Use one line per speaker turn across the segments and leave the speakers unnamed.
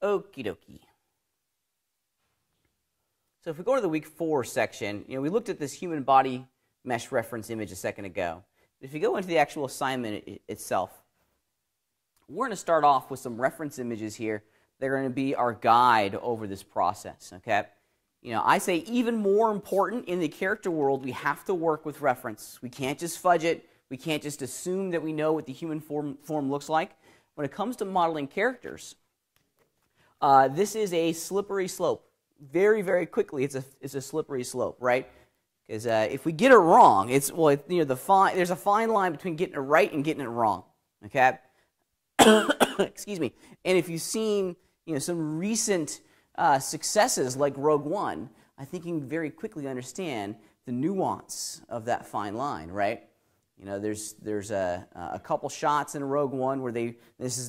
Okie dokie. So if we go to the week 4 section, we looked at this human body mesh reference image a second ago. If you go into the actual assignment itself, we're going to start off with some reference images here. They're going to be our guide over this process, okay? I say even more important in the character world, we have to work with reference. We can't just fudge it. We can't just assume that we know what the human form looks like. When it comes to modeling characters, this is a slippery slope. Very, very quickly, it's a slippery slope, right? Because if we get it wrong, there's a fine line between getting it right and getting it wrong, okay? Excuse me. And if you've seen some recent successes like Rogue One, I think you can very quickly understand the nuance of that fine line, right? There's a couple shots in Rogue One where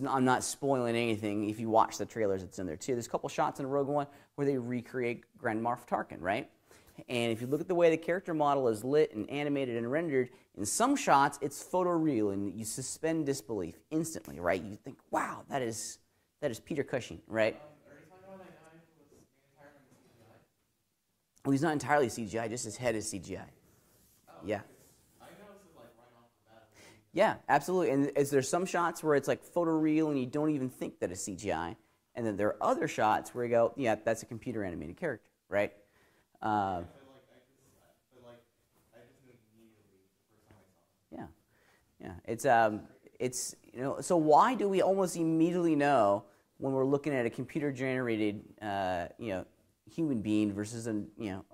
I'm not spoiling anything. If you watch the trailers, it's in there too. There's a couple shots in Rogue One where they recreate Grand Moff Tarkin, right? And if you look at the way the character model is lit and animated and rendered, in some shots it's photoreal and you suspend disbelief instantly, right? You think, wow, that is Peter Cushing, right?
Are you talking about that guy who was entirely CGI?
Well, he's not entirely CGI, just his head is CGI.
Oh,
yeah.
I noticed it right off the bat.
Yeah, absolutely. And there's some shots where it's like photoreal and you don't even think that it's CGI. And then there are other shots where you go, yeah, that's a computer animated character, right?
I just knew immediately the first time I saw it.
Yeah. It's so why do we almost immediately know when we're looking at a computer generated human being versus a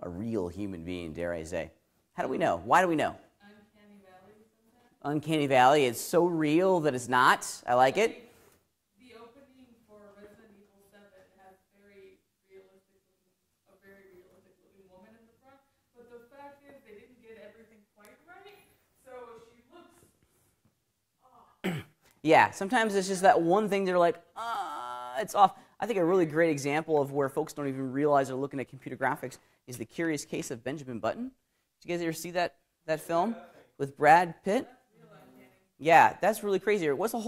real human being, dare I say? How do we know? Why do we know?
Uncanny Valley sometimes.
Uncanny Valley. It's so real that it's not. I like it.
The opening for Resident Evil 7 has a very realistic looking woman in the front. But the fact is they didn't get everything quite right. So she looks
Yeah, sometimes it's just that one thing they're like, it's off. I think a really great example of where folks don't even realize they're looking at computer graphics is The Curious Case of Benjamin Button. Did you guys ever see that film with Brad Pitt? Yeah, that's really crazy. What's the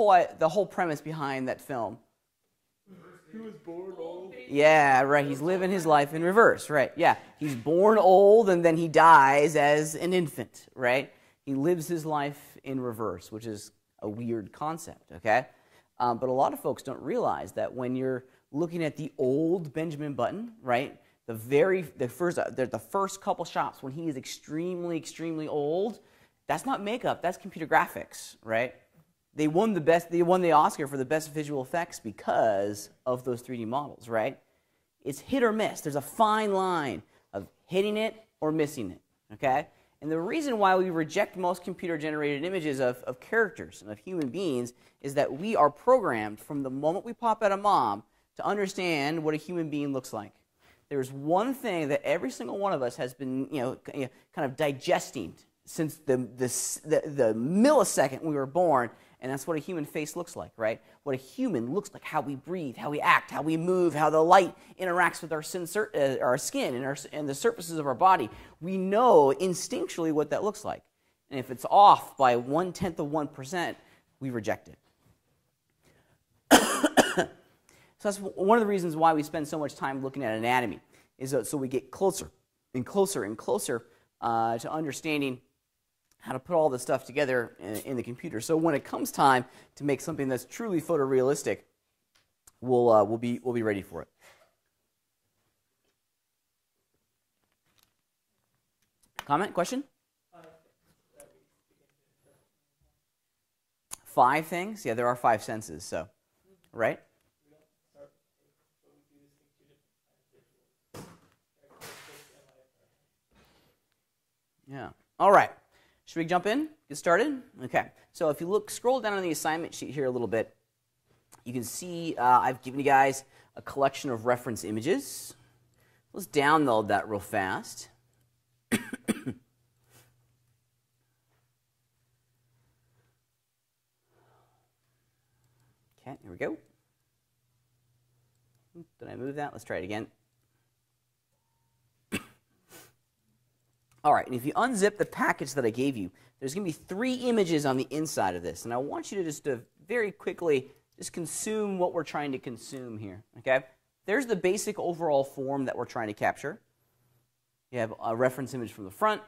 whole premise behind that film?
He was born old.
Yeah, right. He's living his life in reverse, right? Yeah, he's born old and then he dies as an infant, right? He lives his life in reverse, which is a weird concept, okay? But a lot of folks don't realize that when you're looking at the old Benjamin Button, right? The first couple shots when he is extremely, extremely old, that's not makeup, that's computer graphics, right? They won the Oscar for the best visual effects because of those 3D models, right? It's hit or miss. There's a fine line of hitting it or missing it, okay? And the reason why we reject most computer-generated images of characters and of human beings is that we are programmed from the moment we pop out of mom to understand what a human being looks like. There's one thing that every single one of us has been, kind of digesting since the millisecond we were born, and that's what a human face looks like, right? What a human looks like, how we breathe, how we act, how we move, how the light interacts with our skin and the surfaces of our body. We know instinctually what that looks like. And if it's off by 1/10 of 1%, we reject it. So that's one of the reasons why we spend so much time looking at anatomy, is so we get closer and closer and closer to understanding how to put all this stuff together in the computer. So when it comes time to make something that's truly photorealistic, we'll be ready for it. Comment? Question? 5 things? Yeah, there are 5 senses. So, right? Yeah. All right. Should we jump in? Get started? Okay. So if you scroll down on the assignment sheet here a little bit, you can see I've given you guys a collection of reference images. Let's download that real fast. Okay, here we go. Did I move that? Let's try it again. All right, and if you unzip the package that I gave you, there's going to be 3 images on the inside of this. And I want you to just very quickly just consume what we're trying to consume here. Okay? There's the basic overall form that we're trying to capture. You have a reference image from the front,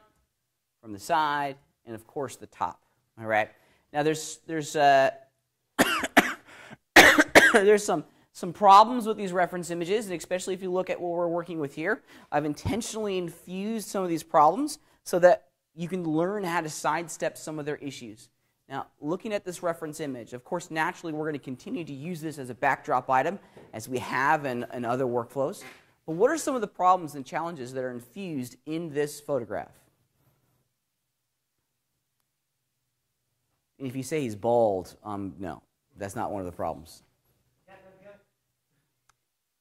from the side, and of course the top. All right. Now there's there's some problems with these reference images, and especially if you look at what we're working with here. I've intentionally infused some of these problems so that you can learn how to sidestep some of their issues. Now, looking at this reference image, of course, naturally, we're going to continue to use this as a backdrop item, as we have in other workflows. But what are some of the problems and challenges that are infused in this photograph? And if you say he's bald, no, that's not one of the problems.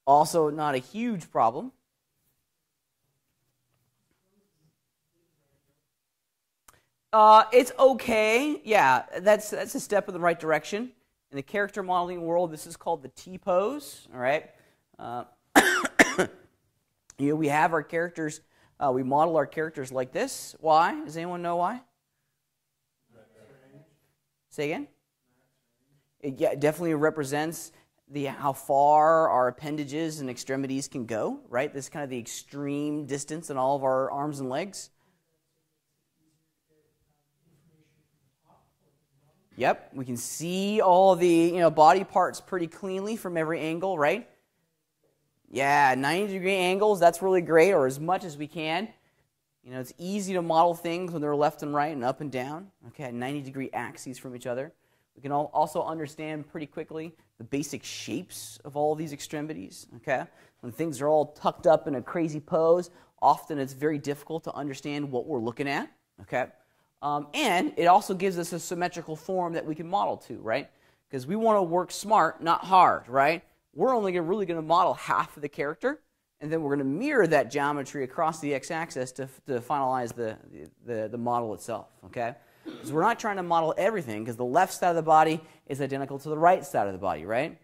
Also, not a huge problem. It's okay. Yeah, that's a step in the right direction. In the character modeling world, this is called the T-pose. All right. We have our characters. We model our characters like this. Why? Does anyone know why? Say again. It definitely represents how far our appendages and extremities can go. Right. This is kind of the extreme distance in all of our arms and legs. Yep, we can see all the body parts pretty cleanly from every angle, right? Yeah, 90-degree angles, that's really great, or as much as we can. It's easy to model things when they're left and right and up and down. Okay, 90-degree axes from each other. We can also understand pretty quickly the basic shapes of all these extremities. Okay, when things are all tucked up in a crazy pose, often it's very difficult to understand what we're looking at. Okay. And it also gives us a symmetrical form that we can model to, right? Because we want to work smart, not hard, right? We're only really going to model half of the character, and then we're going to mirror that geometry across the x-axis to finalize the model itself, okay? Because we're not trying to model everything, because the left side of the body is identical to the right side of the body, right?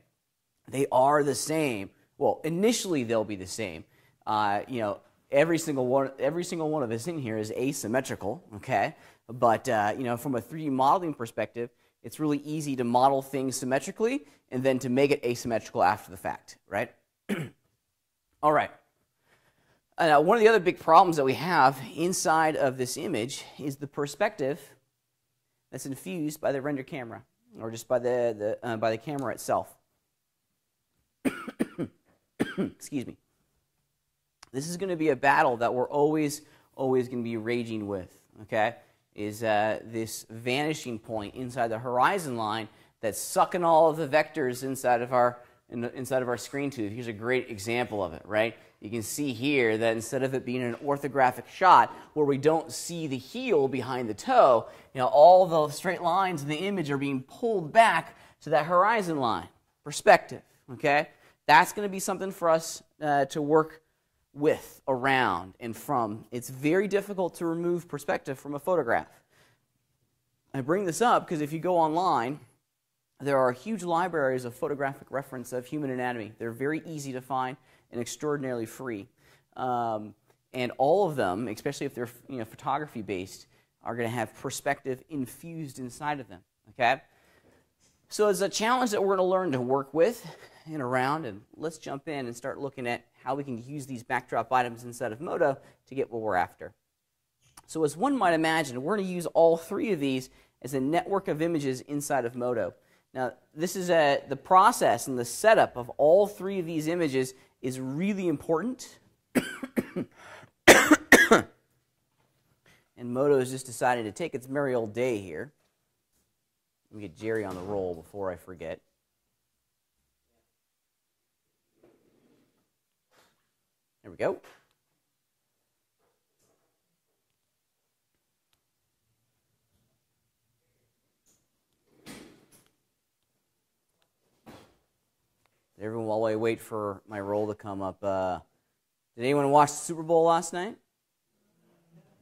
They are the same. Well, initially they'll be the same. Every single one of us in here is asymmetrical, okay? But from a 3D modeling perspective, it's really easy to model things symmetrically and then to make it asymmetrical after the fact, right? All right. One of the other big problems that we have inside of this image is the perspective that's infused by the render camera, or just by the camera itself. Excuse me. This is going to be a battle that we're always going to be raging with, okay? Is this vanishing point inside the horizon line that's sucking all of the vectors inside of our screen tooth. Here's a great example of it, right? You can see here that instead of it being an orthographic shot where we don't see the heel behind the toe, all the straight lines in the image are being pulled back to that horizon line perspective, okay? That's going to be something for us to work with, around, and from. It's very difficult to remove perspective from a photograph. I bring this up because if you go online, there are huge libraries of photographic reference of human anatomy. They're very easy to find and extraordinarily free. And all of them, especially if they're photography based, are going to have perspective infused inside of them. Okay? So it's a challenge that we're going to learn to work with and around, and let's jump in and start looking at how we can use these backdrop items inside of Modo to get what we're after. So as one might imagine, we're going to use all three of these as a network of images inside of Modo. Now, this is the process and the setup of all three of these images is really important. And Modo has just decided to take its merry old day here. Let me get Jerry on the roll before I forget. There we go. Everyone, while I wait for my roll to come up, did anyone watch the Super Bowl last night?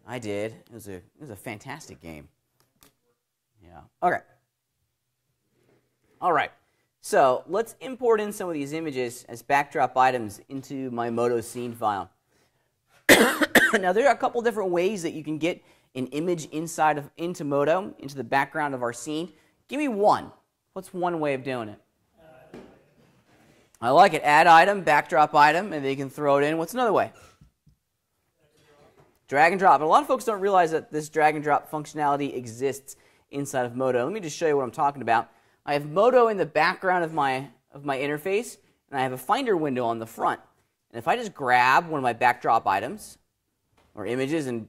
I did. It was a fantastic game. Yeah. Okay. All right. So let's import in some of these images as backdrop items into my Modo scene file. Now, there are a couple different ways that you can get an image into Modo, into the background of our scene. Give me one. What's one way of doing it? I like it. Add item, backdrop item, and they can throw it in. What's another way? Drag and drop. And a lot of folks don't realize that this drag and drop functionality exists inside of Modo. Let me just show you what I'm talking about. I have Modo in the background of my interface, and I have a Finder window on the front. And if I just grab one of my backdrop items or images and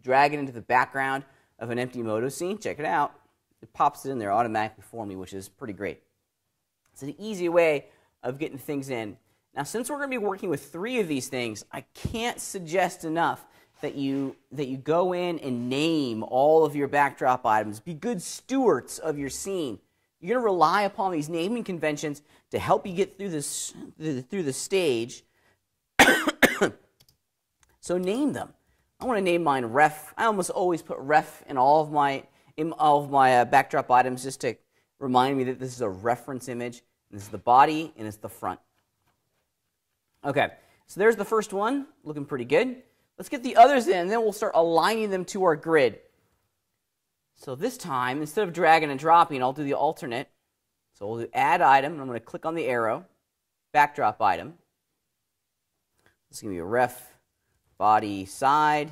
drag it into the background of an empty Modo scene, check it out. It pops it in there automatically for me, which is pretty great. It's an easy way of getting things in. Now, since we're going to be working with 3 of these things, I can't suggest enough that you go in and name all of your backdrop items. Be good stewards of your scene. You're going to rely upon these naming conventions to help you get through the stage. So name them. I want to name mine ref. I almost always put ref in all of my backdrop items just to remind me that this is a reference image. This is the body and it's the front. Okay, so there's the first one, looking pretty good. Let's get the others in, and then we'll start aligning them to our grid. So this time, instead of dragging and dropping, I'll do the alternate. So we'll do add item, and I'm going to click on the arrow, backdrop item. This is going to be a ref, body, side.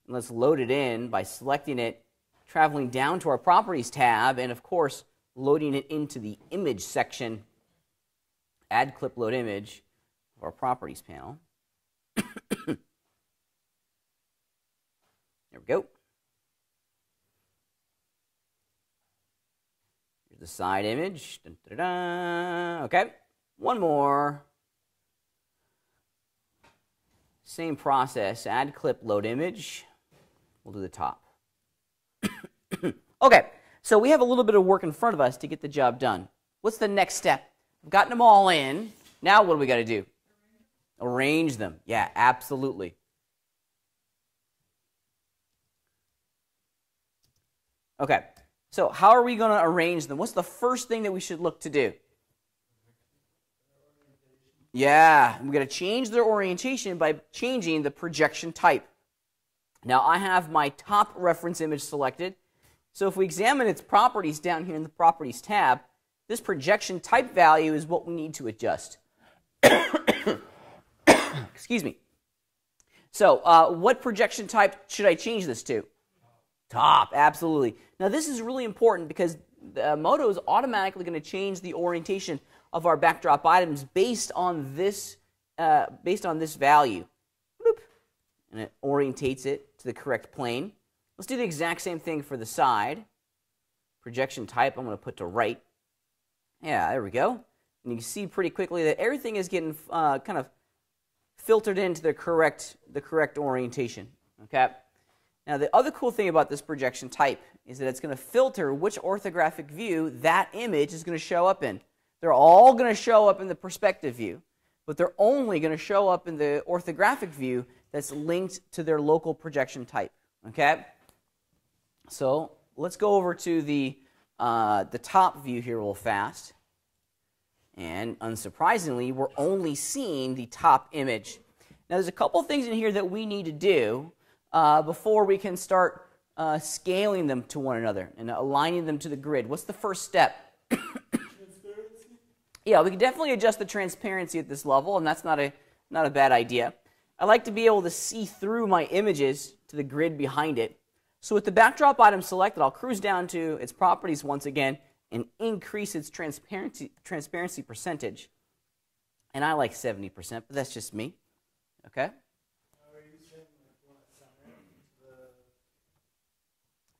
And let's load it in by selecting it, traveling down to our properties tab, and of course, loading it into the image section. Add clip load image of our properties panel. There we go. Here's the side image. Dun, dun, dun. Okay, one more. Same process. Add clip, load image. We'll do the top. Okay, so we have a little bit of work in front of us to get the job done. What's the next step? We've gotten them all in. Now what do we got to do? Arrange them. Yeah, absolutely. Okay, so how are we going to arrange them? What's the first thing that we should look to do? Yeah, we're going to change their orientation by changing the projection type. Now, I have my top reference image selected. So if we examine its properties down here in the Properties tab, this projection type value is what we need to adjust. Excuse me. So what projection type should I change this to? Top, absolutely. Now this is really important because Modo is automatically going to change the orientation of our backdrop items based on this value. Bloop. And it orientates it to the correct plane. Let's do the exact same thing for the side. Projection type I'm going to put to right. Yeah, there we go. And you can see pretty quickly that everything is getting kind of filtered into the correct orientation. Okay. Now, the other cool thing about this projection type is that it's going to filter which orthographic view that image is going to show up in. They're all going to show up in the perspective view, but they're only going to show up in the orthographic view that's linked to their local projection type. Okay? So let's go over to the top view here real fast. And unsurprisingly, we're only seeing the top image. Now, there's a couple things in here that we need to do before we can start scaling them to one another and aligning them to the grid. What's the first step? Transparency? Yeah, we can definitely adjust the transparency at this level, and that's not a bad idea. I like to be able to see through my images to the grid behind it. So with the backdrop item selected, I'll cruise down to its properties once again and increase its transparency percentage. And I like 70%, but that's just me. Okay?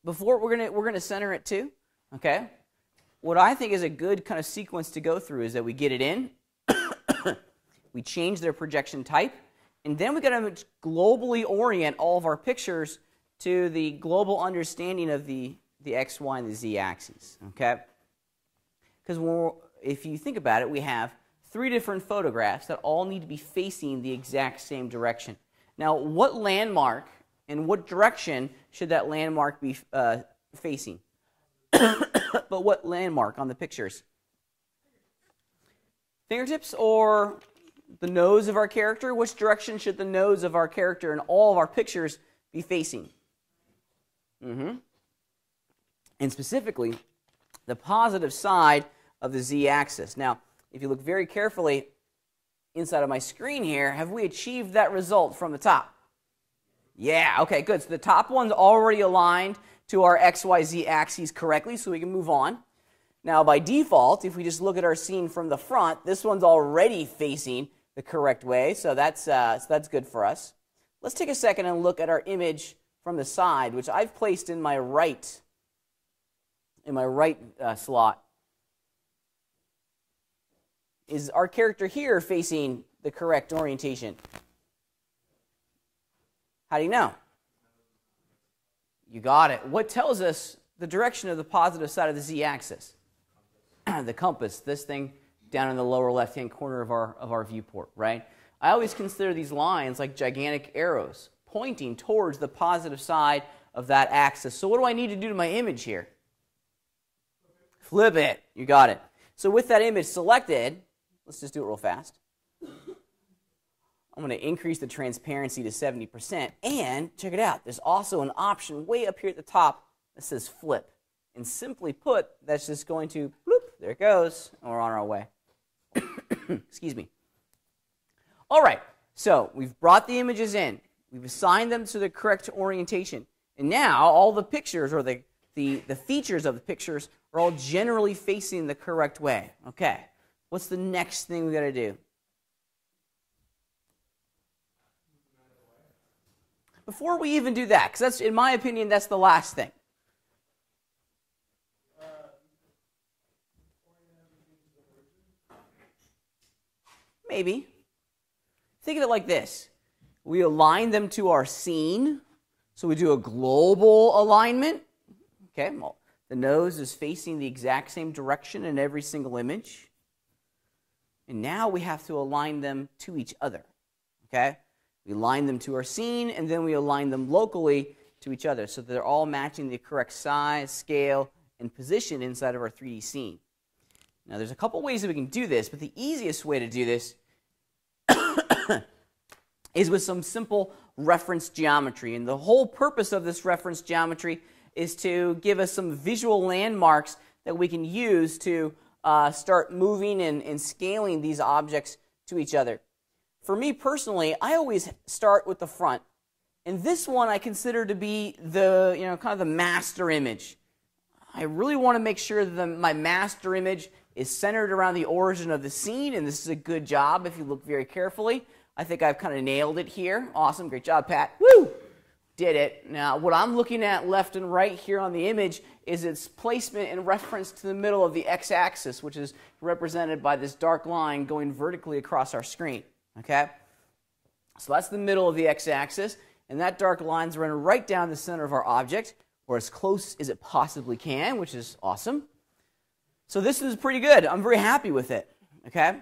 Before we're gonna center it too. Okay? What I think is a good kind of sequence to go through is that we get it in, we change their projection type, and then we got to globally orient all of our pictures to the global understanding of the X, Y, and the Z axes. Okay? Because if you think about it, we have 3 different photographs that all need to be facing the exact same direction. Now, what landmark and what direction should that landmark be facing? But what landmark on the pictures? Fingertips or the nose of our character? Which direction should the nose of our character in all of our pictures be facing? And specifically, the positive side of the z-axis. Now, if you look very carefully, inside of my screen here, have we achieved that result from the top? Yeah, okay, good. So the top one's already aligned to our XYZ axes correctly, so we can move on. Now, by default, if we just look at our scene from the front, this one's already facing the correct way, so that's good for us. Let's take a second and look at our image from the side, which I've placed in my right slot. Is our character here facing the correct orientation? How do you know? You got it. What tells us the direction of the positive side of the z-axis? The compass, this thing down in the lower left-hand corner of our viewport, right? I always consider these lines like gigantic arrows pointing towards the positive side of that axis. So what do I need to do to my image here? Flip it. You got it. So with that image selected, let's just do it real fast. I'm going to increase the transparency to 70%. And check it out. There's also an option way up here at the top that says flip. And simply put, that's just going to, bloop, there it goes, and we're on our way. Excuse me. All right, so we've brought the images in. We've assigned them to the correct orientation. And now all the pictures, or the features of the pictures, are all generally facing the correct way. Okay, what's the next thing we got to do? Before we even do that, because that's, in my opinion, that's the last thing. Maybe. Think of it like this. We align them to our scene. So we do a global alignment. Okay, well, the nose is facing the exact same direction in every single image. And now we have to align them to each other. Okay? We align them to our scene, and then we align them locally to each other so that they're all matching the correct size, scale, and position inside of our 3D scene. Now, there's a couple ways that we can do this, but the easiest way to do this is with some simple reference geometry. And the whole purpose of this reference geometry is to give us some visual landmarks that we can use to start moving and scaling these objects to each other. For me personally, I always start with the front. And this one I consider to be the, kind of the master image. I really want to make sure that my master image is centered around the origin of the scene, and this is a good job if you look very carefully. I think I've kind of nailed it here. Awesome, great job, Pat. Woo! Did it. Now, what I'm looking at left and right here on the image is its placement in reference to the middle of the x-axis, which is represented by this dark line going vertically across our screen. Okay? So that's the middle of the x-axis, and that dark line's running right down the center of our object, or as close as it possibly can, which is awesome. So this is pretty good. I'm very happy with it. Okay?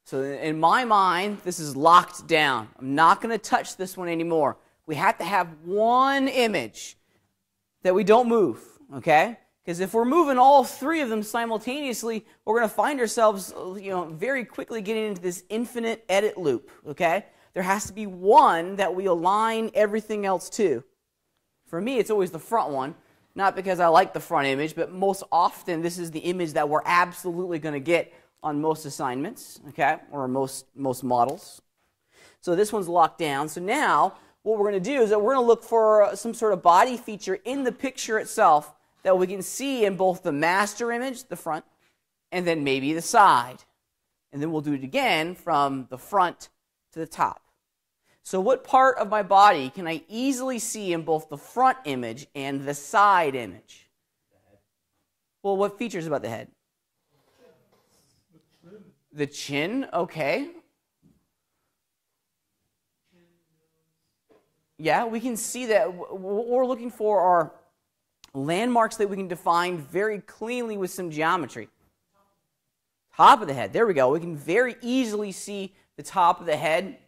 So in my mind, this is locked down. I'm not going to touch this one anymore. We have to have one image that we don't move. Okay? Because if we're moving all three of them simultaneously, we're going to find ourselves, very quickly getting into this infinite edit loop. Okay? There has to be one that we align everything else to. For me, it's always the front one. Not because I like the front image, but most often this is the image that we're absolutely going to get on most assignments, okay, or most models. So this one's locked down. So now what we're going to do is that we're going to look for some sort of body feature in the picture itself that we can see in both the master image, the front, and then maybe the side. And then we'll do it again from the front to the top. So what part of my body can I easily see in both the front image and the side image? Well, what features about the head? The chin, okay. Yeah, we can see that. What we're looking for are landmarks that we can define very cleanly with some geometry. Top of the head, there we go. We can very easily see the top of the head.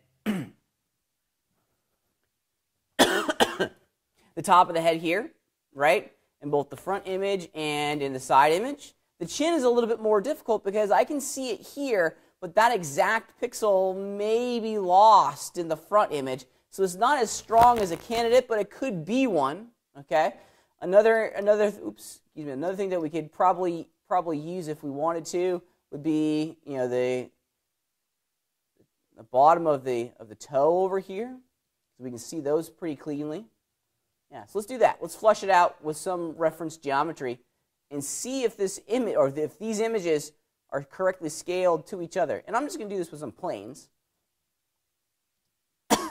The top of the head here, right? In both the front image and in the side image. The chin is a little bit more difficult because I can see it here, but that exact pixel may be lost in the front image. So it's not as strong as a candidate, but it could be one, okay? Another thing that we could probably use if we wanted to would be, the bottom of the toe over here. So we can see those pretty cleanly. Yeah, so let's do that. Let's flush it out with some reference geometry and see if this image, or if these images are correctly scaled to each other. And I'm just going to do this with some planes. There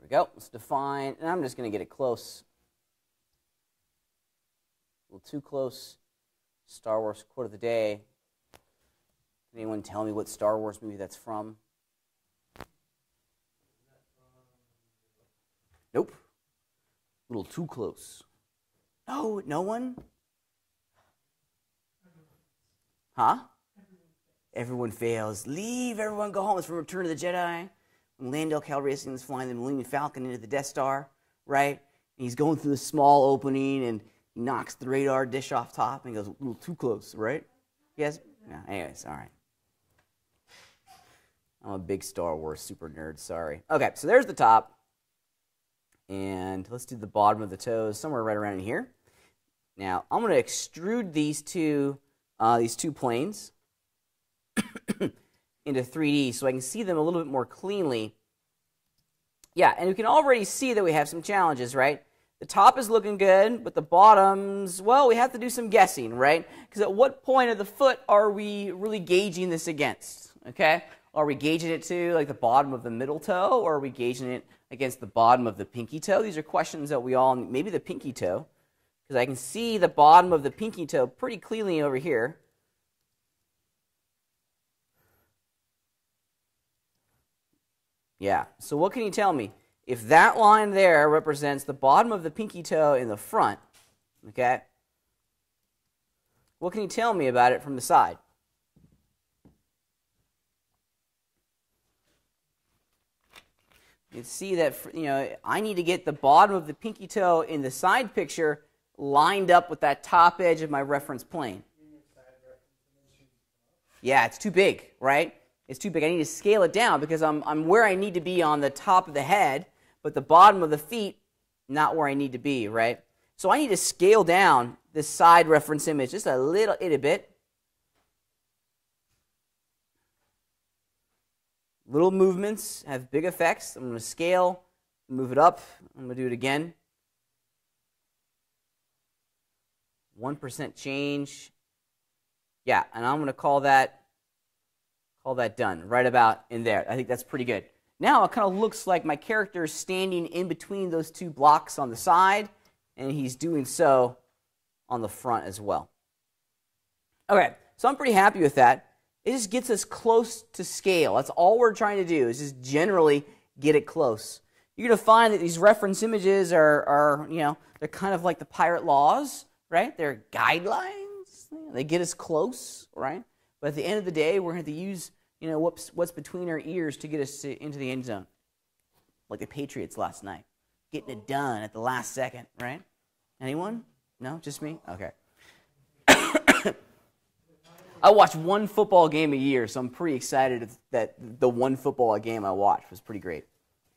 we go. Let's define, and I'm just going to get it close. A little too close. Star Wars quote of the day. Can anyone tell me what Star Wars movie that's from? Nope. A little too close. No, no one? Huh? Everyone fails. Leave, everyone go home. It's from Return of the Jedi. When Lando Calrissian is flying the Millennium Falcon into the Death Star, right? And he's going through a small opening, and he knocks the radar dish off top, and goes a little too close, right? Yes? Yeah, anyways, all right. I'm a big Star Wars super nerd, sorry. Okay, so there's the top. And let's do the bottom of the toes, somewhere right around in here. Now, I'm going to extrude these two planes into 3D so I can see them a little bit more cleanly. Yeah, and we can already see that we have some challenges, right? The top is looking good, but the bottoms, well, we have to do some guessing, right? Because at what point of the foot are we really gauging this against, okay? Are we gauging it to like the bottom of the middle toe, or are we gauging it against the bottom of the pinky toe? These are questions that we all, maybe the pinky toe, because I can see the bottom of the pinky toe pretty cleanly over here. Yeah, so what can you tell me? If that line there represents the bottom of the pinky toe in the front, okay, what can you tell me about it from the side? You can see that, I need to get the bottom of the pinky toe in the side picture lined up with that top edge of my reference plane. Yeah, it's too big, right? It's too big. I need to scale it down because I'm where I need to be on the top of the head, but the bottom of the feet, not where I need to be, right? So I need to scale down this side reference image just a little itty bit. Little movements have big effects. I'm going to scale, move it up. I'm going to do it again. 1% change. Yeah, and I'm going to call that done, right about in there. I think that's pretty good. Now it kind of looks like my character is standing in between those two blocks on the side, and he's doing so on the front as well. Okay, so I'm pretty happy with that. It just gets us close to scale. That's all we're trying to do, is just generally get it close. You're going to find that these reference images are they're kind of like the pirate laws, right? They're guidelines. They get us close, right? But at the end of the day, we're going to have to use, what's between our ears to get us into the end zone. Like the Patriots last night. Getting it done at the last second, right? Anyone? No? Just me? Okay. I watch one football game a year, so I'm pretty excited that the one football game I watched was pretty great.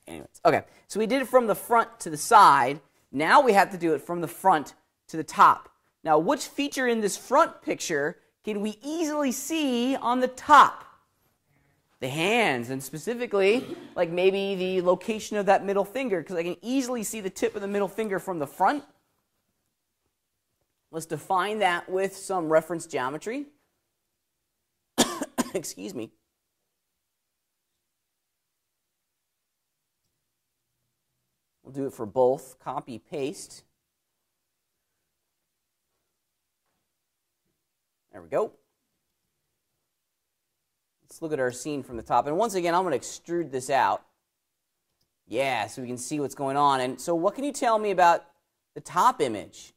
Anyways, okay, so we did it from the front to the side. Now we have to do it from the front to the top. Now, which feature in this front picture can we easily see on the top? The hands, and specifically, like maybe the location of that middle finger, because I can easily see the tip of the middle finger from the front. Let's define that with some reference geometry. Excuse me. We'll do it for both. Copy, paste. There we go. Let's look at our scene from the top. And once again, I'm going to extrude this out. Yeah, so we can see what's going on. And so what can you tell me about the top image?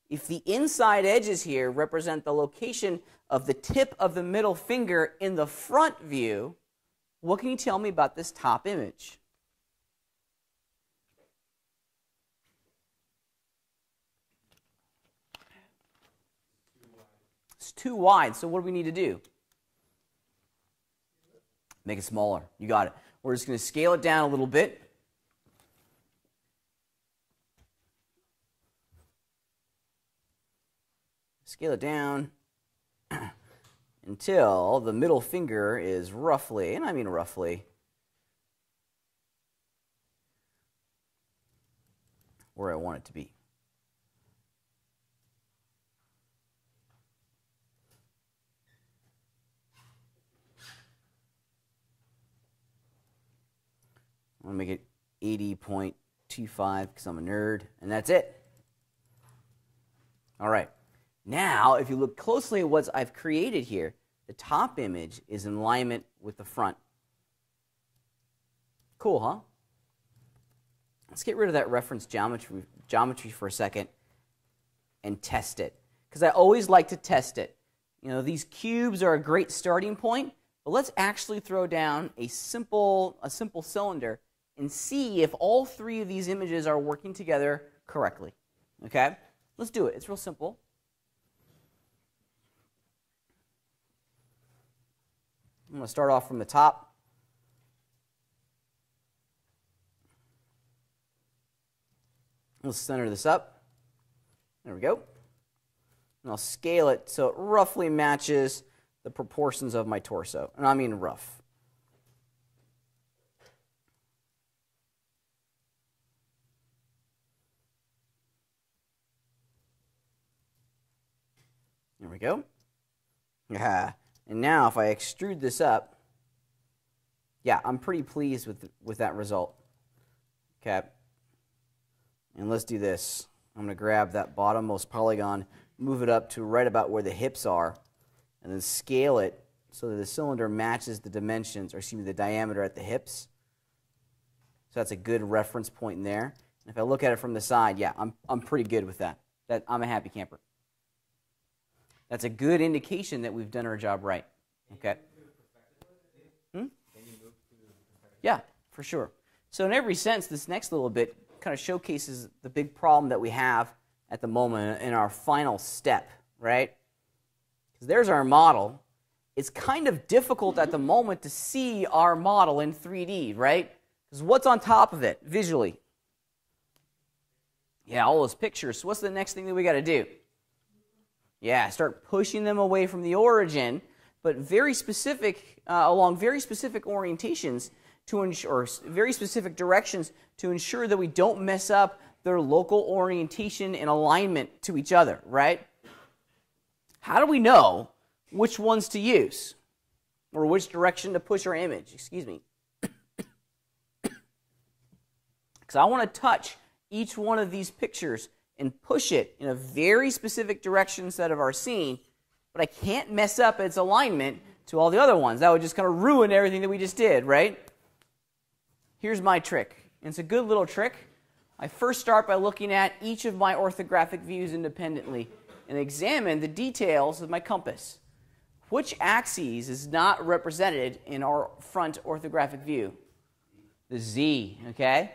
If the inside edges here represent the location of the tip of the middle finger in the front view, what can you tell me about this top image? It's too wide, so what do we need to do? Make it smaller. You got it. We're just going to scale it down a little bit. Scale it down until the middle finger is roughly, and I mean roughly, where I want it to be. I'm going to make it 80.25 because I'm a nerd, and that's it. All right. Now, if you look closely at what I've created here, the top image is in alignment with the front. Cool, huh? Let's get rid of that reference geometry for a second and test it, because I always like to test it. You know, these cubes are a great starting point, but let's actually throw down a simple cylinder and see if all three of these images are working together correctly. Okay? Let's do it. It's real simple. I'm going to start off from the top. Let's center this up. There we go. And I'll scale it so it roughly matches the proportions of my torso. And I mean rough. There we go. Yeah. And now if I extrude this up, yeah, I'm pretty pleased with that result. Okay. And let's do this. I'm going to grab that bottommost polygon, move it up to right about where the hips are, and then scale it so that the cylinder matches the dimensions, or excuse me, the diameter at the hips. So that's a good reference point in there. And if I look at it from the side, yeah, I'm pretty good with that. I'm a happy camper. That's a good indication that we've done our job right. Okay. Yeah, for sure. So in every sense, this next little bit kind of showcases the big problem that we have at the moment in our final step, right? Because there's our model. It's kind of difficult at the moment to see our model in 3D, right? Because what's on top of it visually? Yeah, all those pictures. So what's the next thing that we got to do? Yeah, start pushing them away from the origin, but very specific, along very specific orientations to ensure, or very specific directions to ensure that we don't mess up their local orientation and alignment to each other, right? How do we know which ones to use, or which direction to push our image? Excuse me. Because I want to touch each one of these pictures and push it in a very specific direction instead of our scene, but I can't mess up its alignment to all the other ones. That would just kind of ruin everything that we just did, right? Here's my trick. And it's a good little trick. I first start by looking at each of my orthographic views independently and examine the details of my compass. Which axis is not represented in our front orthographic view? The Z, okay?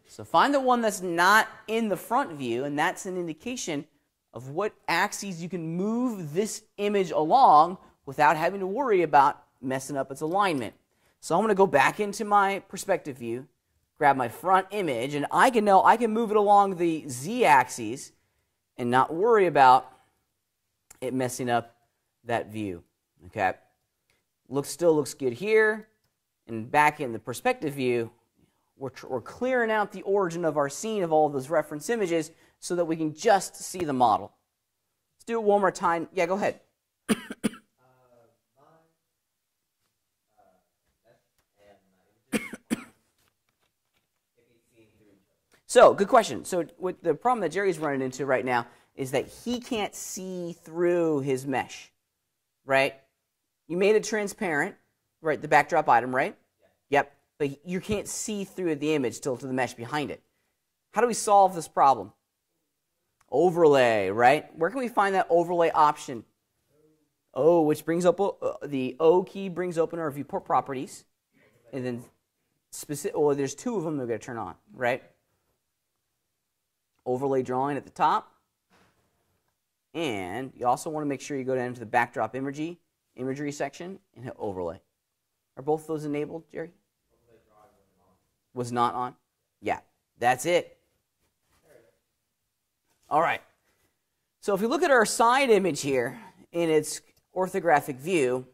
So find the one that's not in the front view, and that's an indication of what axes you can move this image along without having to worry about messing up its alignment. So I'm going to go back into my perspective view, grab my front image, and I can move it along the Z-axis and not worry about it messing up that view. Okay, still looks good here, and back in the perspective view, we're clearing out the origin of our scene of all of those reference images so that we can just see the model. Let's do it one more time. Yeah, go ahead. So, good question. So, what the problem that Jerry's running into right now is that he can't see through his mesh, right? You made it transparent, right, the backdrop item, right? Yep. But you can't see through the image still to the mesh behind it. How do we solve this problem? Overlay, right? Where can we find that overlay option? O, which brings up the O key brings open our viewport properties, and then there's two of them that we've got to turn on, right? Overlay drawing at the top, and you also want to make sure you go down to the backdrop imagery section and hit overlay. Are both those enabled, Jerry? Was not on? Yeah, that's it. All right. So if we look at our side image here in its orthographic view,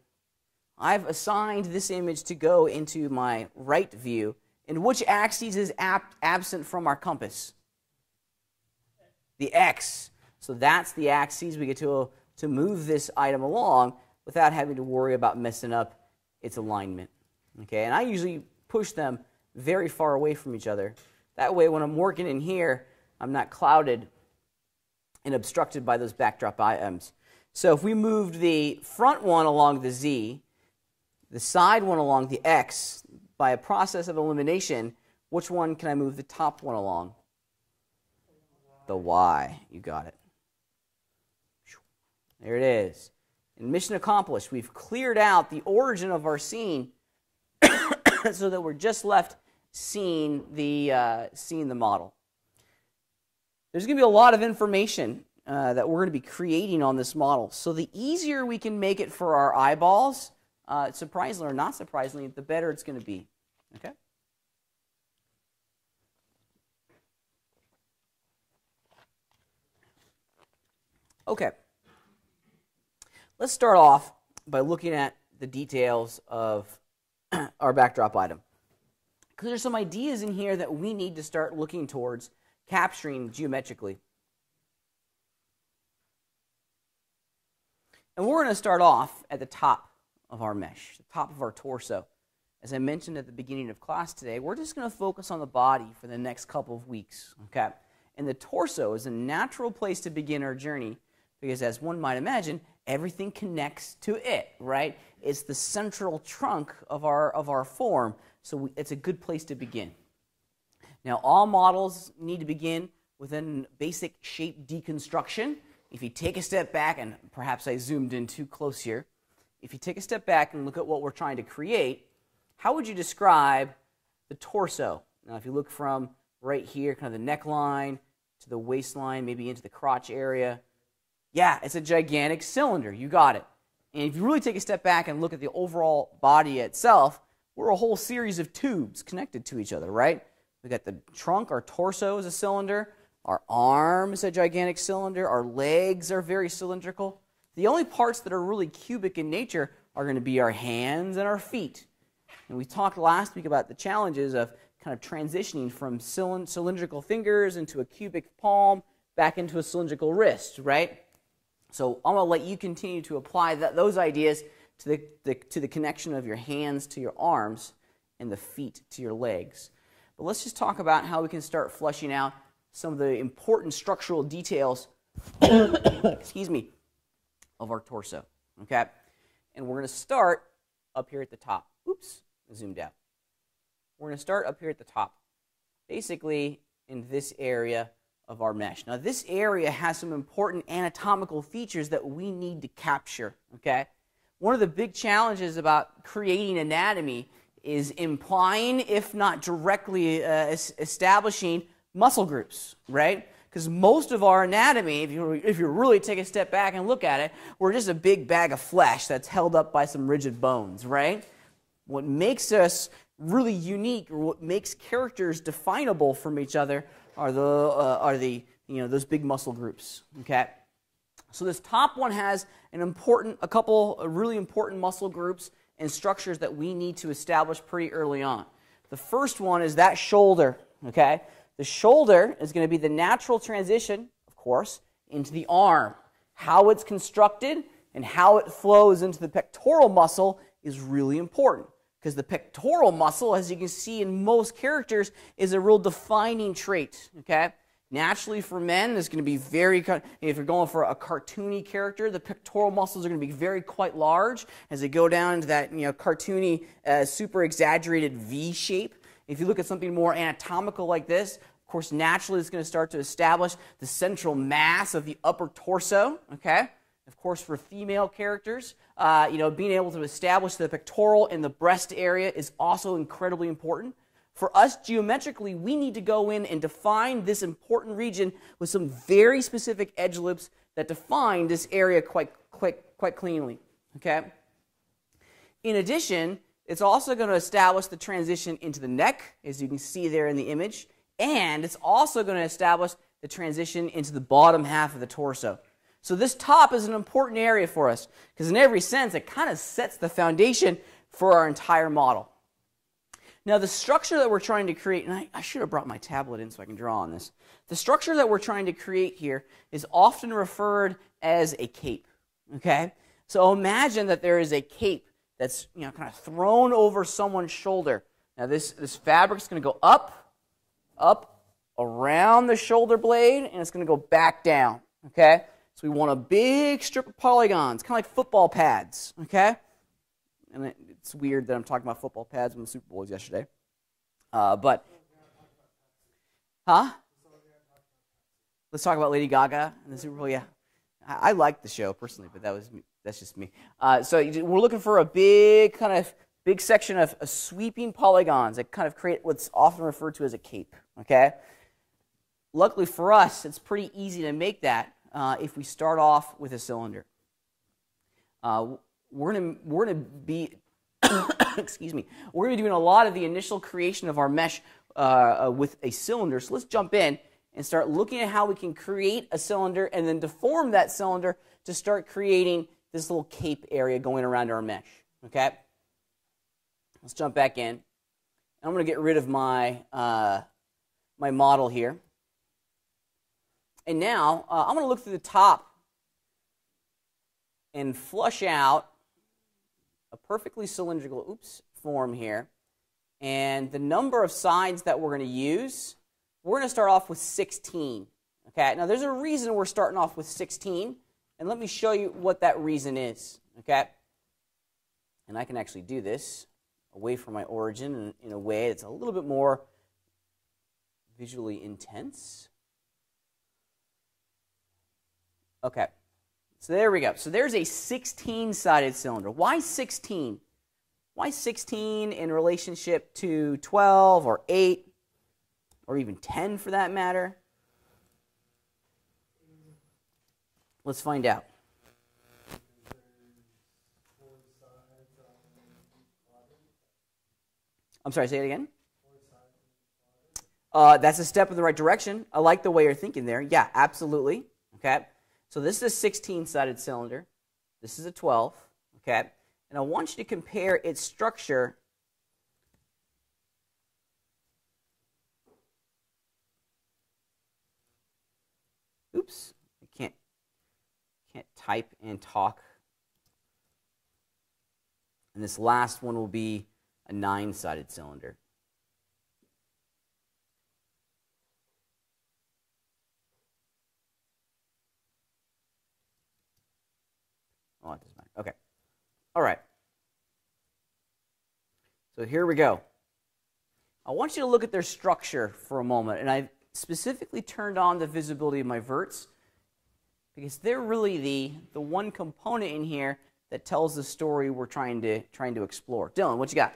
I've assigned this image to go into my right view. And which axis is absent from our compass? The X. So that's the axis we get to move this item along without having to worry about messing up its alignment. Okay, and I usually push them very far away from each other. That way when I'm working in here, I'm not clouded and obstructed by those backdrop items. So if we moved the front one along the Z, the side one along the X, by a process of elimination, which one can I move the top one along? The Y. You got it. There it is. And mission accomplished. We've cleared out the origin of our scene so that we're just left seeing the model. There's going to be a lot of information that we're going to be creating on this model. So the easier we can make it for our eyeballs, surprisingly or not surprisingly, the better it's going to be. Okay? Okay. Let's start off by looking at the details of our backdrop item. Because there's some ideas in here that we need to start looking towards capturing geometrically. And we're going to start off at the top of our mesh, the top of our torso. As I mentioned at the beginning of class today, we're just going to focus on the body for the next couple of weeks. Okay? And the torso is a natural place to begin our journey because, as one might imagine, everything connects to it, right? It's the central trunk of our form, so it's a good place to begin. Now, all models need to begin with a basic shape deconstruction. If you take a step back, and perhaps I zoomed in too close here, if you take a step back and look at what we're trying to create, how would you describe the torso? Now, if you look from right here, kind of the neckline to the waistline, maybe into the crotch area, yeah, it's a gigantic cylinder. You got it. And if you really take a step back and look at the overall body itself, we're a whole series of tubes connected to each other, right? We got the trunk, our torso is a cylinder, our arm is a gigantic cylinder, our legs are very cylindrical. The only parts that are really cubic in nature are going to be our hands and our feet. And we talked last week about the challenges of kind of transitioning from cylindrical fingers into a cubic palm back into a cylindrical wrist, right? So I'm going to let you continue to apply those ideas to the connection of your hands to your arms and the feet to your legs. But let's just talk about how we can start fleshing out some of the important structural details excuse me, of our torso. Okay? And we're going to start up here at the top. Oops, I zoomed out. We're going to start up here at the top, basically in this area of our mesh. Now, this area has some important anatomical features that we need to capture. Okay? One of the big challenges about creating anatomy is implying, if not directly establishing, muscle groups, right? Because most of our anatomy, if you really take a step back and look at it, we're just a big bag of flesh that's held up by some rigid bones, right? What makes us really unique, or what makes characters definable from each other, are those big muscle groups. Okay, so this top one has a couple of really important muscle groups and structures that we need to establish pretty early on. The first one is that shoulder. Okay. The shoulder is going to be the natural transition, of course, into the arm. How it's constructed and how it flows into the pectoral muscle is really important, because the pectoral muscle, as you can see in most characters, is a real defining trait. Okay? Naturally, for men, it's going to be if you're going for a cartoony character, the pectoral muscles are going to be quite large as they go down into that cartoony, super exaggerated V shape. If you look at something more anatomical like this, of course, naturally it's going to start to establish the central mass of the upper torso. Okay, of course, for female characters, being able to establish the pectoral and the breast area is also incredibly important. For us, geometrically, we need to go in and define this important region with some very specific edge loops that define this area quite cleanly. Okay. In addition, it's also going to establish the transition into the neck, as you can see there in the image, and it's also going to establish the transition into the bottom half of the torso. So this top is an important area for us because in every sense it kind of sets the foundation for our entire model. Now the structure that we're trying to create, and I should have brought my tablet in so I can draw on this. The structure that we're trying to create here is often referred as a cape. Okay? So imagine that there is a cape that's kind of thrown over someone's shoulder. Now this fabric is going to go up, around the shoulder blade, and it's going to go back down. Okay? So we want a big strip of polygons, kind of like football pads. Okay? And it's weird that I'm talking about football pads when the Super Bowl was yesterday. Let's talk about Lady Gaga and the Super Bowl. Yeah, I like the show personally, but that's just me. So we're looking for a big section of sweeping polygons that kind of create what's often referred to as a cape. Okay. Luckily for us, it's pretty easy to make that if we start off with a cylinder. We're gonna be excuse me. We're gonna be doing a lot of the initial creation of our mesh with a cylinder. So let's jump in and start looking at how we can create a cylinder and then deform that cylinder to start creating this little cape area going around our mesh. Okay. Let's jump back in. I'm gonna get rid of my my model here. And now I'm gonna look through the top and flush out a perfectly cylindrical form here. And the number of sides that we're going to use, we're going to start off with 16. Okay, now there's a reason we're starting off with 16, and let me show you what that reason is. Okay, and I can actually do this away from my origin in a way that's a little bit more visually intense. Okay. So there we go. So there's a 16-sided cylinder. Why 16? Why 16 in relationship to 12 or 8 or even 10 for that matter? Let's find out. I'm sorry, say it again? That's a step in the right direction. I like the way you're thinking there. Yeah, absolutely. Okay. So this is a 16-sided cylinder. This is a 12, okay? And I want you to compare its structure I can't type and talk. And this last one will be a 9-sided cylinder. Oh, it doesn't matter. Okay. All right. So here we go. I want you to look at their structure for a moment, and I've specifically turned on the visibility of my verts because they're really the one component in here that tells the story we're trying to explore. Dylan, what you got?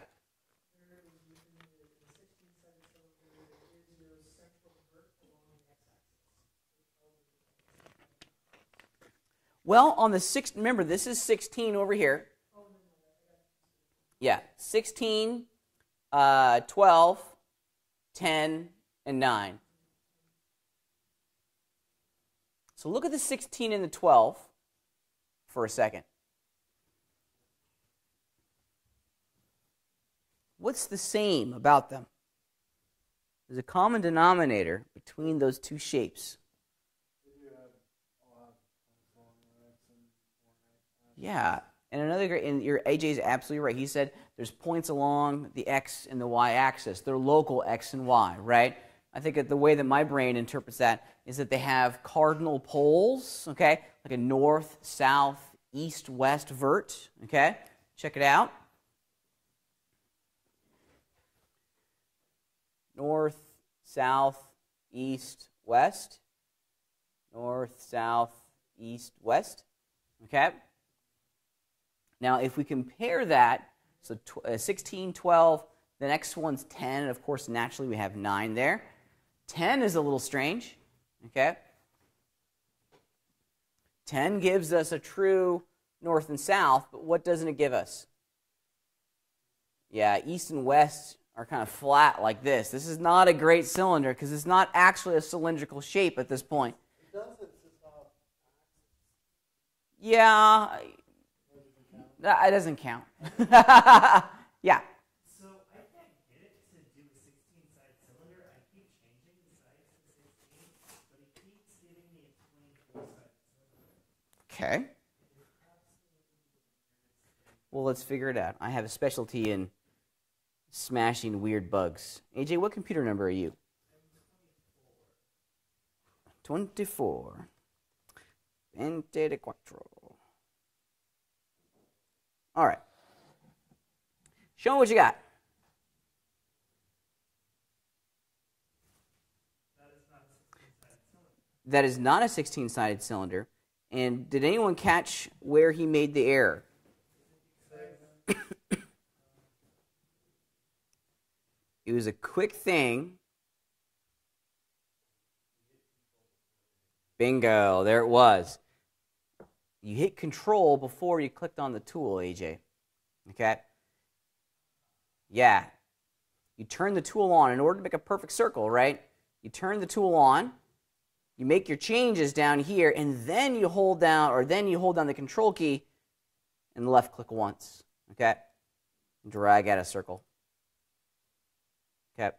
Well, on the remember, this is 16 over here. Yeah, 16, 12, 10, and 9. So look at the 16 and the 12 for a second. What's the same about them? There's a common denominator between those two shapes. Yeah, and another great, and your AJ is absolutely right. He said there's points along the X and the Y axis. They're local X and Y, right? I think that the way that my brain interprets that is that they have cardinal poles, okay, like a north, south, east, west vert, okay? Check it out. North, south, east, west. North, south, east, west, okay? Now, if we compare that, so 16, 12, the next one's 10, and of course, naturally, we have 9 there. 10 is a little strange, okay? 10 gives us a true north and south, but what doesn't it give us? Yeah, east and west are kind of flat like this. This is not a great cylinder because it's not actually a cylindrical shape at this point. Yeah, that doesn't count. Yeah.
So I can't get it to do a 16-side cylinder. I keep changing the sides to 16, but it keeps giving me a 24-side cylinder.
Okay. Well, let's figure it out. I have a specialty in smashing weird bugs. AJ, what computer number are you? 24. 24. All right. Show me what you got. That is not a 16-sided cylinder. And did anyone catch where he made the error? It was a quick thing. Bingo, there it was. You hit control before you clicked on the tool, AJ. Okay? Yeah. You turn the tool on in order to make a perfect circle, right? You turn the tool on, you make your changes down here, and then you hold down, the control key and left click once. Okay? Drag out a circle. Okay?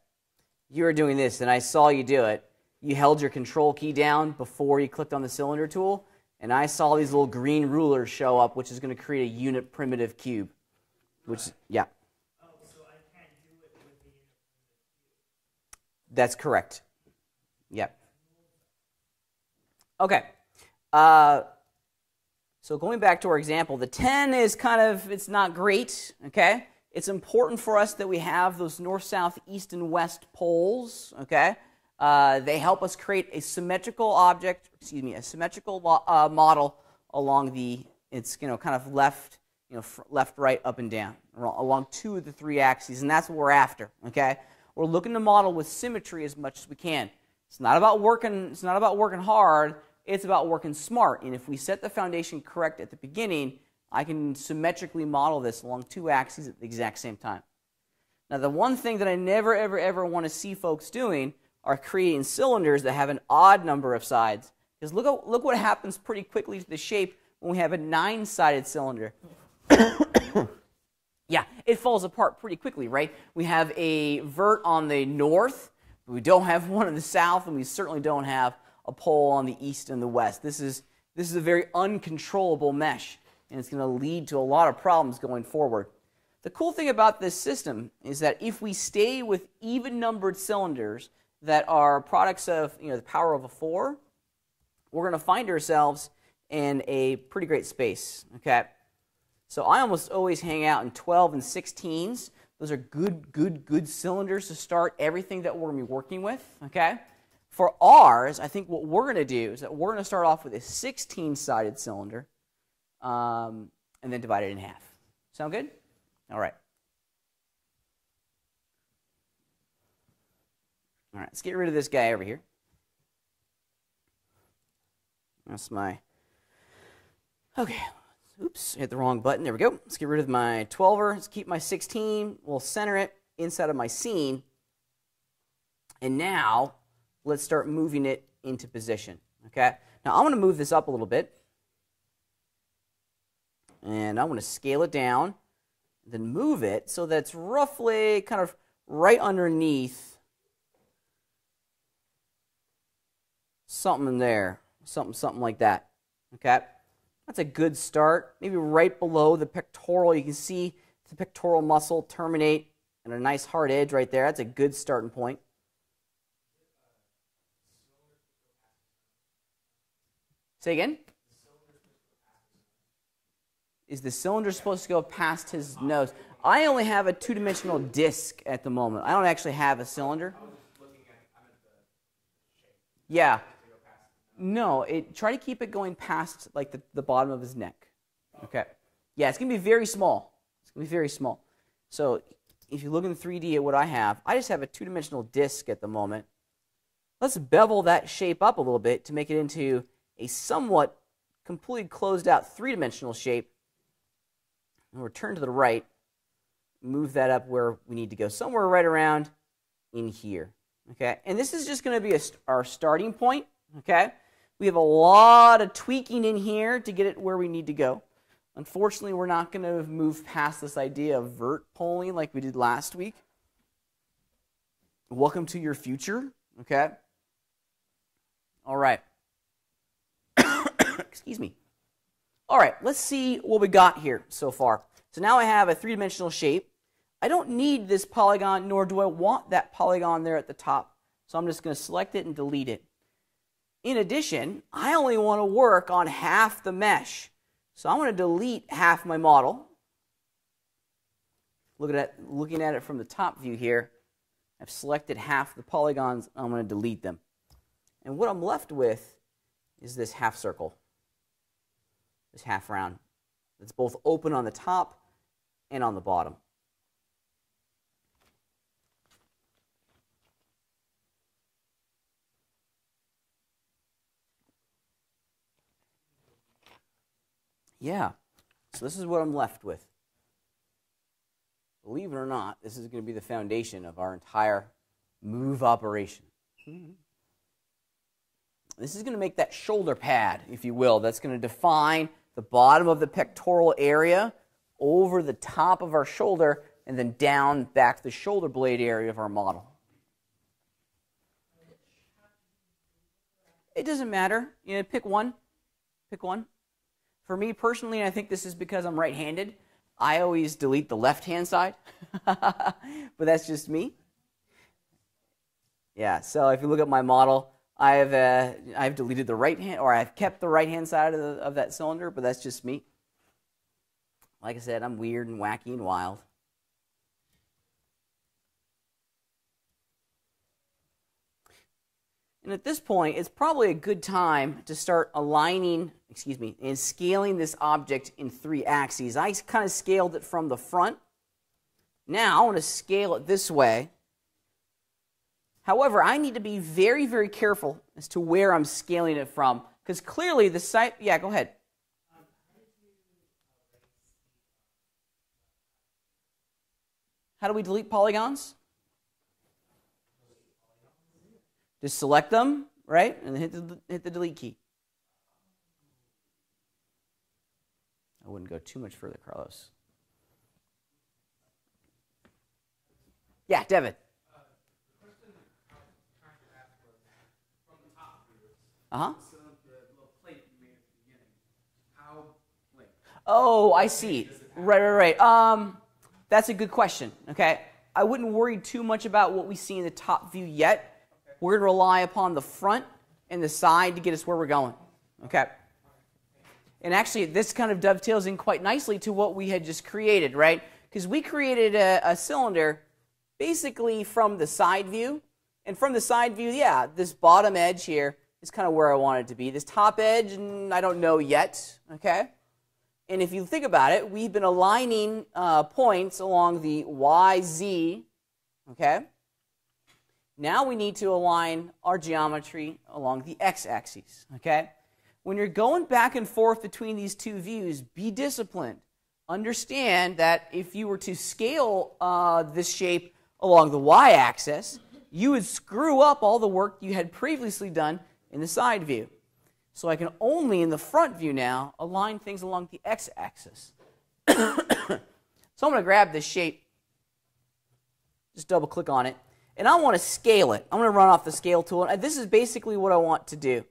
You were doing this, and I saw you do it. You held your control key down before you clicked on the cylinder tool, and I saw these little green rulers show up, which is going to create a unit primitive cube. Which, yeah.
Oh, so I can't do it with the unit primitive cube.
That's correct. Yep. Okay. So going back to our example, the 10 is kind of, it's not great, okay? It's important for us that we have those north, south, east, and west poles, okay? They help us create a symmetrical object, a symmetrical model along the, it's, kind of left, left, right, up, and down, along 2 of the 3 axes, and that's what we're after, okay? We're looking to model with symmetry as much as we can. It's not about working hard, it's about working smart, and if we set the foundation correct at the beginning, I can symmetrically model this along 2 axes at the exact same time. Now, the one thing that I never, ever, ever want to see folks doing are creating cylinders that have an odd number of sides. Because look what happens pretty quickly to the shape when we have a 9-sided cylinder. Yeah, it falls apart pretty quickly, right? We have a vert on the north, but we don't have one in the south, and we certainly don't have a pole on the east and the west. This is a very uncontrollable mesh, and it's going to lead to a lot of problems going forward. The cool thing about this system is that if we stay with even-numbered cylinders that are products of the power of a 4, we're going to find ourselves in a pretty great space. Okay, so I almost always hang out in 12 and 16s. Those are good cylinders to start everything that we're going to be working with. Okay, for ours, I think what we're going to do is that we're going to start off with a 16-sided cylinder, and then divide it in half. Sound good? All right. All right, let's get rid of this guy over here. That's my, okay, oops, hit the wrong button. There we go. Let's get rid of my 12er. Let's keep my 16. We'll center it inside of my scene. And now, let's start moving it into position, okay? Now, I'm going to move this up a little bit. And I'm going to scale it down, then move it so that it's roughly kind of right underneath something in there, something like that, okay? That's a good start. Maybe right below the pectoral, you can see the pectoral muscle terminate and a nice hard edge right there. That's a good starting point. Say again? Is the cylinder supposed to go past his nose? I only have a 2-dimensional disc at the moment. I don't actually have a cylinder. Yeah. No, try to keep it going past like the bottom of his neck. Okay. Yeah, it's going to be very small. It's going to be very small. So if you look in 3D at what I just have a 2-dimensional disc at the moment. Let's bevel that shape up a little bit to make it into a somewhat completely closed out 3-dimensional shape. And return to the right, move that up where we need to go, somewhere right around in here. Okay, and this is just going to be our starting point. Okay, We have a lot of tweaking in here to get it where we need to go. Unfortunately, we're not going to move past this idea of vert polling like we did last week. Welcome to your future, okay? All right. Excuse me. All right, let's see what we got here so far. So now I have a three-dimensional shape. I don't need this polygon, nor do I want that polygon there at the top. So I'm just going to select it and delete it. In addition, I only want to work on half the mesh. So I'm going to delete half my model. Looking at it from the top view here, I've selected half the polygons. I'm going to delete them. And what I'm left with is this half circle, this half round. It's both open on the top and on the bottom. Yeah, so this is what I'm left with. Believe it or not, this is going to be the foundation of our entire move operation. This is going to make that shoulder pad, if you will. That's going to define the bottom of the pectoral area over the top of our shoulder and then down back to the shoulder blade area of our model. It doesn't matter. You know, pick one. Pick one. For me personally, I think this is because I'm right-handed. I always delete the left-hand side, but that's just me. Yeah, so if you look at my model, I've deleted the right hand, or I've kept the right-hand side of that cylinder, but that's just me. Like I said, I'm weird and wacky and wild. And at this point, it's probably a good time to start aligning, and scaling this object in 3 axes. I kind of scaled it from the front. Now I want to scale it this way. However, I need to be very, very careful as to where I'm scaling it from, because clearly the site, yeah, go ahead. How do we delete polygons? Just select them, right, and hit the delete key. I wouldn't go too much further, Carlos. Yeah, Devin.
The question I was trying to ask was, from the top view,
Uh-huh.
the little plate you made at the beginning, how, like...
Oh, I see. Right. That's a good question, okay? I wouldn't worry too much about what we see in the top view yet. We're going to rely upon the front and the side to get us where we're going, okay? And actually, this kind of dovetails in quite nicely to what we had just created, right? Because we created a cylinder basically from the side view. And from the side view, yeah, this bottom edge here is kind of where I want it to be. This top edge, I don't know yet, okay? And if you think about it, we've been aligning points along the YZ, okay? Now we need to align our geometry along the x-axis, okay? When you're going back and forth between these two views, be disciplined. Understand that if you were to scale this shape along the y-axis, you would screw up all the work you had previously done in the side view. So I can only, in the front view now, align things along the x-axis. So I'm going to grab this shape, just double-click on it, and I want to scale it. I'm going to run off the scale tool, and this is basically what I want to do.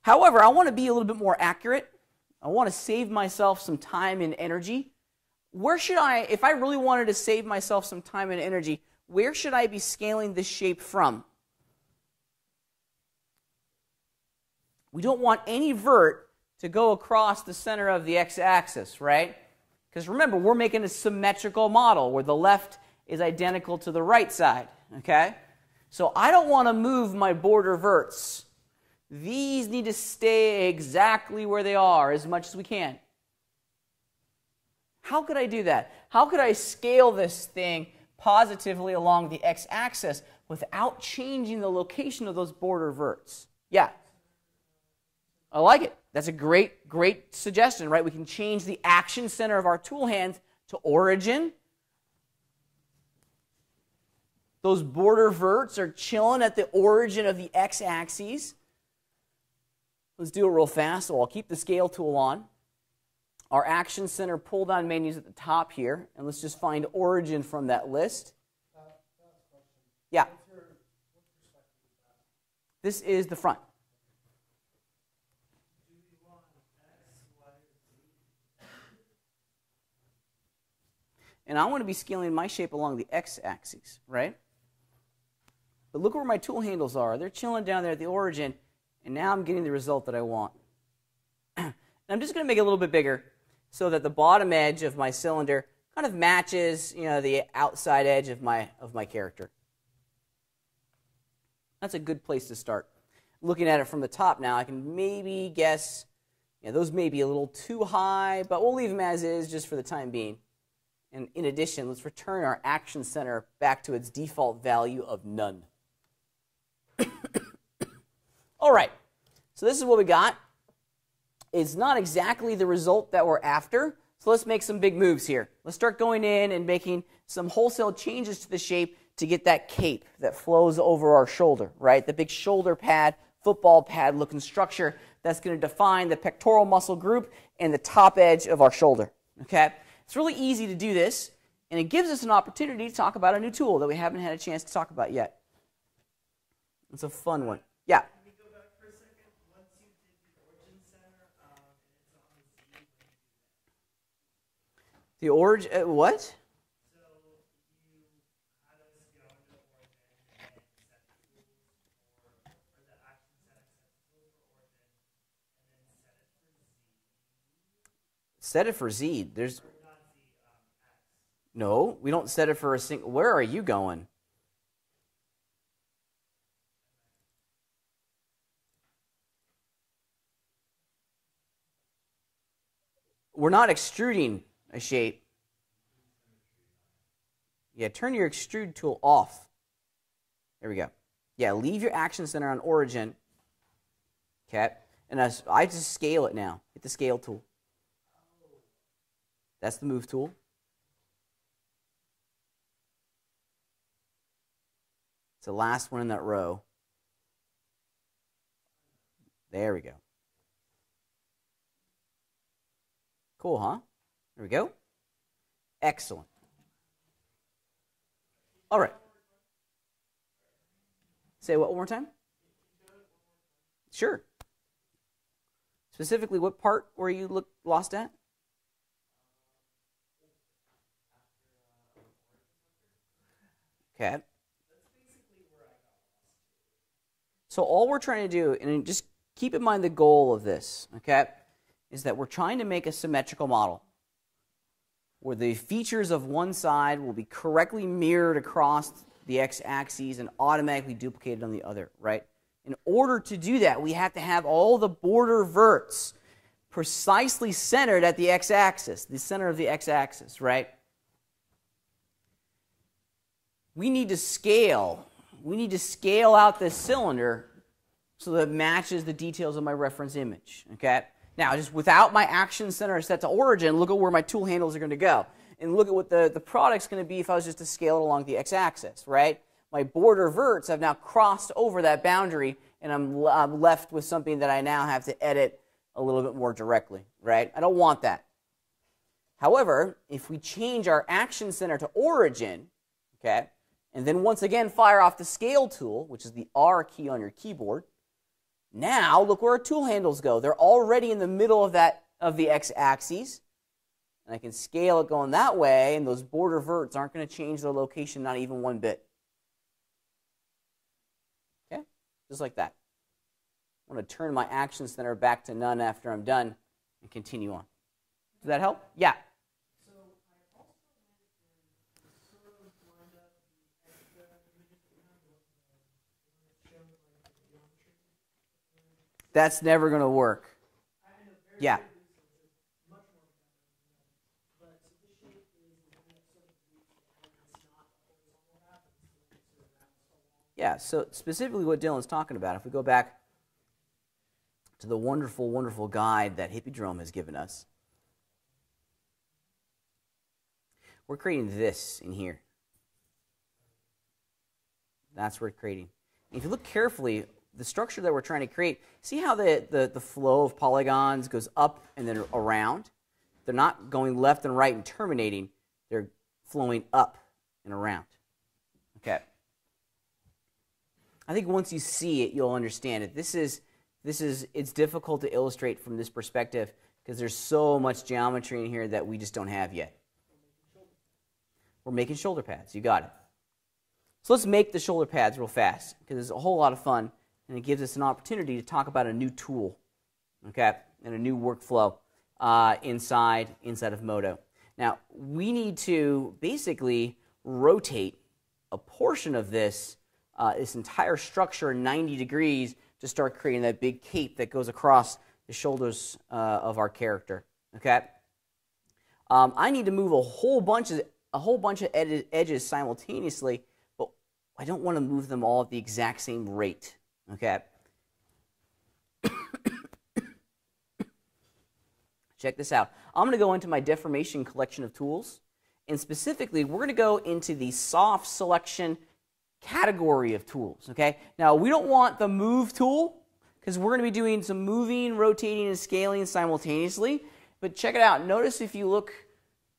However, I want to be a little bit more accurate. I want to save myself some time and energy. Where should I, if I really wanted to save myself some time and energy, where should I be scaling this shape from? We don't want any vert to go across the center of the x-axis, right? Because remember, we're making a symmetrical model where the left is identical to the right side, okay? So I don't want to move my border verts. These need to stay exactly where they are as much as we can. How could I do that? How could I scale this thing positively along the x-axis without changing the location of those border verts? Yeah. I like it. That's a great, great suggestion, right? We can change the action center of our tool hand to origin. Those border verts are chilling at the origin of the x-axis. Let's do it real fast. So I'll keep the scale tool on. Our Action Center pull-down menu's at the top here, and let's just find origin from that list. Yeah. This is the front.
Do we want X, Y, or Z?
And I want to be scaling my shape along the x-axis, right? But look where my tool handles are. They're chilling down there at the origin, and now I'm getting the result that I want. And I'm just going to make it a little bit bigger so that the bottom edge of my cylinder kind of matches, the outside edge of my character. That's a good place to start. Looking at it from the top now, I can maybe guess, those may be a little too high, but we'll leave them as is just for the time being. And in addition, let's return our Action Center back to its default value of none. All right, so this is what we got. It's not exactly the result that we're after, so let's make some big moves here. Let's start going in and making some wholesale changes to the shape to get that cape that flows over our shoulder, right? The big shoulder pad, football pad looking structure that's going to define the pectoral muscle group and the top edge of our shoulder, okay? It's really easy to do this, and it gives us an opportunity to talk about a new tool that we haven't had a chance to talk about yet. It's a fun one. Yeah?
Can we go back for a second? Once you did the origin center, and it's on the Z, when you do that.
The origin, what?
So you had us go into origin and then set the tools or the action center set the tools for origin and then set it for Z.
Set it for Z. There's
Or not Z, X.
no, we don't set it for a single. Where are you going? We're not extruding a shape. Yeah, turn your extrude tool off. There we go. Yeah, leave your Action Center on origin. Okay, and I just scale it now. Hit the scale tool. That's the move tool. It's the last one in that row. There we go. Cool, huh? There we go. Excellent. All right. Say what one more time? Sure. Specifically, what part were you lost at? Okay. So all we're trying to do, and just keep in mind the goal of this, okay, is that we're trying to make a symmetrical model where the features of one side will be correctly mirrored across the x-axis and automatically duplicated on the other, right? In order to do that, we have to have all the border verts precisely centered at the x-axis, the center of the x-axis, right? We need to scale out this cylinder so that it matches the details of my reference image, okay? Now, just without my Action Center set to origin, look at where my tool handles are going to go. And look at what the product's going to be if I was just to scale it along the x-axis, right? My border verts have now crossed over that boundary, and I'm left with something that I now have to edit a little bit more directly, right? I don't want that. However, if we change our Action Center to origin, okay, and then once again fire off the scale tool, which is the R key on your keyboard, now look where our tool handles go. They're already in the middle of the x-axis, and I can scale it going that way, and those border verts aren't going to change their location not even one bit. Okay? Just like that. I want to turn my Action Center back to none after I'm done and continue on. Does that help? Yeah.
So I also went and sort of lined up the extra images that we have, the one that showed like the geometry.
That's never going to work.
I know very
Yeah.
very loosely, it's much more better than that. But so the shape is the one that sort of reaches the end. It's not the horizontal half, it's the sort of round so long.
Yeah, so specifically what Dylan's talking about, if we go back to the wonderful, wonderful guide that Hippodrome has given us, we're creating this in here. That's what we're creating. And if you look carefully, the structure that we're trying to create, see how the flow of polygons goes up and then around? They're not going left and right and terminating. They're flowing up and around. Okay. I think once you see it, you'll understand it. It's difficult to illustrate from this perspective because there's so much geometry in here that we just don't have yet. We're making shoulder pads. You got it. So let's make the shoulder pads real fast because it's a whole lot of fun and it gives us an opportunity to talk about a new tool, okay, and a new workflow inside of Modo. Now, we need to basically rotate a portion of this entire structure 90 degrees to start creating that big cape that goes across the shoulders of our character. Okay, I need to move a whole bunch of edges simultaneously, but I don't want to move them all at the exact same rate. Okay. Check this out. I'm going to go into my deformation collection of tools, and specifically, we're going to go into the soft selection category of tools. Okay. Now, we don't want the move tool because we're going to be doing some moving, rotating, and scaling simultaneously. But check it out. Notice if you look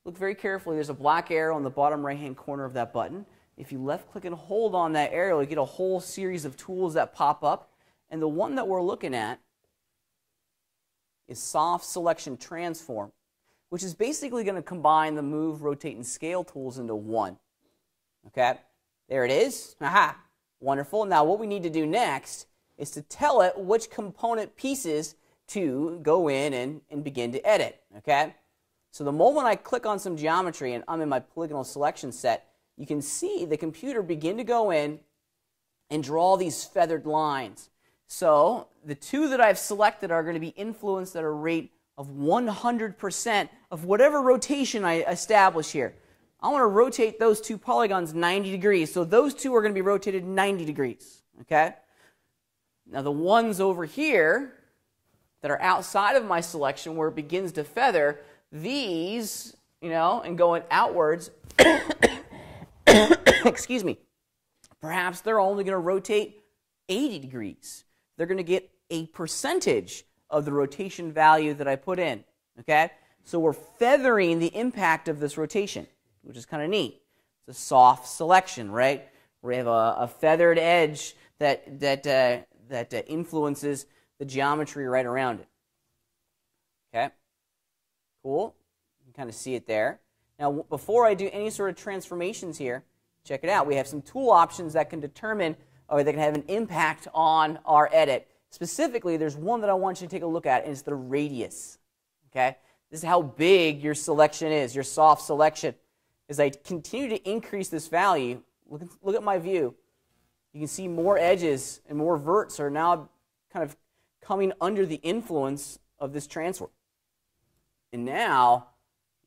very carefully, there's a black arrow on the bottom right-hand corner of that button. If you left-click and hold on that arrow, you get a whole series of tools that pop up. And the one that we're looking at is Soft Selection Transform, which is basically going to combine the move, rotate, and scale tools into one. Okay? There it is. Aha! Wonderful. Now what we need to do next is to tell it which component pieces to go in and begin to edit. Okay? So the moment I click on some geometry and I'm in my polygonal selection set, you can see the computer begin to go in and draw these feathered lines. So the two that I've selected are going to be influenced at a rate of 100% of whatever rotation I establish here. I want to rotate those two polygons 90 degrees. So those two are going to be rotated 90 degrees. Okay? Now the ones over here that are outside of my selection where it begins to feather, these, and going outwards, excuse me, perhaps they're only going to rotate 80 degrees. They're going to get a percentage of the rotation value that I put in. Okay? So we're feathering the impact of this rotation, which is kind of neat. It's a soft selection, right? We have a feathered edge that influences the geometry right around it. Okay? Cool. You can kind of see it there. Now, before I do any sort of transformations here, check it out. We have some tool options that can determine or that can have an impact on our edit. Specifically, there's one that I want you to take a look at, and it's the radius. Okay? This is how big your selection is, your soft selection. As I continue to increase this value, look at my view. You can see more edges and more verts are now kind of coming under the influence of this transform. And now,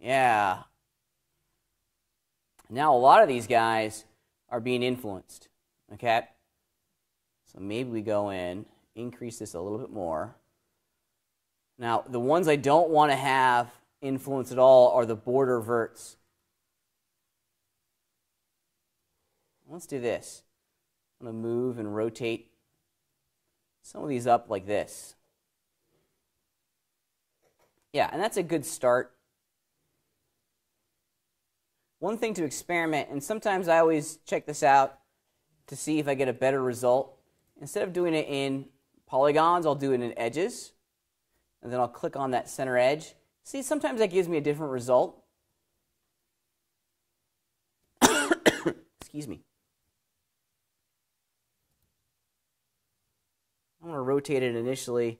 now a lot of these guys are being influenced. Okay? So maybe we go in, increase this a little bit more. Now, the ones I don't want to have influence at all are the border verts. Let's do this. I'm going to move and rotate some of these up like this. Yeah, and that's a good start. One thing to experiment, and sometimes I always check this out to see if I get a better result. Instead of doing it in polygons, I'll do it in edges. And then I'll click on that center edge. See, sometimes that gives me a different result. Excuse me. I'm going to rotate it initially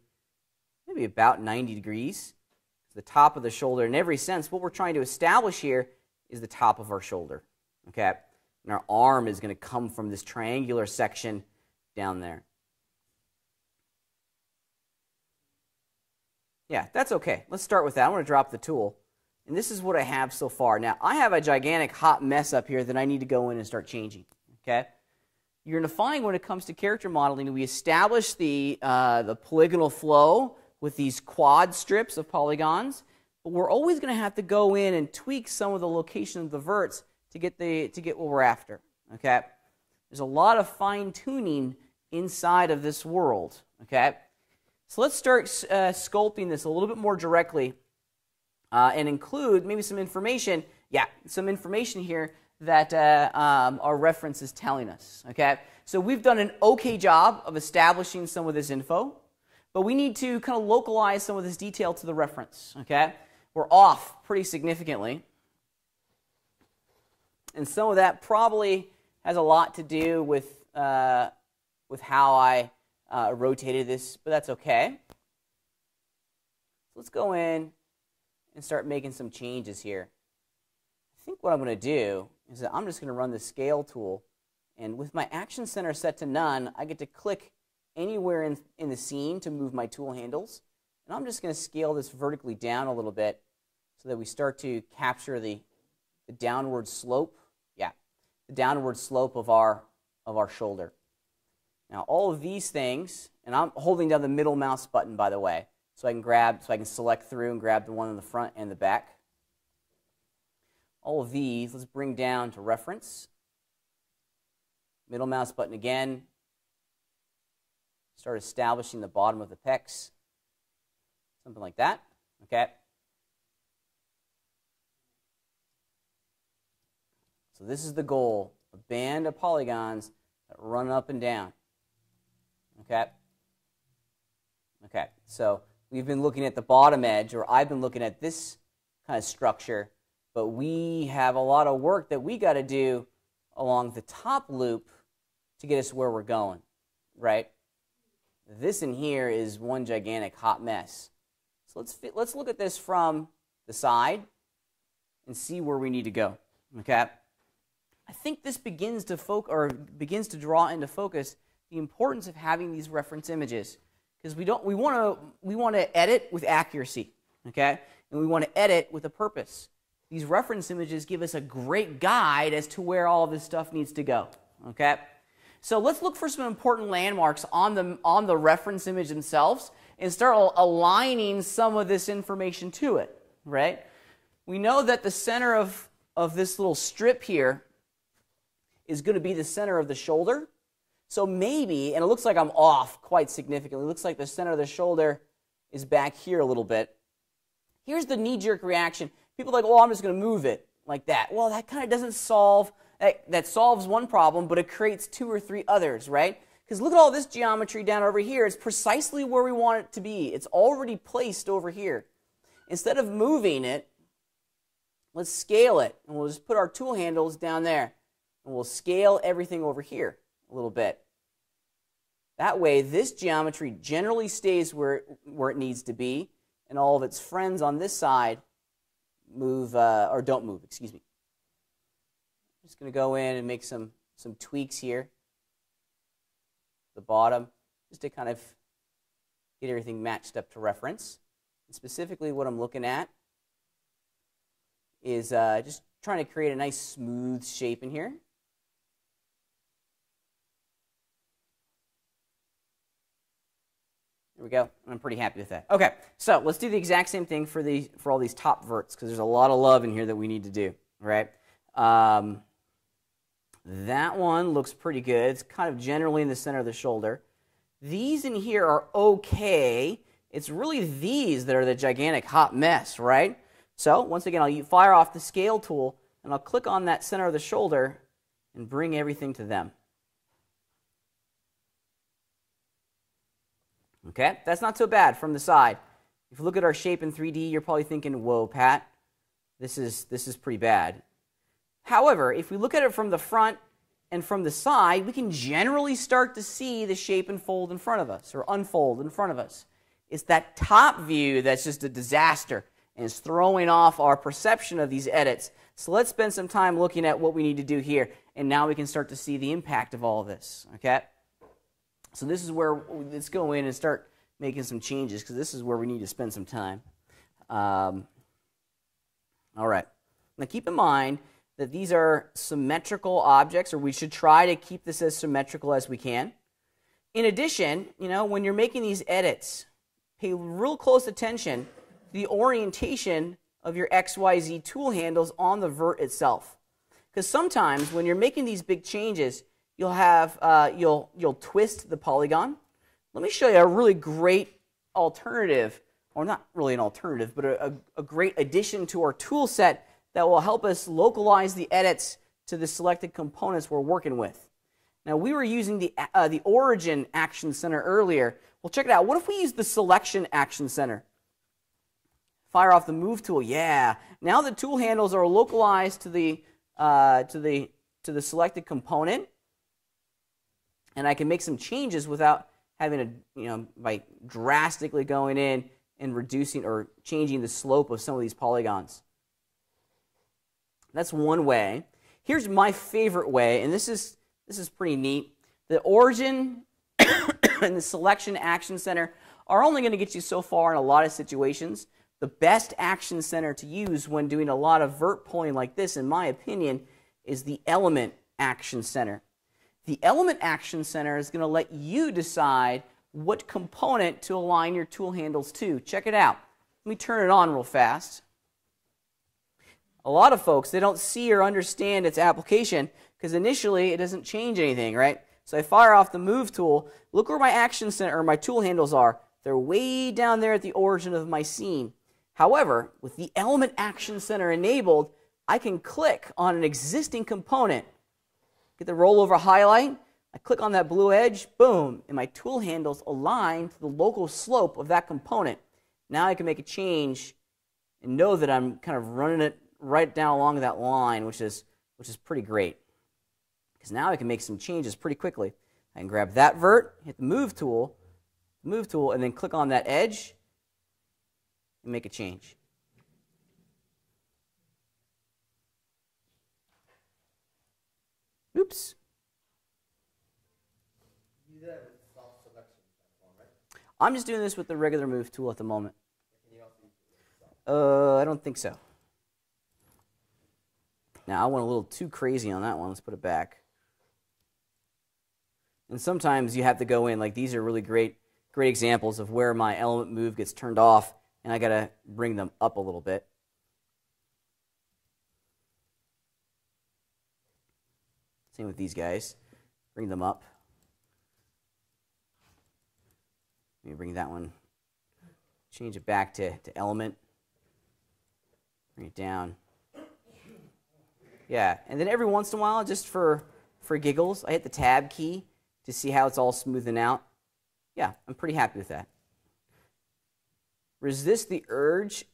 maybe about 90 degrees. The top of the shoulder. In every sense, what we're trying to establish here is the top of our shoulder. Okay? And our arm is going to come from this triangular section down there. Yeah, that's okay. Let's start with that. I'm going to drop the tool. And this is what I have so far. Now, I have a gigantic hot mess up here that I need to go in and start changing. Okay? You're going to find when it comes to character modeling, we establish the polygonal flow with these quad strips of polygons, but we're always going to have to go in and tweak some of the location of the verts to get what we're after. Okay? There's a lot of fine-tuning inside of this world, okay? So let's start sculpting this a little bit more directly and include maybe some information, some information here that our reference is telling us, okay? So we've done an okay job of establishing some of this info, but we need to kind of localize some of this detail to the reference, okay? We're off pretty significantly. And some of that probably has a lot to do with how I rotated this, but that's okay. Let's go in and start making some changes here. I think what I'm going to do is that I'm just going to run the scale tool, and with my action center set to none, I get to click anywhere in the scene to move my tool handles, and I'm just going to scale this vertically down a little bit so that we start to capture the downward slope, the downward slope of our shoulder. Now all of these things, and I'm holding down the middle mouse button, by the way, so I can select through and grab the one in the front and the back. All of these, let's bring down to reference. Middle mouse button again. Start establishing the bottom of the pecs. Something like that, okay? So this is the goal, a band of polygons that run up and down, okay? Okay, so we've been looking at the bottom edge, or I've been looking at this kind of structure, but we have a lot of work that we got to do along the top loop to get us where we're going, right? This in here is one gigantic hot mess. So let's look at this from the side and see where we need to go, okay? I think this begins to draw into focus the importance of having these reference images, because we want to edit with accuracy, okay? And we want to edit with a purpose. These reference images give us a great guide as to where all of this stuff needs to go, okay? So let's look for some important landmarks on the reference image themselves and start aligning some of this information to it, right? We know that the center of this little strip here is going to be the center of the shoulder. So maybe, and it looks like I'm off quite significantly, it looks like the center of the shoulder is back here a little bit. Here's the knee-jerk reaction. People are like, oh, I'm just going to move it like that. Well, that kind of doesn't solve, that solves one problem, but it creates 2 or 3 others, right? Because look at all this geometry down over here. It's precisely where we want it to be. It's already placed over here. Instead of moving it, let's scale it, and we'll just put our tool handles down there. And we'll scale everything over here a little bit. That way, this geometry generally stays where it needs to be, and all of its friends on this side move, or don't move, excuse me. I'm just going to go in and make some tweaks here. The bottom, just to kind of get everything matched up to reference. And specifically what I'm looking at is just trying to create a nice smooth shape in here. There we go. I'm pretty happy with that. Okay, so let's do the exact same thing for all these top verts, because there's a lot of love in here that we need to do, right? That one looks pretty good. It's kind of generally in the center of the shoulder. These in here are okay. It's really these that are the gigantic hot mess, right? So once again, I'll fire off the scale tool, and I'll click on that center of the shoulder and bring everything to them. Okay, that's not so bad from the side. If you look at our shape in 3D, you're probably thinking, whoa, Pat, this is pretty bad. However, if we look at it from the front and from the side, we can generally start to see the shape unfold in front of us, or unfold in front of us. It's that top view that's just a disaster, and it's throwing off our perception of these edits. So let's spend some time looking at what we need to do here, and now we can start to see the impact of all of this, okay? So this is where, let's go in and start making some changes, because this is where we need to spend some time. All right. Now keep in mind that these are symmetrical objects, or we should try to keep this as symmetrical as we can. In addition, when you're making these edits, pay real close attention to the orientation of your XYZ tool handles on the vert itself. Because sometimes when you're making these big changes, you'll have you'll twist the polygon. Let me show you a really great alternative, or not really an alternative, but a great addition to our tool set that will help us localize the edits to the selected components we're working with. Now, we were using the origin action center earlier. Well, check it out. What if we use the selection action center? Fire off the move tool. Yeah. Now the tool handles are localized to the selected component, and I can make some changes without having to, by drastically going in and reducing or changing the slope of some of these polygons. That's one way. Here's my favorite way, and this is pretty neat. The origin and the selection action center are only going to get you so far in a lot of situations. The best action center to use when doing a lot of vert pulling like this, in my opinion, is the element action center. The element action center is going to let you decide what component to align your tool handles to. Check it out. Let me turn it on real fast. A lot of folks, they don't see or understand its application because initially it doesn't change anything, right? So I fire off the move tool. Look where my action center or my tool handles are. They're way down there at the origin of my scene. However, with the element action center enabled, I can click on an existing component, get the rollover highlight, I click on that blue edge, boom, and my tool handles align to the local slope of that component. Now I can make a change and know that I'm kind of running it right down along that line, which is pretty great. Because now I can make some changes pretty quickly. I can grab that vert, hit the move tool, and then click on that edge and make a change. Oops.
You do that with self-selection, right?
I'm just doing this with the regular move tool at the moment.
Can you also use it?
I don't think so. Now, I went a little too crazy on that one. Let's put it back. And sometimes you have to go in. Like, these are really great examples of where my element move gets turned off, and I got to bring them up a little bit. Same with these guys. Bring them up. Let me bring that one. Change it back to element. Bring it down. Yeah, and then every once in a while, just for giggles, I hit the tab key to see how it's all smoothing out. Yeah, I'm pretty happy with that. Resist the urge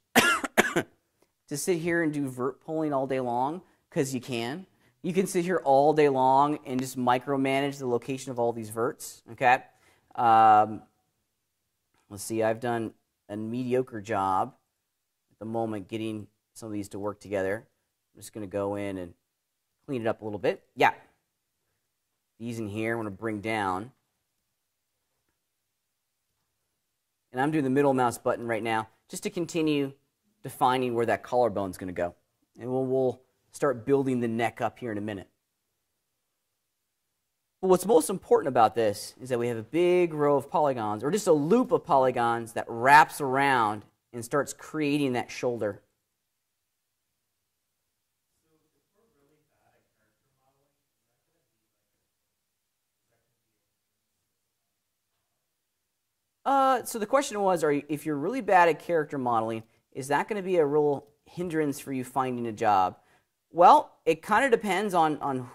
to sit here and do vert pulling all day long, because you can. You can sit here all day long and just micromanage the location of all these verts, okay? Let's see, I've done a mediocre job at the moment getting some of these to work together. I'm just going to go in and clean it up a little bit. Yeah. These in here I want to bring down. And I'm doing the middle mouse button right now just to continue defining where that collarbone is going to go. And we'll start building the neck up here in a minute. But what's most important about this is that we have a big row of polygons, or just a loop of polygons that wraps around and starts creating that shoulder. So the question was, if you're really bad at character modeling, is that going to be a real hindrance for you finding a job? Well, it kind of depends on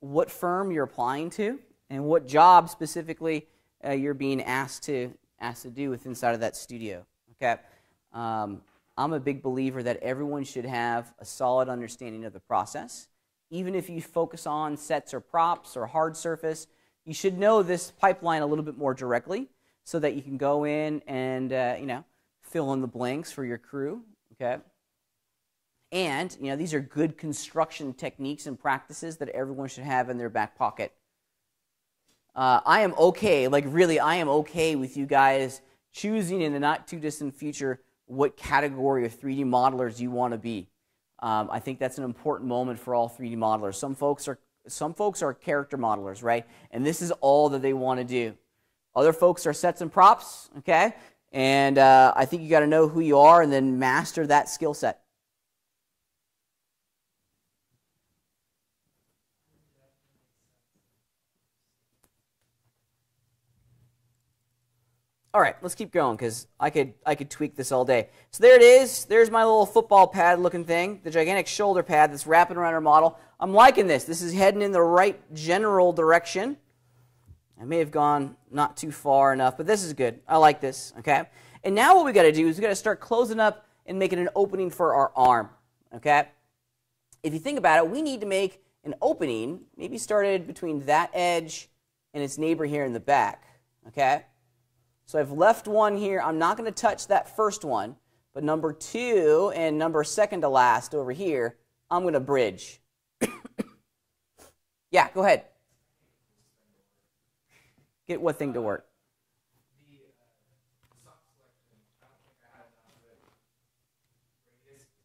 what firm you're applying to and what job specifically you're being asked to do within inside of that studio. Okay, I'm a big believer that everyone should have a solid understanding of the process. Even if you focus on sets or props or hard surface, you should know this pipeline a little bit more directly, so that you can go in and fill in the blanks for your crew. Okay, and these are good construction techniques and practices that everyone should have in their back pocket. I am okay, I am okay with you guys choosing in the not too distant future what category of 3D modelers you want to be. I think that's an important moment for all 3D modelers. Some folks are character modelers, right? And this is all that they want to do. Other folks are sets and props, okay? And I think you got to know who you are and then master that skill set. All right, let's keep going because I could tweak this all day. So there it is. There's my little football pad looking thing, the gigantic shoulder pad that's wrapping around our model. I'm liking this. This is heading in the right general direction. I may have gone not too far enough, but this is good. I like this, okay? And now what we got to do is we got to start closing up and making an opening for our arm, okay? If you think about it, we need to make an opening, maybe started between that edge and its neighbor here in the back, okay? So I've left one here. I'm not going to touch that first one, but number 2 and number second to last over here, I'm going to bridge. Yeah, go ahead. Get what thing to work?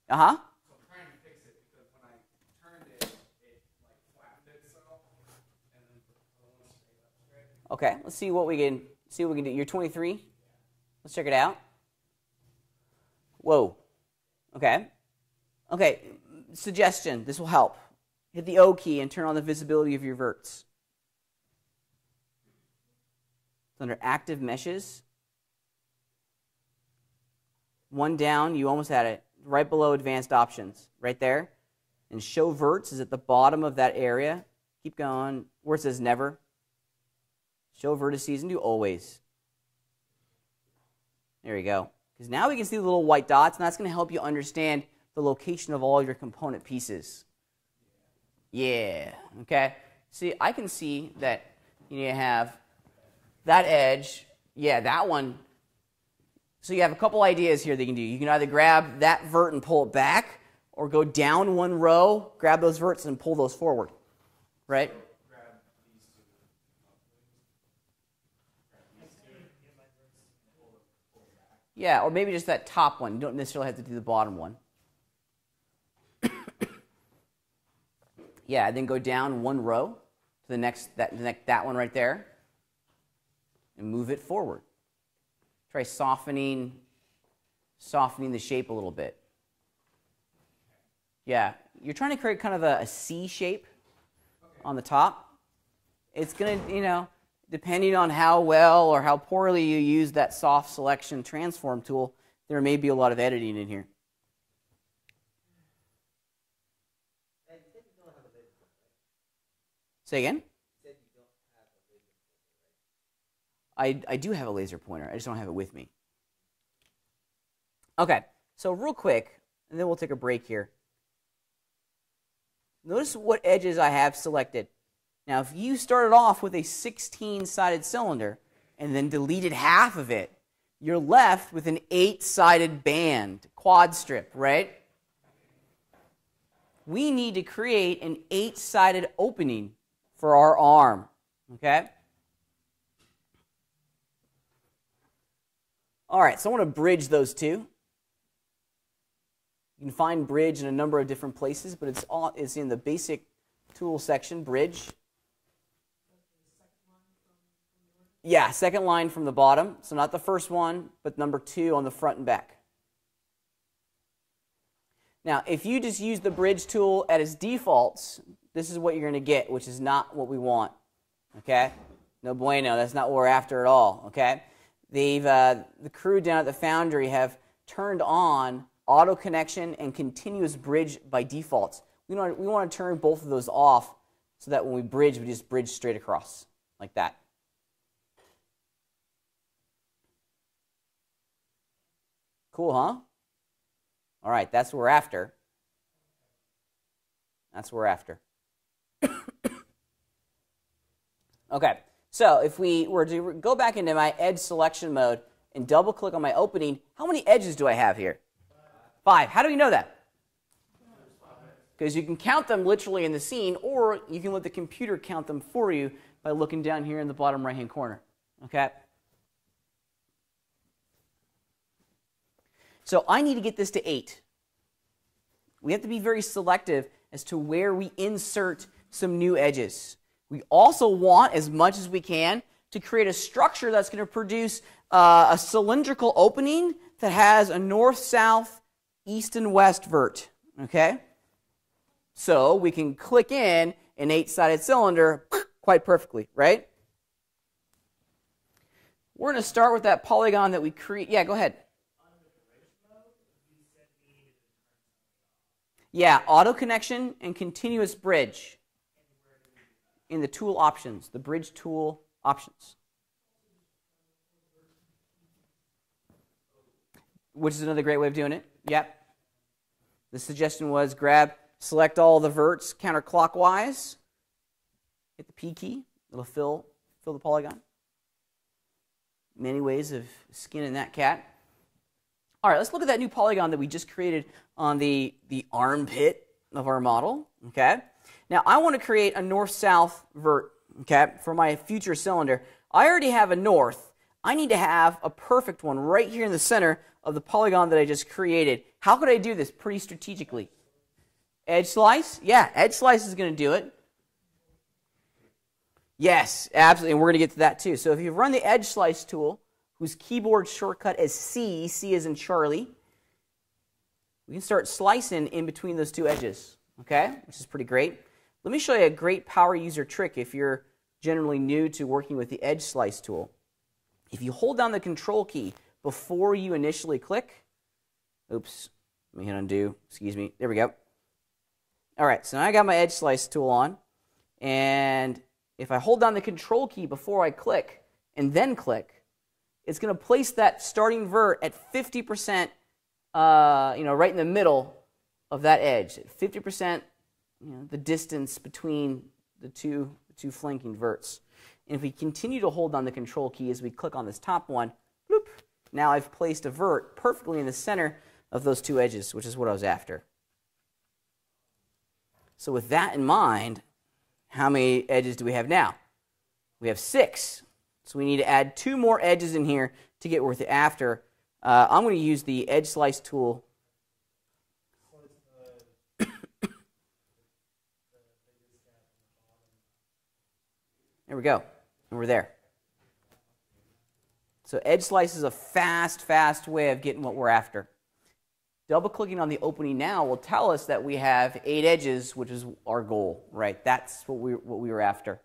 Uh-huh.
So I'm trying to fix it because when I turned it, it like flattened itself, and then I want to straight up straight.
Okay, let's see what we can do. You're 23? Let's check it out. Whoa. Okay. Okay, suggestion. This will help. Hit the O key and turn on the visibility of your verts. It's under active meshes. One down, you almost had it. Right below advanced options, right there. And show verts is at the bottom of that area. Keep going. Where it says never. Show vertices and do always. There you go. Because now we can see the little white dots, and that's going to help you understand the location of all your component pieces. Yeah. Okay. See, I can see that you have that edge. Yeah, that one. So you have a couple ideas here that you can do. You can either grab that vert and pull it back, or go down one row, grab those verts and pull those forward. Right? Yeah, or maybe just that top one. You don't necessarily have to do the bottom one. Yeah, and then go down one row to the next, that one right there, and move it forward. Try softening the shape a little bit. Yeah, you're trying to create kind of a C shape on the top. It's going to, depending on how well or how poorly you use that soft selection transform tool, there may be a lot of editing in here. Say again? I do have a laser pointer. I just don't have it with me. Okay, so real quick, and then we'll take a break here. Notice what edges I have selected. Now, if you started off with a 16-sided cylinder and then deleted half of it, you're left with an 8-sided band, quad strip, right? We need to create an 8-sided opening for our arm, okay? All right, so I want to bridge those two. You can find bridge in a number of different places, but it's in the basic tool section, bridge. Yeah, second line from the bottom. So not the first one, but number 2 on the front and back. Now, if you just use the bridge tool at its defaults, this is what you're going to get, which is not what we want. Okay? No bueno. That's not what we're after at all. Okay? The crew down at the foundry have turned on auto connection and continuous bridge by default. We want to turn both of those off so that when we bridge, we just bridge straight across like that. Cool, huh? All right, that's what we're after. That's what we're after. Okay, so if we were to go back into my edge selection mode and double click on my opening, how many edges do I have here? 5. How do we know that? Because you can count them literally in the scene, or you can let the computer count them for you by looking down here in the bottom right-hand corner. Okay? So I need to get this to 8. We have to be very selective as to where we insert some new edges. We also want, as much as we can, to create a structure that's going to produce a cylindrical opening that has a north-south, east and west vert. Okay? So we can click in an 8-sided cylinder quite perfectly, right? We're going to start with that polygon that we create. Yeah, go ahead. Yeah, auto connection and continuous bridge in the tool options, the bridge tool options. Which is another great way of doing it. Yep. The suggestion was select all the verts counterclockwise, hit the P key, it'll fill the polygon. Many ways of skinning that cat. All right, let's look at that new polygon that we just created on the armpit of our model. Okay. Now I want to create a north-south vert. Okay, for my future cylinder. I already have a north. I need to have a perfect one right here in the center of the polygon that I just created. How could I do this pretty strategically? Edge slice? Yeah, edge slice is going to do it. Yes, absolutely, and we're going to get to that too. So if you run the edge slice tool, whose keyboard shortcut is C, C is in Charlie, we can start slicing in between those two edges, okay, which is pretty great. Let me show you a great power user trick if you're generally new to working with the edge slice tool. If you hold down the control key before you initially click, oops, let me hit undo, excuse me, there we go. All right, so now I got my edge slice tool on, and if I hold down the control key before I click and then click, it's going to place that starting vert at 50%, right in the middle of that edge, at 50%, the distance between the two flanking verts. And if we continue to hold down the control key as we click on this top one, bloop, now I've placed a vert perfectly in the center of those two edges, which is what I was after. So with that in mind, how many edges do we have now? We have 6. So we need to add 2 more edges in here to get what we're after. I'm going to use the edge slice tool. There we go. And we're there. So edge slice is a fast way of getting what we're after. Double-clicking on the opening now will tell us that we have 8 edges, which is our goal, right? That's what we were after.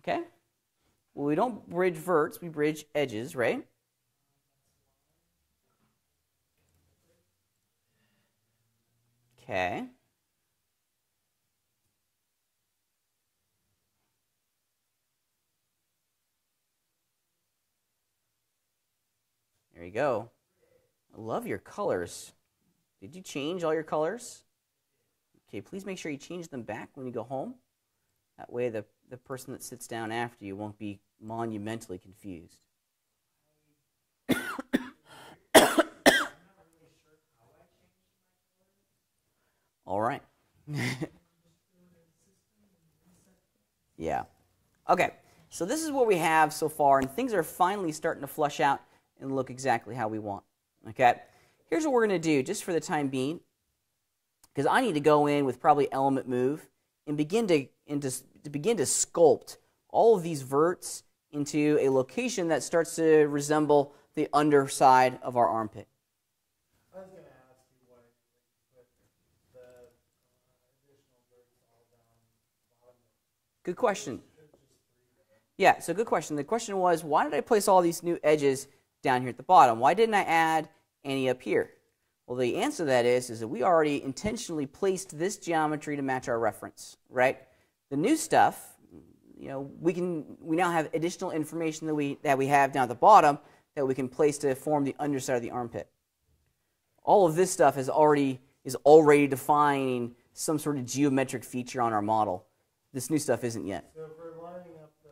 Okay. Well, we don't bridge verts, we bridge edges, right? Okay. There you go. I love your colors. Did you change all your colors? Okay, please make sure you change them back when you go home. That way the person that sits down after you won't be monumentally confused. All right. Yeah. Okay, so this is what we have so far, and things are finally starting to flush out and look exactly how we want. Okay, here's what we're going to do just for the time being, because I need to go in with probably element move and begin to sculpt all of these verts into a location that starts to resemble the underside of our armpit.
I was going to ask you why you put the additional verts all down the bottom.
Good question. Yeah, so good question. The question was, why did I place all these new edges down here at the bottom? Why didn't I add any up here? Well, the answer to that is that we already intentionally placed this geometry to match our reference, right? The new stuff, we now have additional information that we have down at the bottom that we can place to form the underside of the armpit. All of this stuff is already defining some sort of geometric feature on our model. This new stuff isn't yet.
So if we're lining up the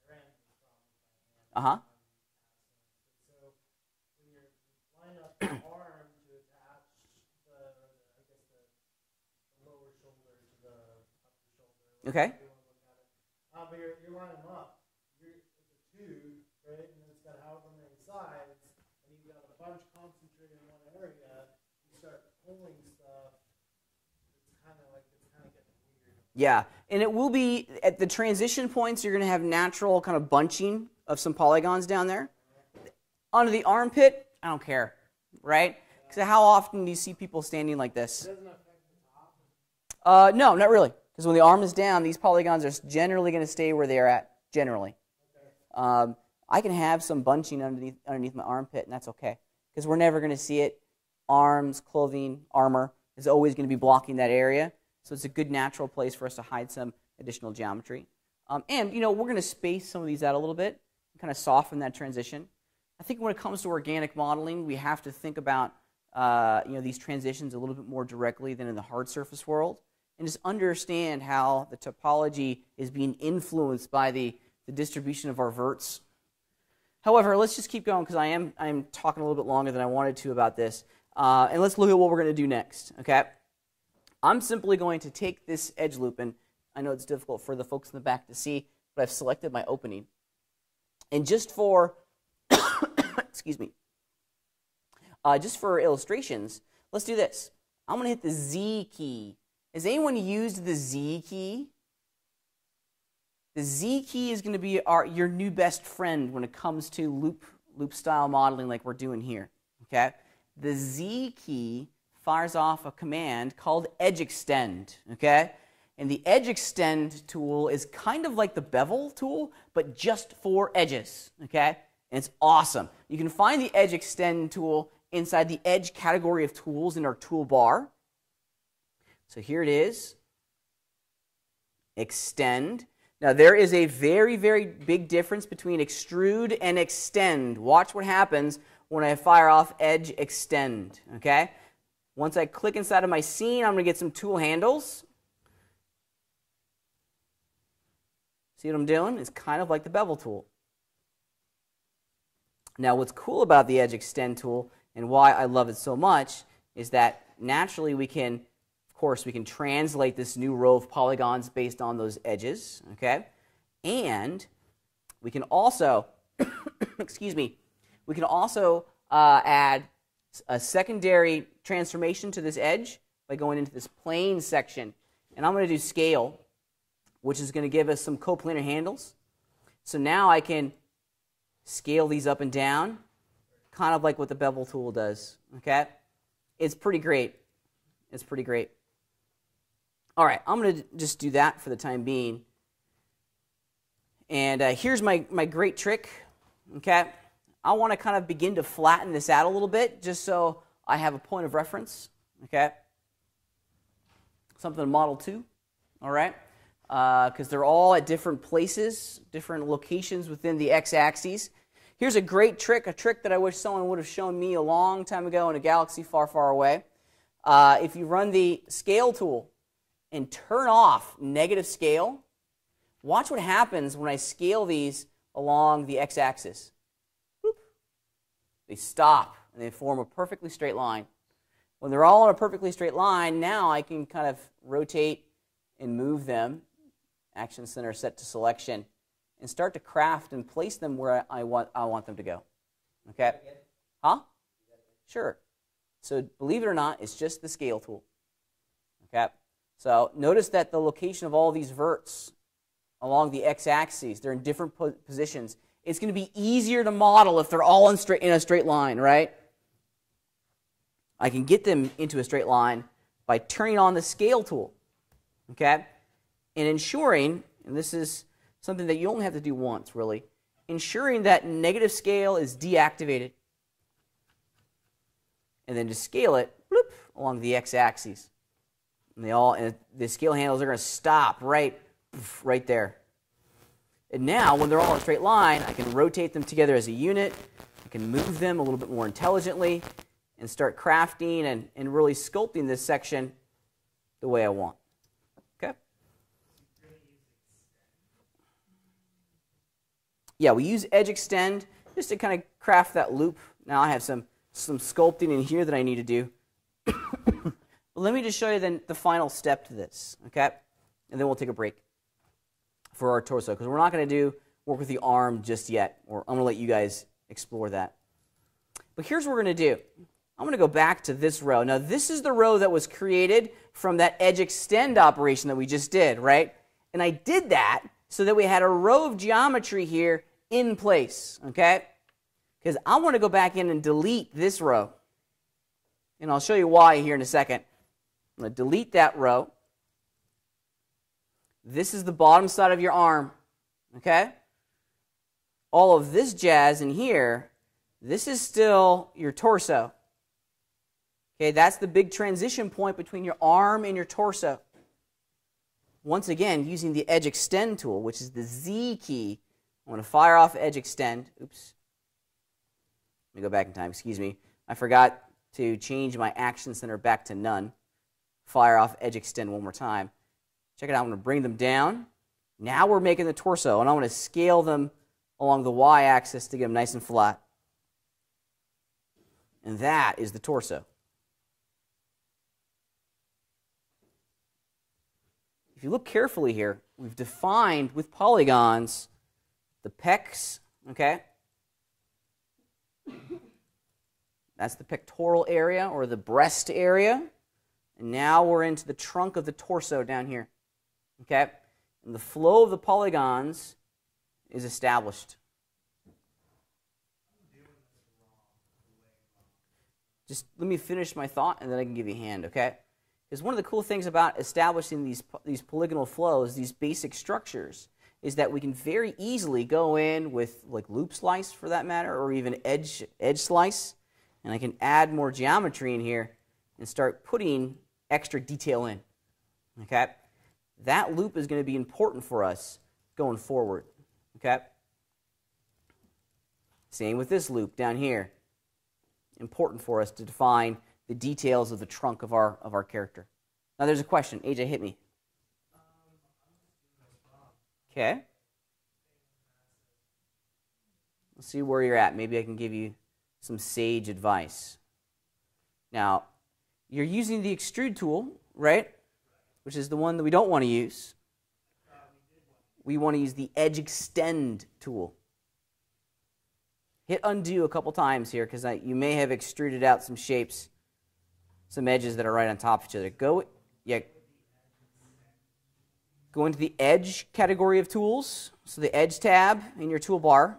Crandley
Uh-huh.
So when you're lining up the arm to attach the lower shoulder to the upper shoulder.
Okay.
But you're lining them up. It's a tube, right? And then it's got however many sides, and you've got a bunch concentrated in one area. You start pulling stuff. It's kind of getting weird.
Yeah, and it will be at the transition points. You're going to have natural kind of bunching of some polygons down there. Onto the armpit, I don't care, right? Because how often do you see people standing like this?
It doesn't affect the top.
No, not really. Because when the arm is down, these polygons are generally going to stay where they are at, generally. I can have some bunching underneath my armpit, and that's okay. Because we're never going to see it. Arms, clothing, armor is always going to be blocking that area. So it's a good natural place for us to hide some additional geometry. And, we're going to space some of these out a little bit, kind of soften that transition. I think when it comes to organic modeling, we have to think about these transitions a little bit more directly than in the hard surface world, and just understand how the topology is being influenced by the distribution of our verts. However, let's just keep going because I'm talking a little bit longer than I wanted to about this. And let's look at what we're going to do next. Okay, I'm simply going to take this edge loop, and I know it's difficult for the folks in the back to see, but I've selected my opening. And just for excuse me, just for illustrations, let's do this. I'm going to hit the Z key. Has anyone used the Z key? The Z key is going to be your new best friend when it comes to loop style modeling like we're doing here. Okay? The Z key fires off a command called edge extend. Okay? And the edge extend tool is kind of like the bevel tool, but just for edges. Okay? And it's awesome. You can find the edge extend tool inside the edge category of tools in our toolbar. So here it is. Extend. Now there is a very, very big difference between extrude and extend. Watch what happens when I fire off edge extend. Okay? Once I click inside of my scene, I'm going to get some tool handles. See what I'm doing? It's kind of like the bevel tool. Now what's cool about the edge extend tool and why I love it so much is that naturally we can, of course, we can translate this new row of polygons based on those edges, okay? And we can also, excuse me, we can also add a secondary transformation to this edge by going into this plane section. And I'm going to do scale, which is going to give us some coplanar handles. So now I can scale these up and down, kind of like what the bevel tool does, okay? It's pretty great. It's pretty great. All right, I'm going to just do that for the time being. And here's my great trick, okay? I want to kind of begin to flatten this out a little bit just so I have a point of reference, okay? Something to model to, all right? Because they're all at different places, different locations within the x-axis. Here's a great trick, a trick that I wish someone would have shown me a long time ago in a galaxy far, far away. If you run the scale tool and turn off negative scale, watch what happens when I scale these along the x-axis. They stop and they form a perfectly straight line. When they're all on a perfectly straight line, now I can kind of rotate and move them, action center set to selection, and start to craft and place them where I want them to go. Okay? Huh? Sure. So believe it or not, it's just the scale tool. Okay? So notice that the location of all these verts along the x-axis, they're in different positions. It's going to be easier to model if they're all in a straight line, right? I can get them into a straight line by turning on the scale tool. Okay? And ensuring, and this is something that you only have to do once, really, ensuring that negative scale is deactivated. And then just scale it bloop, along the x-axis. And the scale handles are going to stop right there. And now, when they're all in a straight line, I can rotate them together as a unit. I can move them a little bit more intelligently and start crafting and really sculpting this section the way I want. Okay? Yeah, we use edge extend just to kind of craft that loop. Now I have some sculpting in here that I need to do. But let me just show you then the final step to this, okay? And then we'll take a break for our torso, because we're not going to work with the arm just yet. Or I'm going to let you guys explore that. But here's what we're going to do. I'm going to go back to this row. Now, this is the row that was created from that edge extend operation that we just did, right? And I did that so that we had a row of geometry here in place, okay? Because I want to go back in and delete this row. And I'll show you why here in a second. I'm going to delete that row. This is the bottom side of your arm, okay? All of this jazz in here, this is still your torso. Okay, that's the big transition point between your arm and your torso. Once again, using the edge extend tool, which is the Z key, I'm going to fire off edge extend. Oops. Let me go back in time, excuse me. I forgot to change my action center back to none. Fire off edge extend one more time. Check it out, I'm going to bring them down. Now we're making the torso, and I'm going to scale them along the y-axis to get them nice and flat. And that is the torso. If you look carefully here, we've defined with polygons the pecs, okay? That's the pectoral area or the breast area. And now we're into the trunk of the torso down here, okay? And the flow of the polygons is established. Just let me finish my thought and then I can give you a hand, okay? Because one of the cool things about establishing these polygonal flows, these basic structures, is that we can very easily go in with like loop slice for that matter, or even edge slice, and I can add more geometry in here and start putting extra detail in. Okay? That loop is going to be important for us going forward. Okay? Same with this loop down here. Important for us to define the details of the trunk of our character. Now there's a question. AJ, hit me. Okay. Let's see where you're at. Maybe I can give you some sage advice. Now, you're using the extrude tool, right? Which is the one that we don't want to use. We want to use the edge extend tool. Hit undo a couple times here because you may have extruded out some shapes, some edges that are right on top of each other. Go into the edge category of tools, so the edge tab in your toolbar.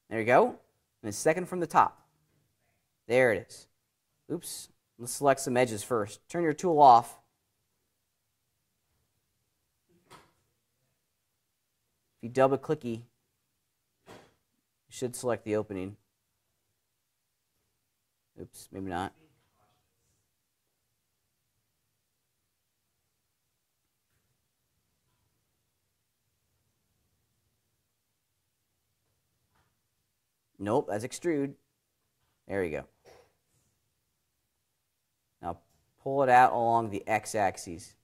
There you go. And the second from the top. There it is. Oops. Let's select some edges first. Turn your tool off. If you double clicky, you should select the opening. Oops, maybe not. Nope, that's extrude. There you go. Now pull it out along the x-axis.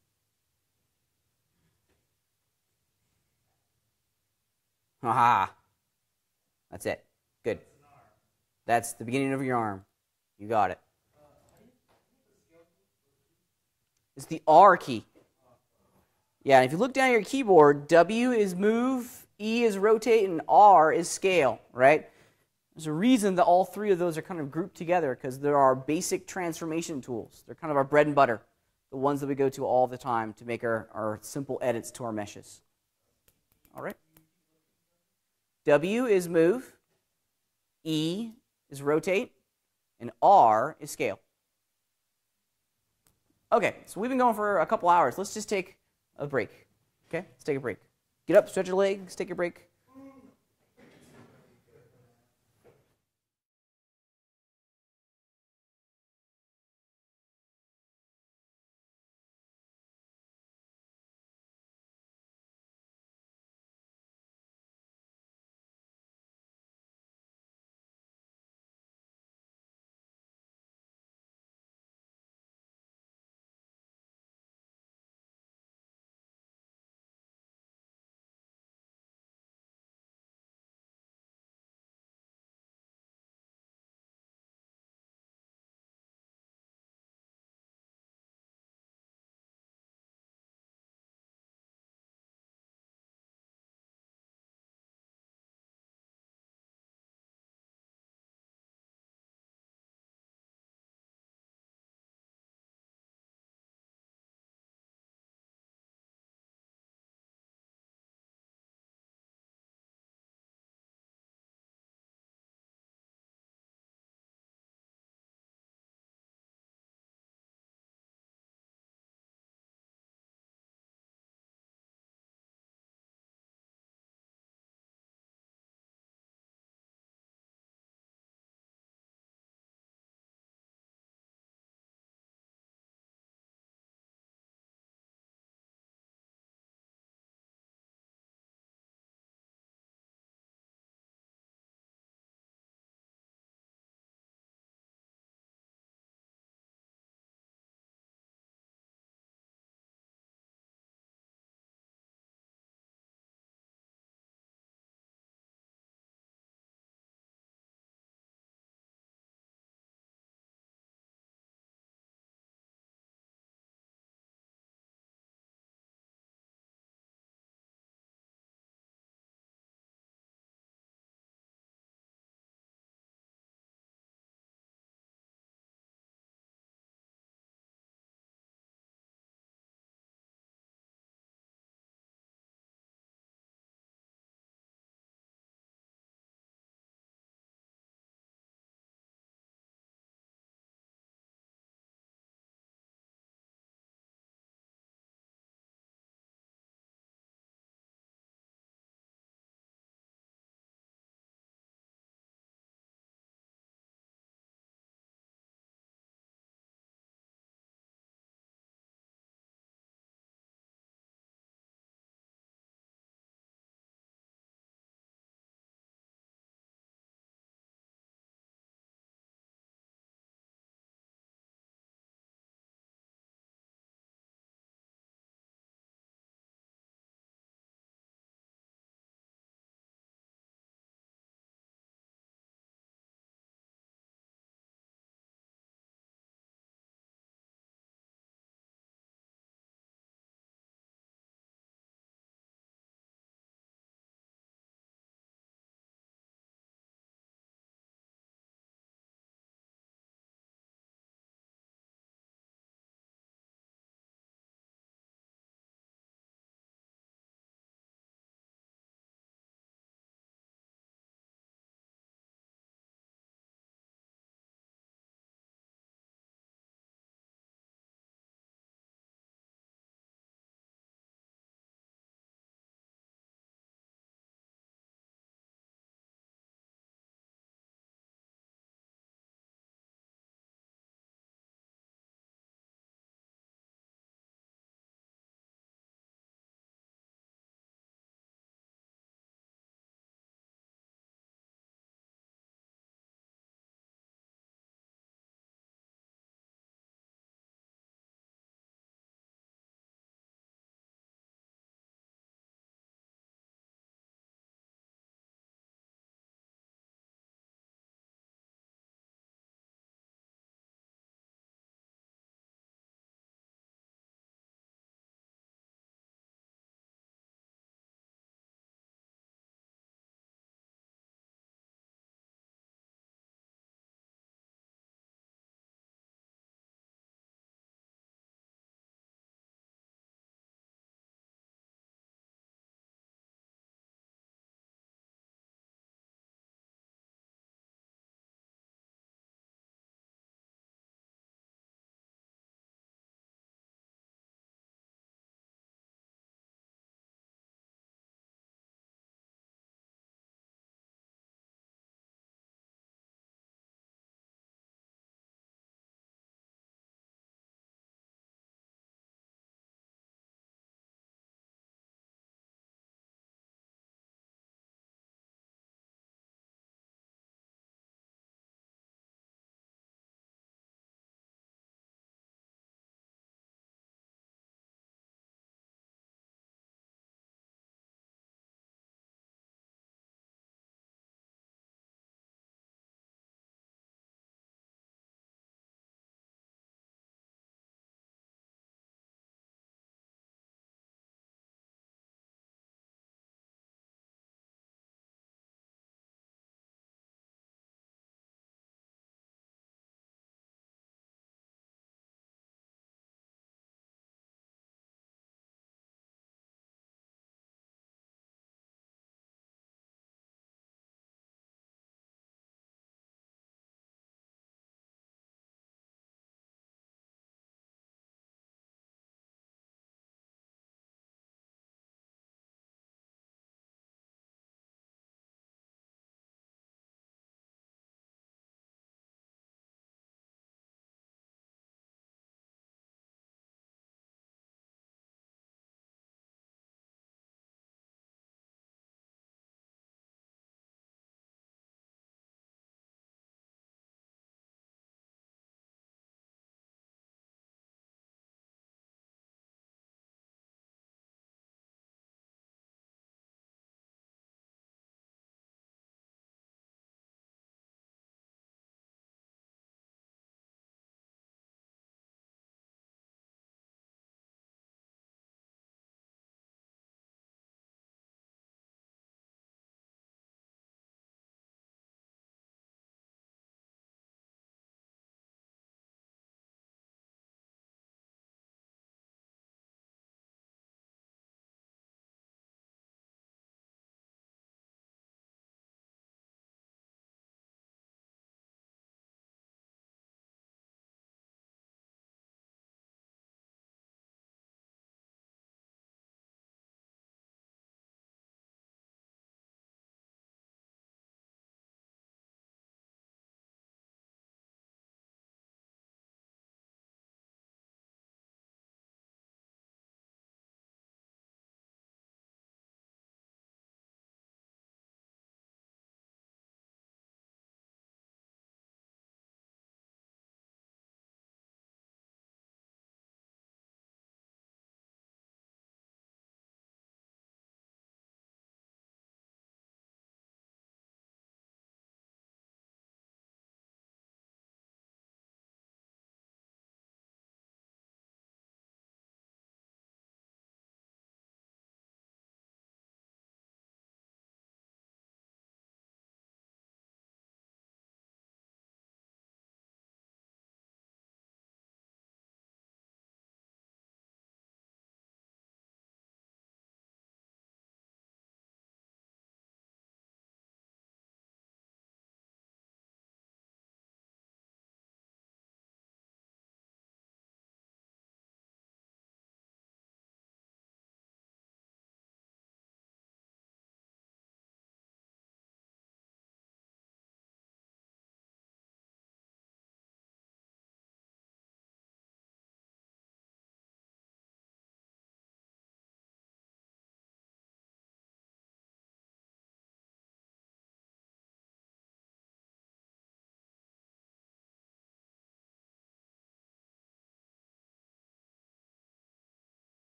Aha! That's it. Good. That's the beginning of your arm. You got it. It's the R key. Yeah, and if you look down your keyboard, W is move, E is rotate, and R is scale, right? There's a reason that all three of those are kind of grouped together because there are basic transformation tools. They're kind of our bread and butter, the ones that we go to all the time to make our simple edits to our meshes. All right? W is move, E is rotate, and R is scale. Okay, so we've been going for a couple hours. Let's just take a break. Okay, let's take a break. Get up, stretch your legs, take a break.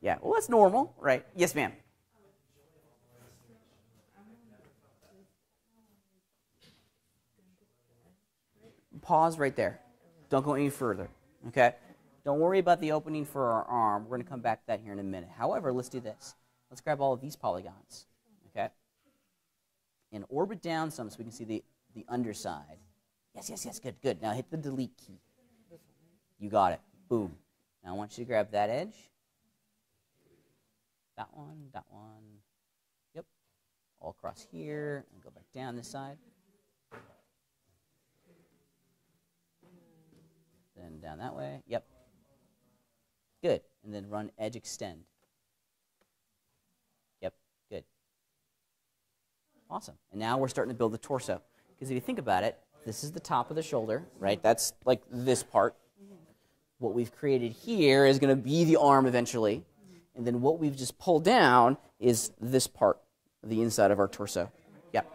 Yeah, well, that's normal, right? Yes, ma'am. Pause right there. Don't go any further, okay? Don't worry about the opening for our arm. We're going to come back to that here in a minute. However, let's do this. Let's grab all of these polygons, okay? And orbit down some so we can see the underside. Yes, good, good. Now hit the delete key. You got it. Boom. Now I want you to grab that edge. That one. Yep. All across here. And go back down this side. Then down that way. Yep. Good. And then run edge extend. Yep. Good. Awesome. And now we're starting to build the torso. Because if you think about it, this is the top of the shoulder, right? That's like this part. What we've created here is going to be the arm eventually. And then what we've just pulled down is this part, the inside of our torso. Yep.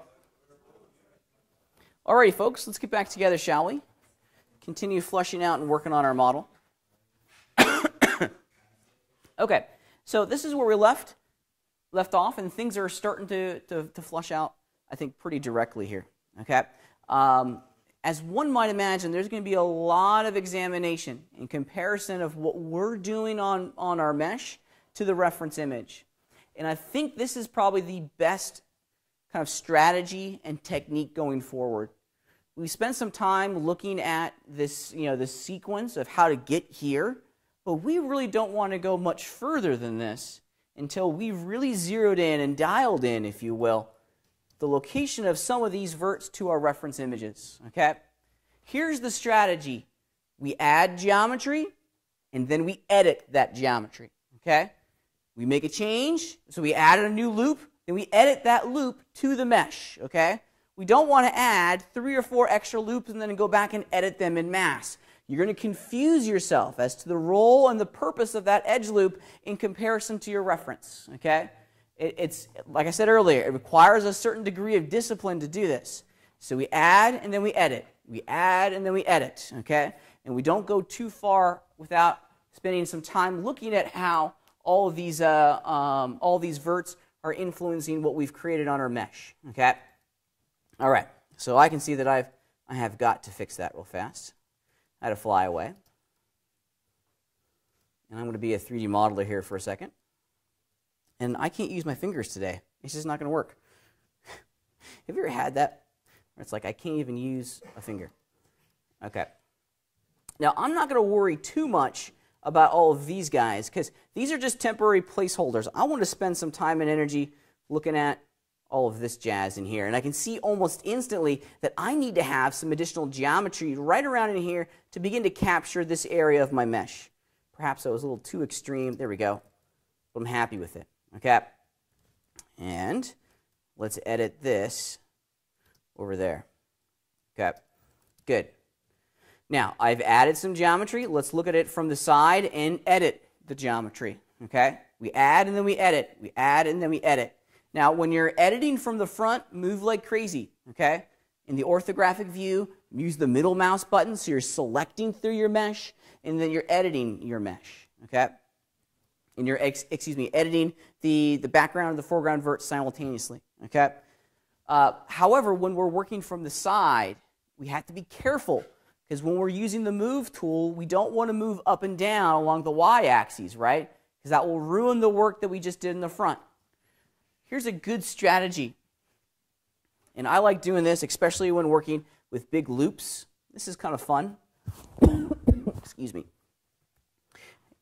All righty, folks, let's get back together, shall we? Continue fleshing out and working on our model. Okay, so this is where we left off, and things are starting to flush out, I think, pretty directly here. Okay, as one might imagine, there's going to be a lot of examination in comparison of what we're doing on our mesh to the reference image. And I think this is probably the best kind of strategy and technique going forward. We spent some time looking at this, this sequence of how to get here, but we really don't want to go much further than this until we've really zeroed in and dialed in, if you will, the location of some of these verts to our reference images. Okay? Here's the strategy. We add geometry, and then we edit that geometry. Okay? We make a change, so we add a new loop, then we edit that loop to the mesh. Okay? We don't want to add 3 or 4 extra loops and then go back and edit them in mass. You're going to confuse yourself as to the role and the purpose of that edge loop in comparison to your reference. Okay? It's like I said earlier, it requires a certain degree of discipline to do this. So we add and then we edit. We add and then we edit. Okay? And we don't go too far without spending some time looking at how all of these verts are influencing what we've created on our mesh. Okay? All right. So I can see that I have got to fix that real fast. I had to fly away. And I'm going to be a 3D modeler here for a second. And I can't use my fingers today. It's just not going to work. Have you ever had that? Where it's like I can't even use a finger. Okay. Now, I'm not going to worry too much about all of these guys because these are just temporary placeholders. I want to spend some time and energy looking at all of this jazz in here. And I can see almost instantly that I need to have some additional geometry right around in here to begin to capture this area of my mesh. Perhaps I was a little too extreme. There we go. But I'm happy with it. Okay. And let's edit this over there. Okay. Good. Now, I've added some geometry. Let's look at it from the side and edit the geometry. Okay. We add and then we edit. We add and then we edit. Now, when you're editing from the front, move like crazy, okay? In the orthographic view, use the middle mouse button so you're selecting through your mesh, and then you're editing your mesh, okay? And you're, editing the background and the foreground verts simultaneously, okay? However, when we're working from the side, we have to be careful because when we're using the move tool, we don't want to move up and down along the y-axis, right? Because that will ruin the work that we just did in the front. Here's a good strategy, and I like doing this, especially when working with big loops. This is kind of fun. Excuse me.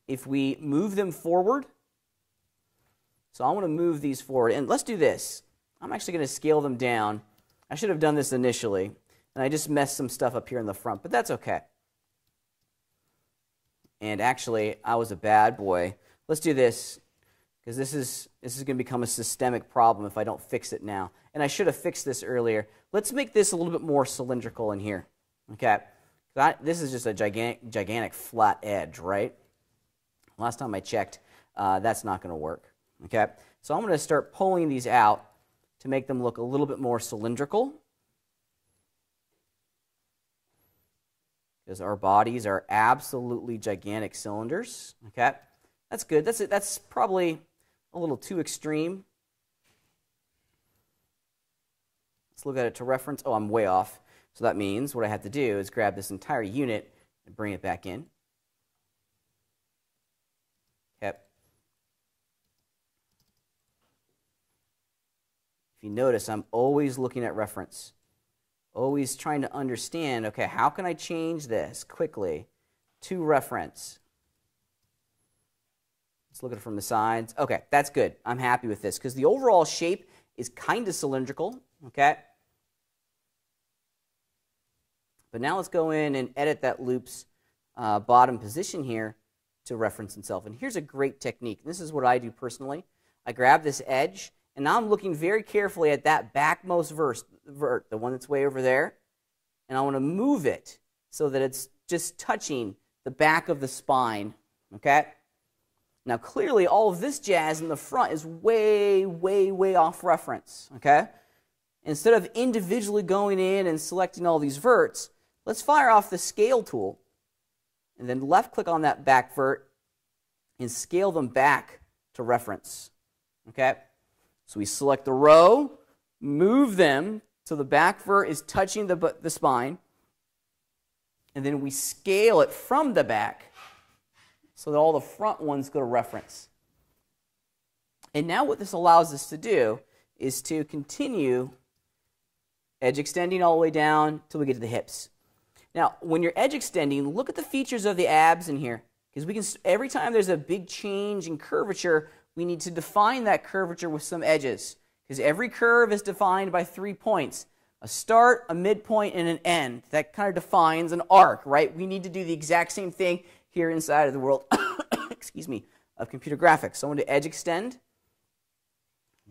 If we move them forward, so I want to move these forward, and let's do this. I'm actually going to scale them down. I should have done this initially, and I just messed some stuff up here in the front, but that's okay. And actually, I was a bad boy. Let's do this. Because this is going to become a systemic problem if I don't fix it now. And I should have fixed this earlier. Let's make this a little bit more cylindrical in here. Okay? This is just a gigantic flat edge, right? Last time I checked, that's not going to work. Okay? So I'm going to start pulling these out to make them look a little bit more cylindrical. Because our bodies are absolutely gigantic cylinders. Okay? That's good. That's probably a little too extreme. Let's look at it to reference. Oh, I'm way off. So that means what I have to do is grab this entire unit and bring it back in. Okay. If you notice, I'm always looking at reference. Always trying to understand, okay, how can I change this quickly to reference? Let's look at it from the sides. Okay, that's good. I'm happy with this because the overall shape is kind of cylindrical, okay? But now let's go in and edit that loop's bottom position here to reference itself. And here's a great technique. This is what I do personally. I grab this edge, and now I'm looking very carefully at that backmost vert, the one that's way over there, and I want to move it so that it's just touching the back of the spine, okay? Now, clearly, all of this jazz in the front is way, way, way off reference, okay? Instead of individually going in and selecting all these verts, let's fire off the scale tool and then left-click on that back vert and scale them back to reference, okay? So we select the row, move them so the back vert is touching the spine, and then we scale it from the back so that all the front ones go to reference. And now what this allows us to do is to continue edge extending all the way down till we get to the hips. Now, when you're edge extending, look at the features of the abs in here, because we can, every time there's a big change in curvature, we need to define that curvature with some edges, because every curve is defined by 3 points: a start, a midpoint, and an end. That kind of defines an arc, right? We need to do the exact same thing here inside of the world, excuse me, of computer graphics. So I want to edge extend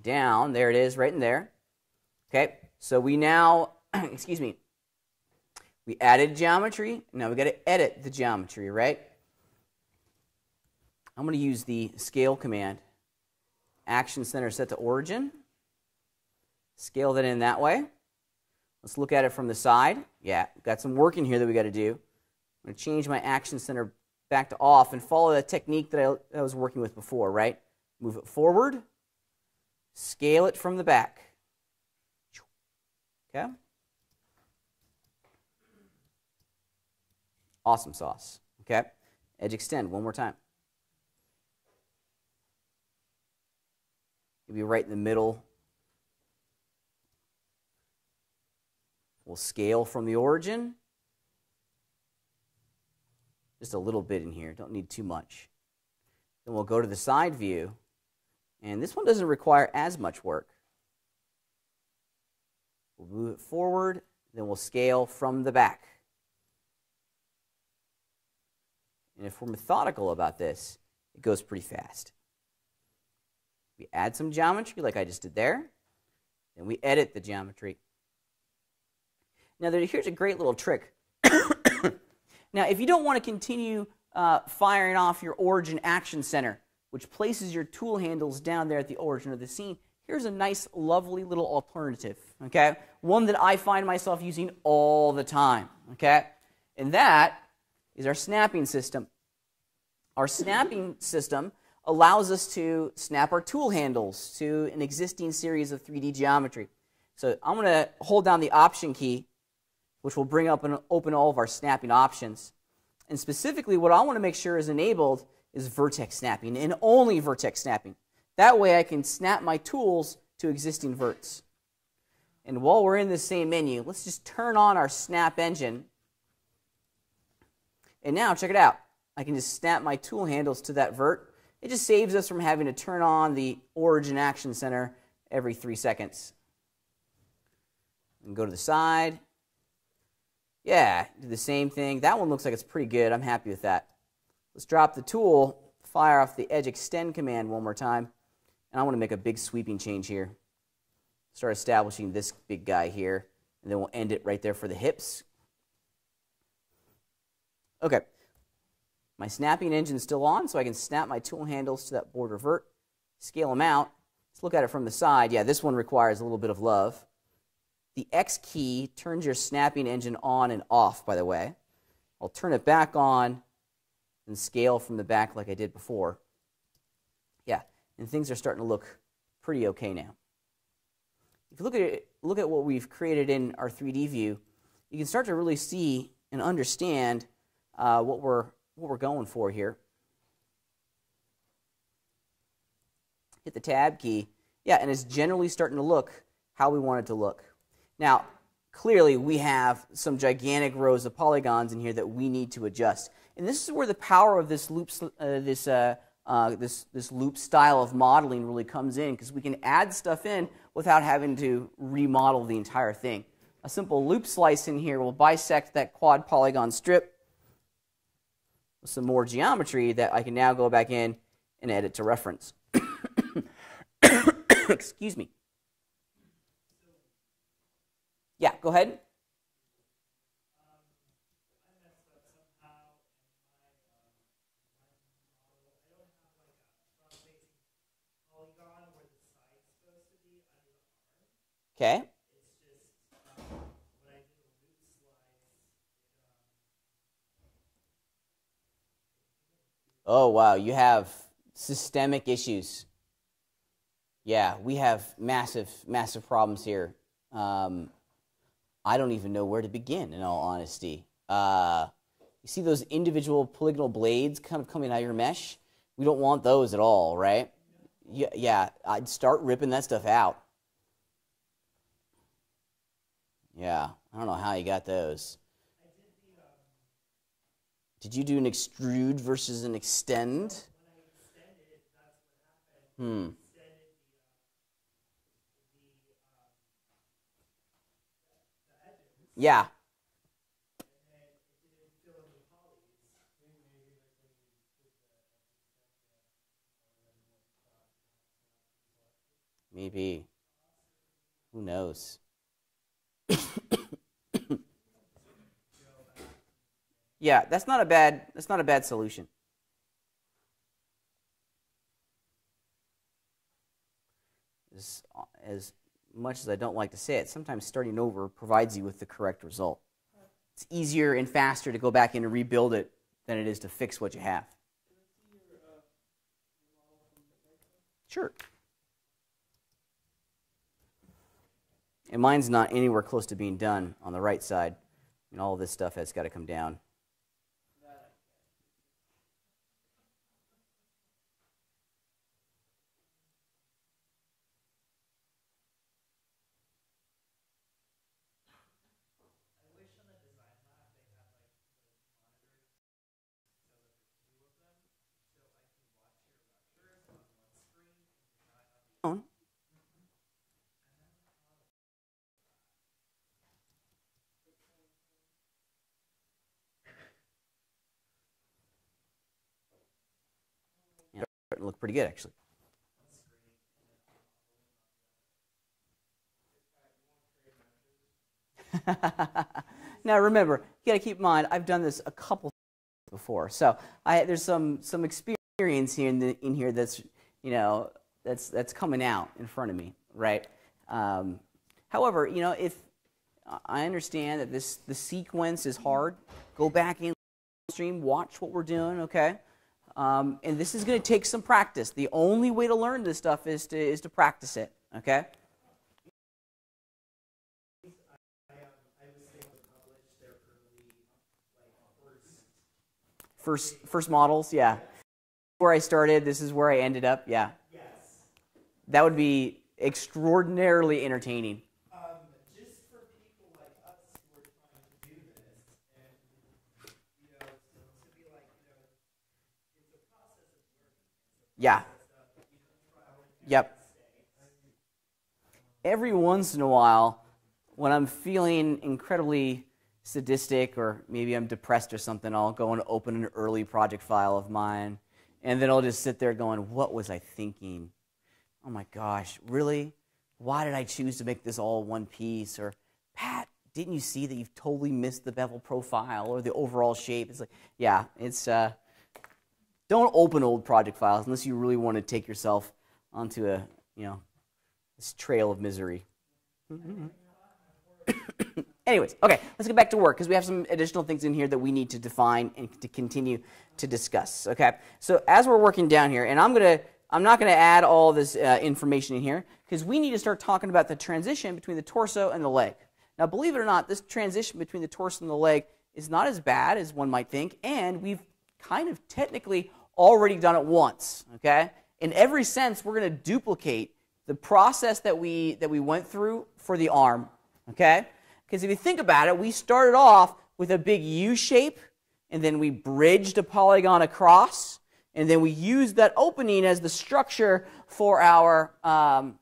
down. There it is, right in there. Okay, so we now, excuse me, we added geometry. Now we got to edit the geometry, right? I'm going to use the scale command. Action center set to origin. Scale that in that way. Let's look at it from the side. Yeah, got some work in here that we got to do. I'm going to change my action center back to off and follow the technique that I was working with before, right? Move it forward, scale it from the back. Okay? Awesome sauce. Okay? Edge extend one more time. Maybe right in the middle. We'll scale from the origin. Just a little bit in here, don't need too much. Then we'll go to the side view, and this one doesn't require as much work. We'll move it forward, then we'll scale from the back. And if we're methodical about this, it goes pretty fast. We add some geometry like I just did there, then we edit the geometry. Now here's a great little trick. Now, if you don't want to continue firing off your origin action center, which places your tool handles down there at the origin of the scene, here's a nice, lovely little alternative, okay? One that I find myself using all the time, okay? And that is our snapping system. Our snapping system allows us to snap our tool handles to an existing series of 3D geometry. So I'm going to hold down the Option key, which will bring up and open all of our snapping options. And specifically, what I want to make sure is enabled is vertex snapping, and only vertex snapping. That way I can snap my tools to existing verts. And while we're in the same menu, let's just turn on our snap engine. And now, check it out. I can just snap my tool handles to that vert. It just saves us from having to turn on the origin action center every 3 seconds. And go to the side. Yeah, do the same thing. That one looks like it's pretty good. I'm happy with that. Let's drop the tool, fire off the edge extend command one more time. And I want to make a big sweeping change here. Start establishing this big guy here. And then we'll end it right there for the hips. Okay. My snapping engine's still on, so I can snap my tool handles to that border vert, scale them out. Let's look at it from the side. Yeah, this one requires a little bit of love. The X key turns your snapping engine on and off, by the way. I'll turn it back on and scale from the back like I did before. Yeah, and things are starting to look pretty okay now. If you look at what we've created in our 3D view, you can start to really see and understand what we're going for here. Hit the tab key. Yeah, and it's generally starting to look how we want it to look. Now, clearly we have some gigantic rows of polygons in here that we need to adjust. And this is where the power of this loop this loop style of modeling really comes in, because we can add stuff in without having to remodel the entire thing. A simple loop slice in here will bisect that quad polygon strip with some more geometry that I can now go back in and edit to reference. Excuse me. Yeah, go ahead. Okay. Oh, wow, you have systemic issues. Yeah, we have massive, massive problems here. I don't even know where to begin, in all honesty. You see those individual polygonal blades kind of coming out of your mesh? We don't want those at all, right? Yeah, I'd start ripping that stuff out. Yeah, I don't know how you got those. Did you do an extrude versus an extend? Yeah. Maybe. Who knows? Yeah, that's not a bad solution. As much as I don't like to say it, sometimes starting over provides you with the correct result. It's easier and faster to go back in and rebuild it than it is to fix what you have. Sure. And mine's not anywhere close to being done on the right side. And all of this stuff has got to come down. Starting to look pretty good, actually. Now remember, you got to keep in mind, I've done this a couple before, so there's some experience here in here that's that's coming out in front of me, right? However, if I understand that the sequence is hard, go back in stream, watch what we're doing, okay? And this is going to take some practice. The only way to learn this stuff is to practice it, okay? First models, yeah. Where I started, this is where I ended up, yeah.
Yes.
That would be extraordinarily entertaining.
Just for people like us who are trying to do this, and to be like, it's a process of learning.
Yeah. Yep. Every once in a while, when I'm feeling incredibly sadistic, or maybe I'm depressed or something, I'll go and open an early project file of mine, and then I'll just sit there going, what was I thinking? Oh my gosh, really? Why did I choose to make this all one piece? Or, Pat, didn't you see that you've totally missed the bevel profile or the overall shape? It's like, yeah, it's, don't open old project files unless you really want to take yourself onto a, this trail of misery. Anyways, okay, let's get back to work, because we have some additional things in here that we need to define and to continue to discuss, okay? So as we're working down here, and I'm going I'm not going to add all this information in here because we need to start talking about the transition between the torso and the leg. Now, believe it or not, this transition between the torso and the leg is not as bad as one might think, and we've kind of technically already done it once, okay? In every sense, we're going to duplicate the process that we went through for the arm, okay? Because if you think about it, we started off with a big U shape, and then we bridged a polygon across, and then we used that opening as the structure for our arm.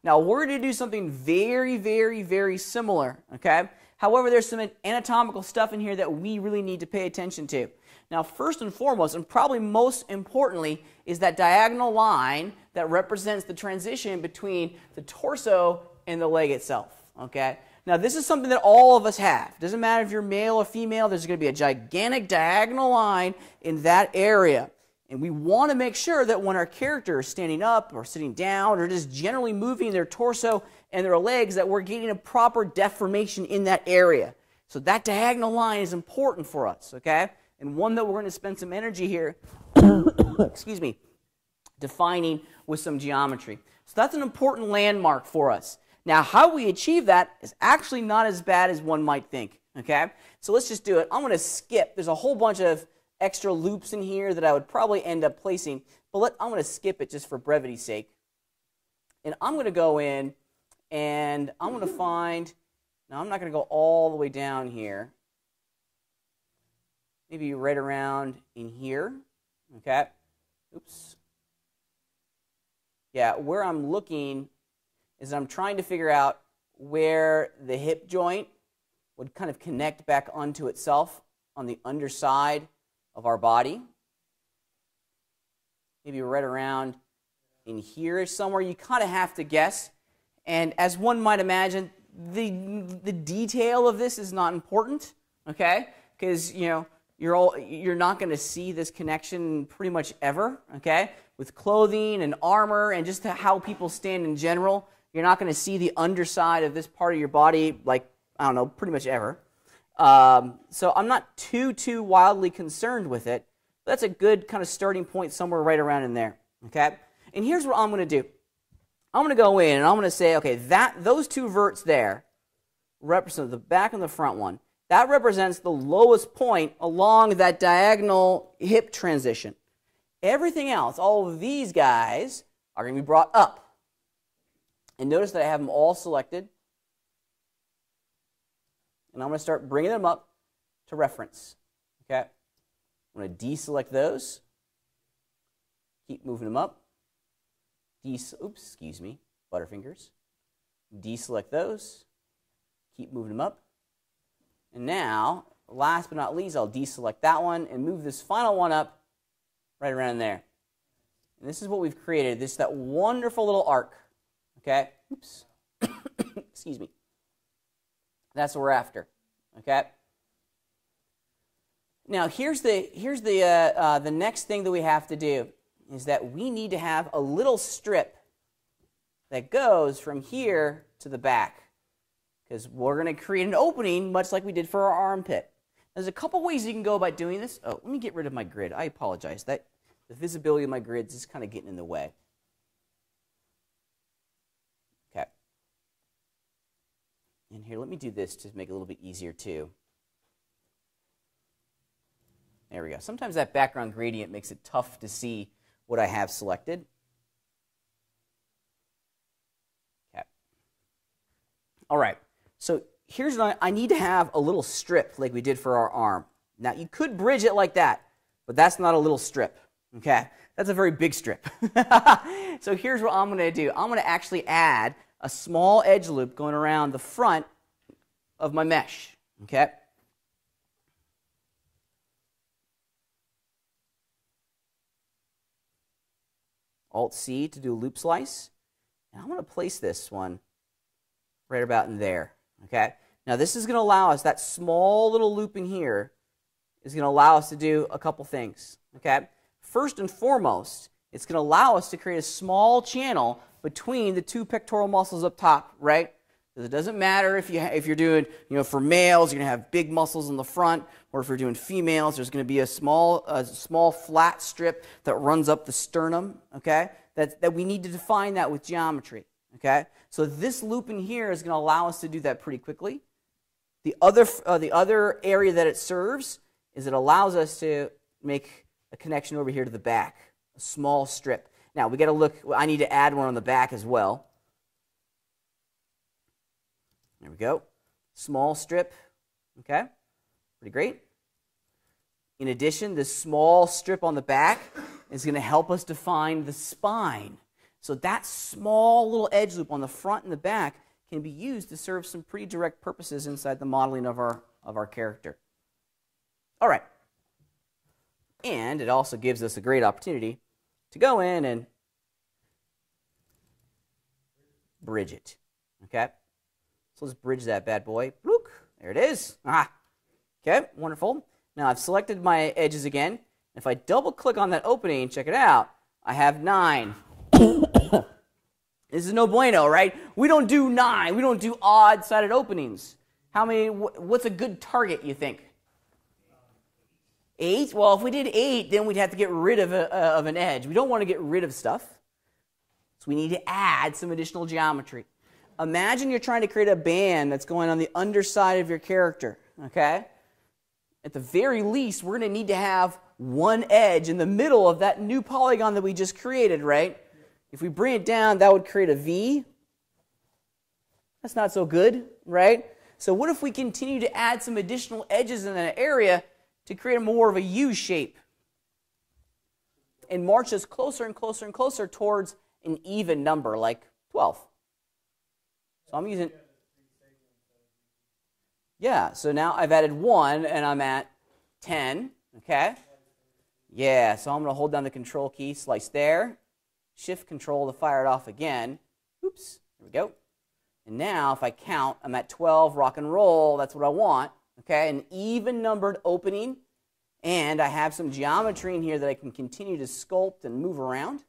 Now, we're going to do something very, very, very similar, okay? However, there's some anatomical stuff in here that we really need to pay attention to. Now, first and foremost, and probably most importantly, is that diagonal line that represents the transition between the torso and the leg itself, okay? Now, this is something that all of us have. Doesn't matter if you're male or female, there's going to be a gigantic diagonal line in that area. And we want to make sure that when our character is standing up or sitting down or just generally moving their torso and their legs, that we're getting a proper deformation in that area. So that diagonal line is important for us, okay? And one that we're going to spend some energy here, excuse me, defining with some geometry. So that's an important landmark for us. Now, how we achieve that is actually not as bad as one might think, okay? So let's just do it. I'm going to skip. There's a whole bunch of extra loops in here that I would probably end up placing, but I'm going to skip it just for brevity's sake. And I'm going to go in and I'm going to find, now I'm not going to go all the way down here, maybe right around in here, okay? Oops. Yeah, where I'm looking is I'm trying to figure out where the hip joint would kind of connect back onto itself on the underside of our body. Maybe right around in here is somewhere. You kind of have to guess. And as one might imagine, the detail of this is not important, okay? Because, you know, you're not going to see this connection pretty much ever, okay? With clothing and armor and just how people stand in general, you're not going to see the underside of this part of your body, like, I don't know, pretty much ever. So I'm not too wildly concerned with it. That's a good kind of starting point somewhere right around in there, okay? And here's what I'm going to do. I'm going to go in and I'm going to say, okay, those two verts there represent the back and the front one. That represents the lowest point along that diagonal hip transition. Everything else, all of these guys, are going to be brought up. And notice that I have them all selected. And I'm going to start bringing them up to reference. Okay? I'm going to deselect those. Keep moving them up. Excuse me, Butterfingers. Deselect those. Keep moving them up. And now, last but not least, I'll deselect that one and move this final one up right around there. And this is what we've created. This is that wonderful little arc. Okay? Oops. Excuse me. That's what we're after. Okay? Now, here's the next thing that we have to do is that we need to have a little strip that goes from here to the back, because we're going to create an opening much like we did for our armpit. There's a couple ways you can go about doing this. Oh, let me get rid of my grid. I apologize. The visibility of my grids is kind of getting in the way. Okay. And here, let me do this to make it a little bit easier too. There we go. Sometimes that background gradient makes it tough to see what I have selected. Okay. All right. So here's what I need to have a little strip like we did for our arm. Now, you could bridge it like that, but that's not a little strip. Okay? That's a very big strip. So here's what I'm going to do. I'm going to actually add a small edge loop going around the front of my mesh. Okay? Alt-C to do a loop slice. And I'm going to place this one right about in there. Okay? Now this is going to allow us, that small little loop in here is going to allow us to do a couple things. Okay? First and foremost, it's going to allow us to create a small channel between the two pectoral muscles up top, right? Because it doesn't matter if you're doing, for males, you're going to have big muscles in the front, or if you're doing females, there's going to be a small flat strip that runs up the sternum, okay? That we need to define that with geometry, okay? So this loop in here is going to allow us to do that pretty quickly. The other area that it serves is it allows us to make a connection over here to the back, a small strip. Now, we got to look, I need to add one on the back as well. There we go. Small strip, okay? Pretty great. In addition, this small strip on the back is going to help us define the spine. So that small little edge loop on the front and the back can be used to serve some pretty direct purposes inside the modeling of our character. All right. And it also gives us a great opportunity to go in and bridge it, okay? So let's bridge that bad boy. Blook. There it is. Okay, wonderful. Now I've selected my edges again. If I double-click on that opening, check it out, I have 9. This is no bueno, right? We don't do 9. We don't do odd-sided openings. How many? What's a good target, you think? 8? Well, if we did 8, then we'd have to get rid of an edge. We don't want to get rid of stuff. So we need to add some additional geometry. Imagine you're trying to create a band that's going on the underside of your character, okay? At the very least, we're going to need to have one edge in the middle of that new polygon that we just created, right? If we bring it down, that would create a V. That's not so good, right? So what if we continue to add some additional edges in that area to create more of a U shape and march us closer and closer and closer towards an even number, like 12. So I'm using, yeah, so now I've added 1 and I'm at 10, okay? Yeah, so I'm going to hold down the control key, slice there, shift control to fire it off again. Oops, there we go. And now if I count, I'm at 12, rock and roll, that's what I want, okay? An even numbered opening, and I have some geometry in here that I can continue to sculpt and move around.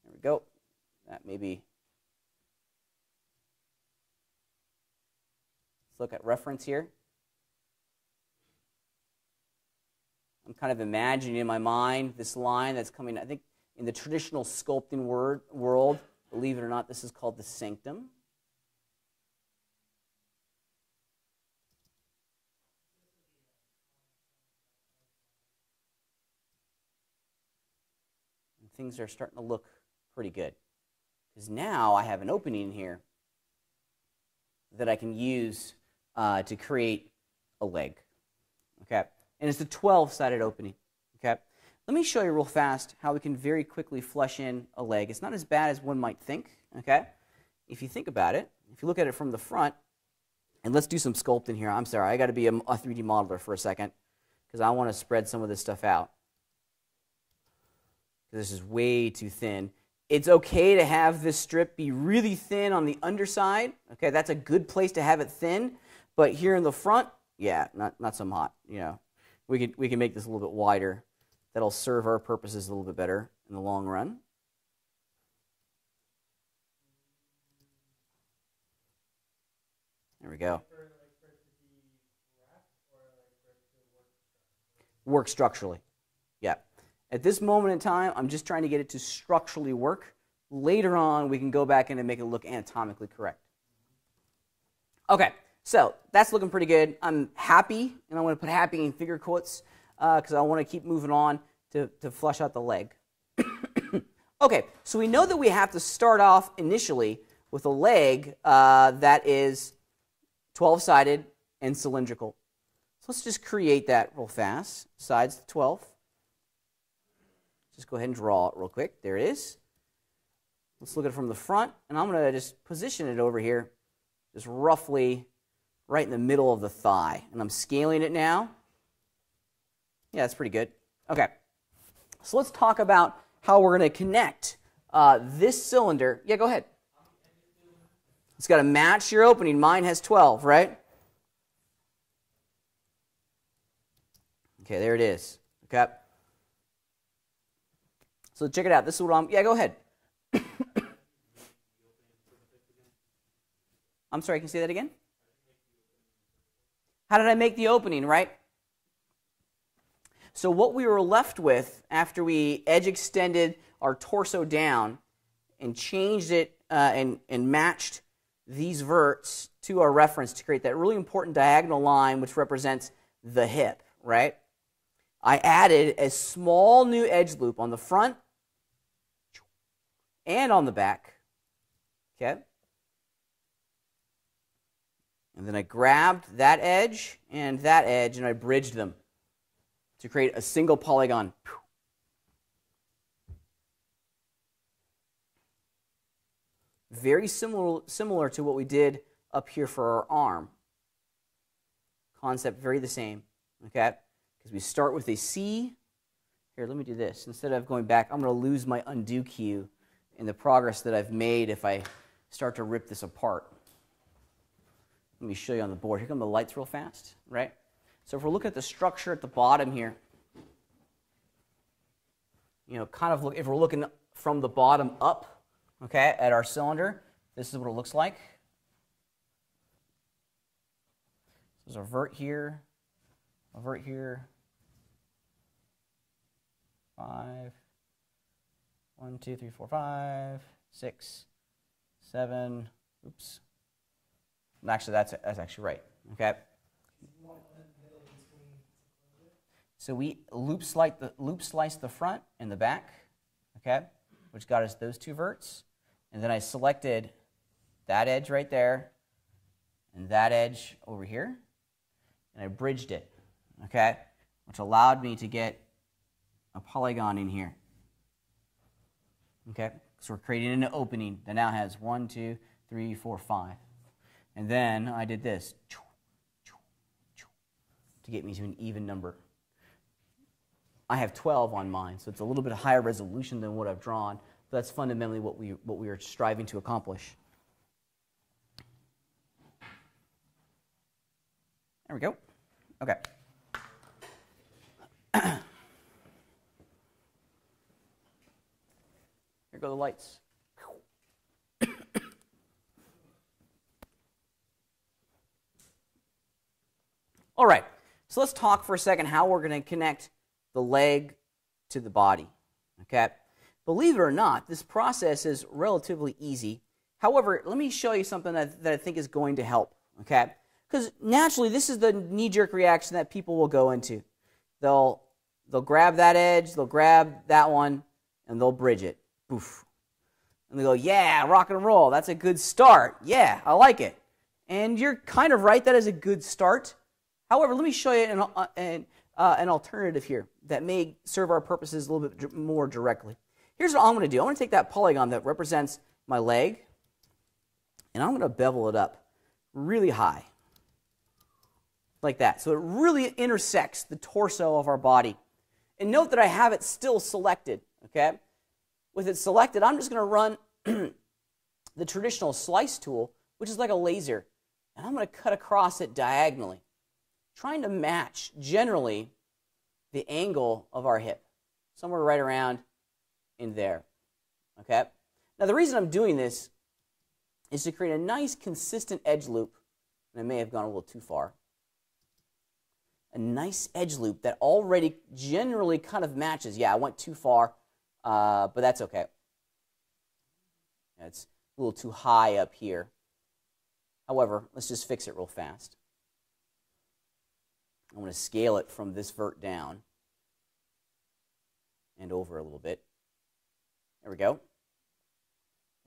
There we go. That maybe. Let's look at reference here. I'm kind of imagining in my mind this line that's coming, I think in the traditional sculpting world, believe it or not, this is called the sanctum. And things are starting to look pretty good. Because now I have an opening in here that I can use to create a leg. Okay? And it's a 12-sided opening. Okay? Let me show you real fast how we can very quickly flesh in a leg. It's not as bad as one might think. Okay? If you think about it, if you look at it from the front, and let's do some sculpting here. I'm sorry, I got to be a 3D modeler for a second because I want to spread some of this stuff out. This is way too thin. It's okay to have this strip be really thin on the underside. Okay, that's a good place to have it thin. But here in the front, yeah, not so hot. You know, we can make this a little bit wider. That'll serve our purposes a little bit better in the long run. There we go. Work structurally. Yeah. At this moment in time, I'm just trying to get it to structurally work. Later on, we can go back in and make it look anatomically correct. Okay, so that's looking pretty good. I'm happy, and I want to put happy in finger quotes because I want to keep moving on to flush out the leg. Okay, so we know that we have to start off initially with a leg that is 12-sided and cylindrical. So let's just create that real fast. Sides 12. Just go ahead and draw it real quick. There it is. Let's look at it from the front, and I'm going to just position it over here, just roughly right in the middle of the thigh. And I'm scaling it now. Yeah, that's pretty good. Okay, so let's talk about how we're going to connect this cylinder. Yeah, go ahead. It's got to match your opening. Mine has 12, right? Okay, there it is. Okay. So check it out. This is what I'm, yeah, go ahead. I'm sorry, can you say that again? How did I make the opening, right? So what we were left with after we edge extended our torso down and changed it and matched these verts to our reference to create that really important diagonal line which represents the hip, right? I added a small new edge loop on the front and on the back, okay? And then I grabbed that edge and I bridged them to create a single polygon. Very similar to what we did up here for our arm. Concept very the same, okay? Because we start with a C. Here, let me do this. Instead of going back, I'm going to lose my undo cue in the progress that I've made if I start to rip this apart. Let me show you on the board. Here come the lights real fast, right? So if we're looking at the structure at the bottom here, kind of if we're looking from the bottom up, okay, at our cylinder, this is what it looks like. There's a vert here, 5, 1, 2, 3, 4, 5, 6, 7, oops. Actually, that's actually right, okay? So we loop slice the front and the back, okay, which got us those two verts. And then I selected that edge right there and that edge over here, and I bridged it, okay, which allowed me to get a polygon in here, okay? So we're creating an opening that now has 1, 2, 3, 4, 5. And then I did this to get me to an even number. I have 12 on mine, so it's a little bit higher resolution than what I've drawn, but that's fundamentally what we are striving to accomplish. There we go. Okay. Here go the lights. All right, so let's talk for a second how we're going to connect the leg to the body, okay? Believe it or not, this process is relatively easy. However, let me show you something that I think is going to help, okay? Because naturally, this is the knee-jerk reaction that people will go into. They'll grab that edge, they'll grab that one, and they'll bridge it. Poof. And they go, yeah, rock and roll, that's a good start. Yeah, I like it. And you're kind of right, that is a good start. However, let me show you an alternative here that may serve our purposes a little bit more directly. Here's what I'm going to do. I'm going to take that polygon that represents my leg, and I'm going to bevel it up really high, like that. So it really intersects the torso of our body. And note that I have it still selected, okay? With it selected, I'm just going to run the traditional slice tool, which is like a laser, and I'm going to cut across it diagonally, trying to match, generally, the angle of our hip, somewhere right around in there, okay? Now, the reason I'm doing this is to create a nice, consistent edge loop, and I may have gone a little too far. A nice edge loop that already generally kind of matches. Yeah, I went too far, but that's okay. It's a little too high up here. However, let's just fix it real fast. I'm going to scale it from this vert down and over a little bit. There we go.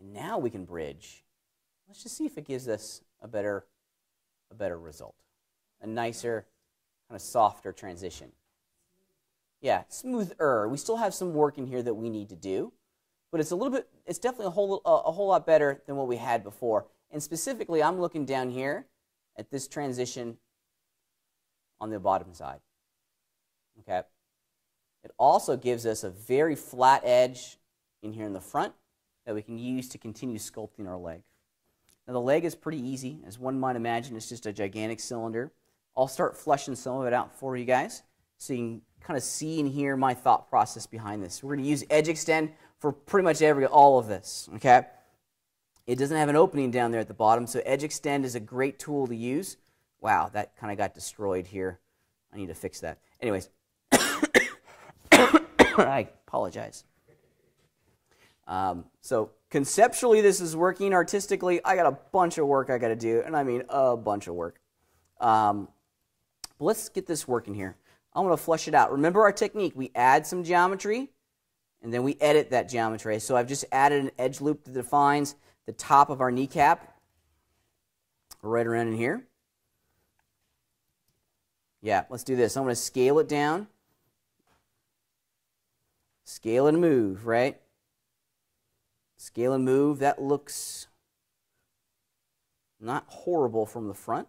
And now we can bridge. Let's just see if it gives us a better result. A nicer, kind of softer transition. Yeah, smoother. We still have some work in here that we need to do, but it's definitely a whole lot better than what we had before. And specifically, I'm looking down here at this transition on the bottom side, okay? It also gives us a very flat edge in here in the front that we can use to continue sculpting our leg. Now the leg is pretty easy. As one might imagine, it's just a gigantic cylinder. I'll start fleshing some of it out for you guys so you can kind of see and hear my thought process behind this. We're going to use edge extend for pretty much all of this, okay? it doesn't have an opening down there at the bottom, so edge extend is a great tool to use. Wow, that kind of got destroyed here. I need to fix that. Anyways, I apologize. So conceptually this is working. Artistically, I got a bunch of work I got to do, and I mean a bunch of work. But let's get this working here. I'm going to flush it out. Remember our technique. We add some geometry, and then we edit that geometry. So I've just added an edge loop that defines the top of our kneecap right around in here. Yeah, let's do this. I'm going to scale it down. Scale and move, right? Scale and move. That looks not horrible from the front.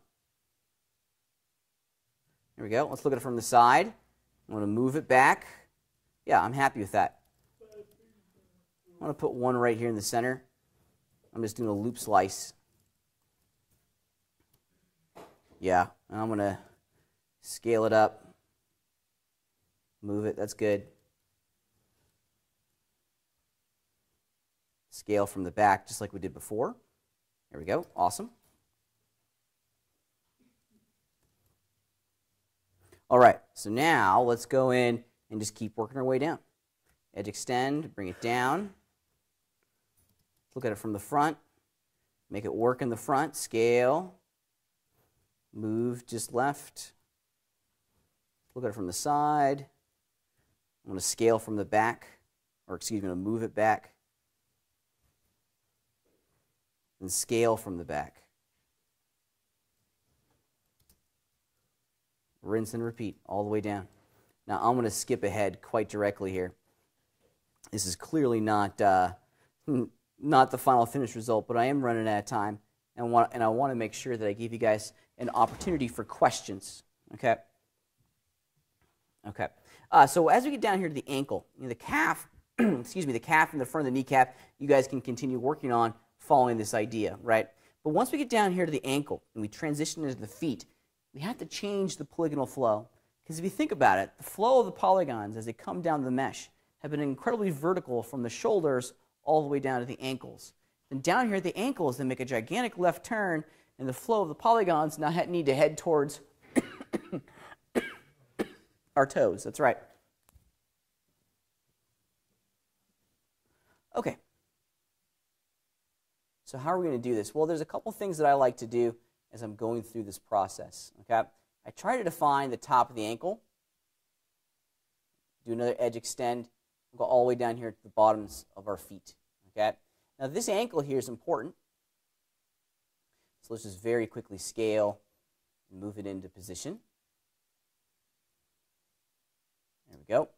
There we go. Let's look at it from the side. I'm going to move it back. Yeah, I'm happy with that. I'm going to put one right here in the center. I'm just doing a loop slice. Yeah, and I'm going to scale it up. Move it. That's good. Scale from the back just like we did before. There we go. Awesome. All right, so now let's go in and just keep working our way down. Edge extend, bring it down. Look at it from the front. Make it work in the front. Scale. Move just left. Look at it from the side. I'm going to scale from the back, or excuse me, I'm going to move it back. And scale from the back. Rinse and repeat all the way down. Now I'm going to skip ahead quite directly here. This is clearly not not the final finished result, but I am running out of time, and I want to make sure that I give you guys an opportunity for questions. Okay. Okay. So as we get down here to the ankle, the calf, excuse me, the calf in the front of the kneecap, you guys can continue working on following this idea, right? But once we get down here to the ankle and we transition into the feet, we have to change the polygonal flow. Because if you think about it, the flow of the polygons as they come down the mesh have been incredibly vertical from the shoulders all the way down to the ankles. Then down here at the ankles, they make a gigantic left turn, and the flow of the polygons now need to head towards our toes. That's right. Okay. So how are we going to do this? Well, there's a couple things that I like to do as I'm going through this process. Okay, I try to define the top of the ankle. Do another edge extend. Go all the way down here to the bottoms of our feet. Okay. Now this ankle here is important. So let's just very quickly scale and move it into position. There we go.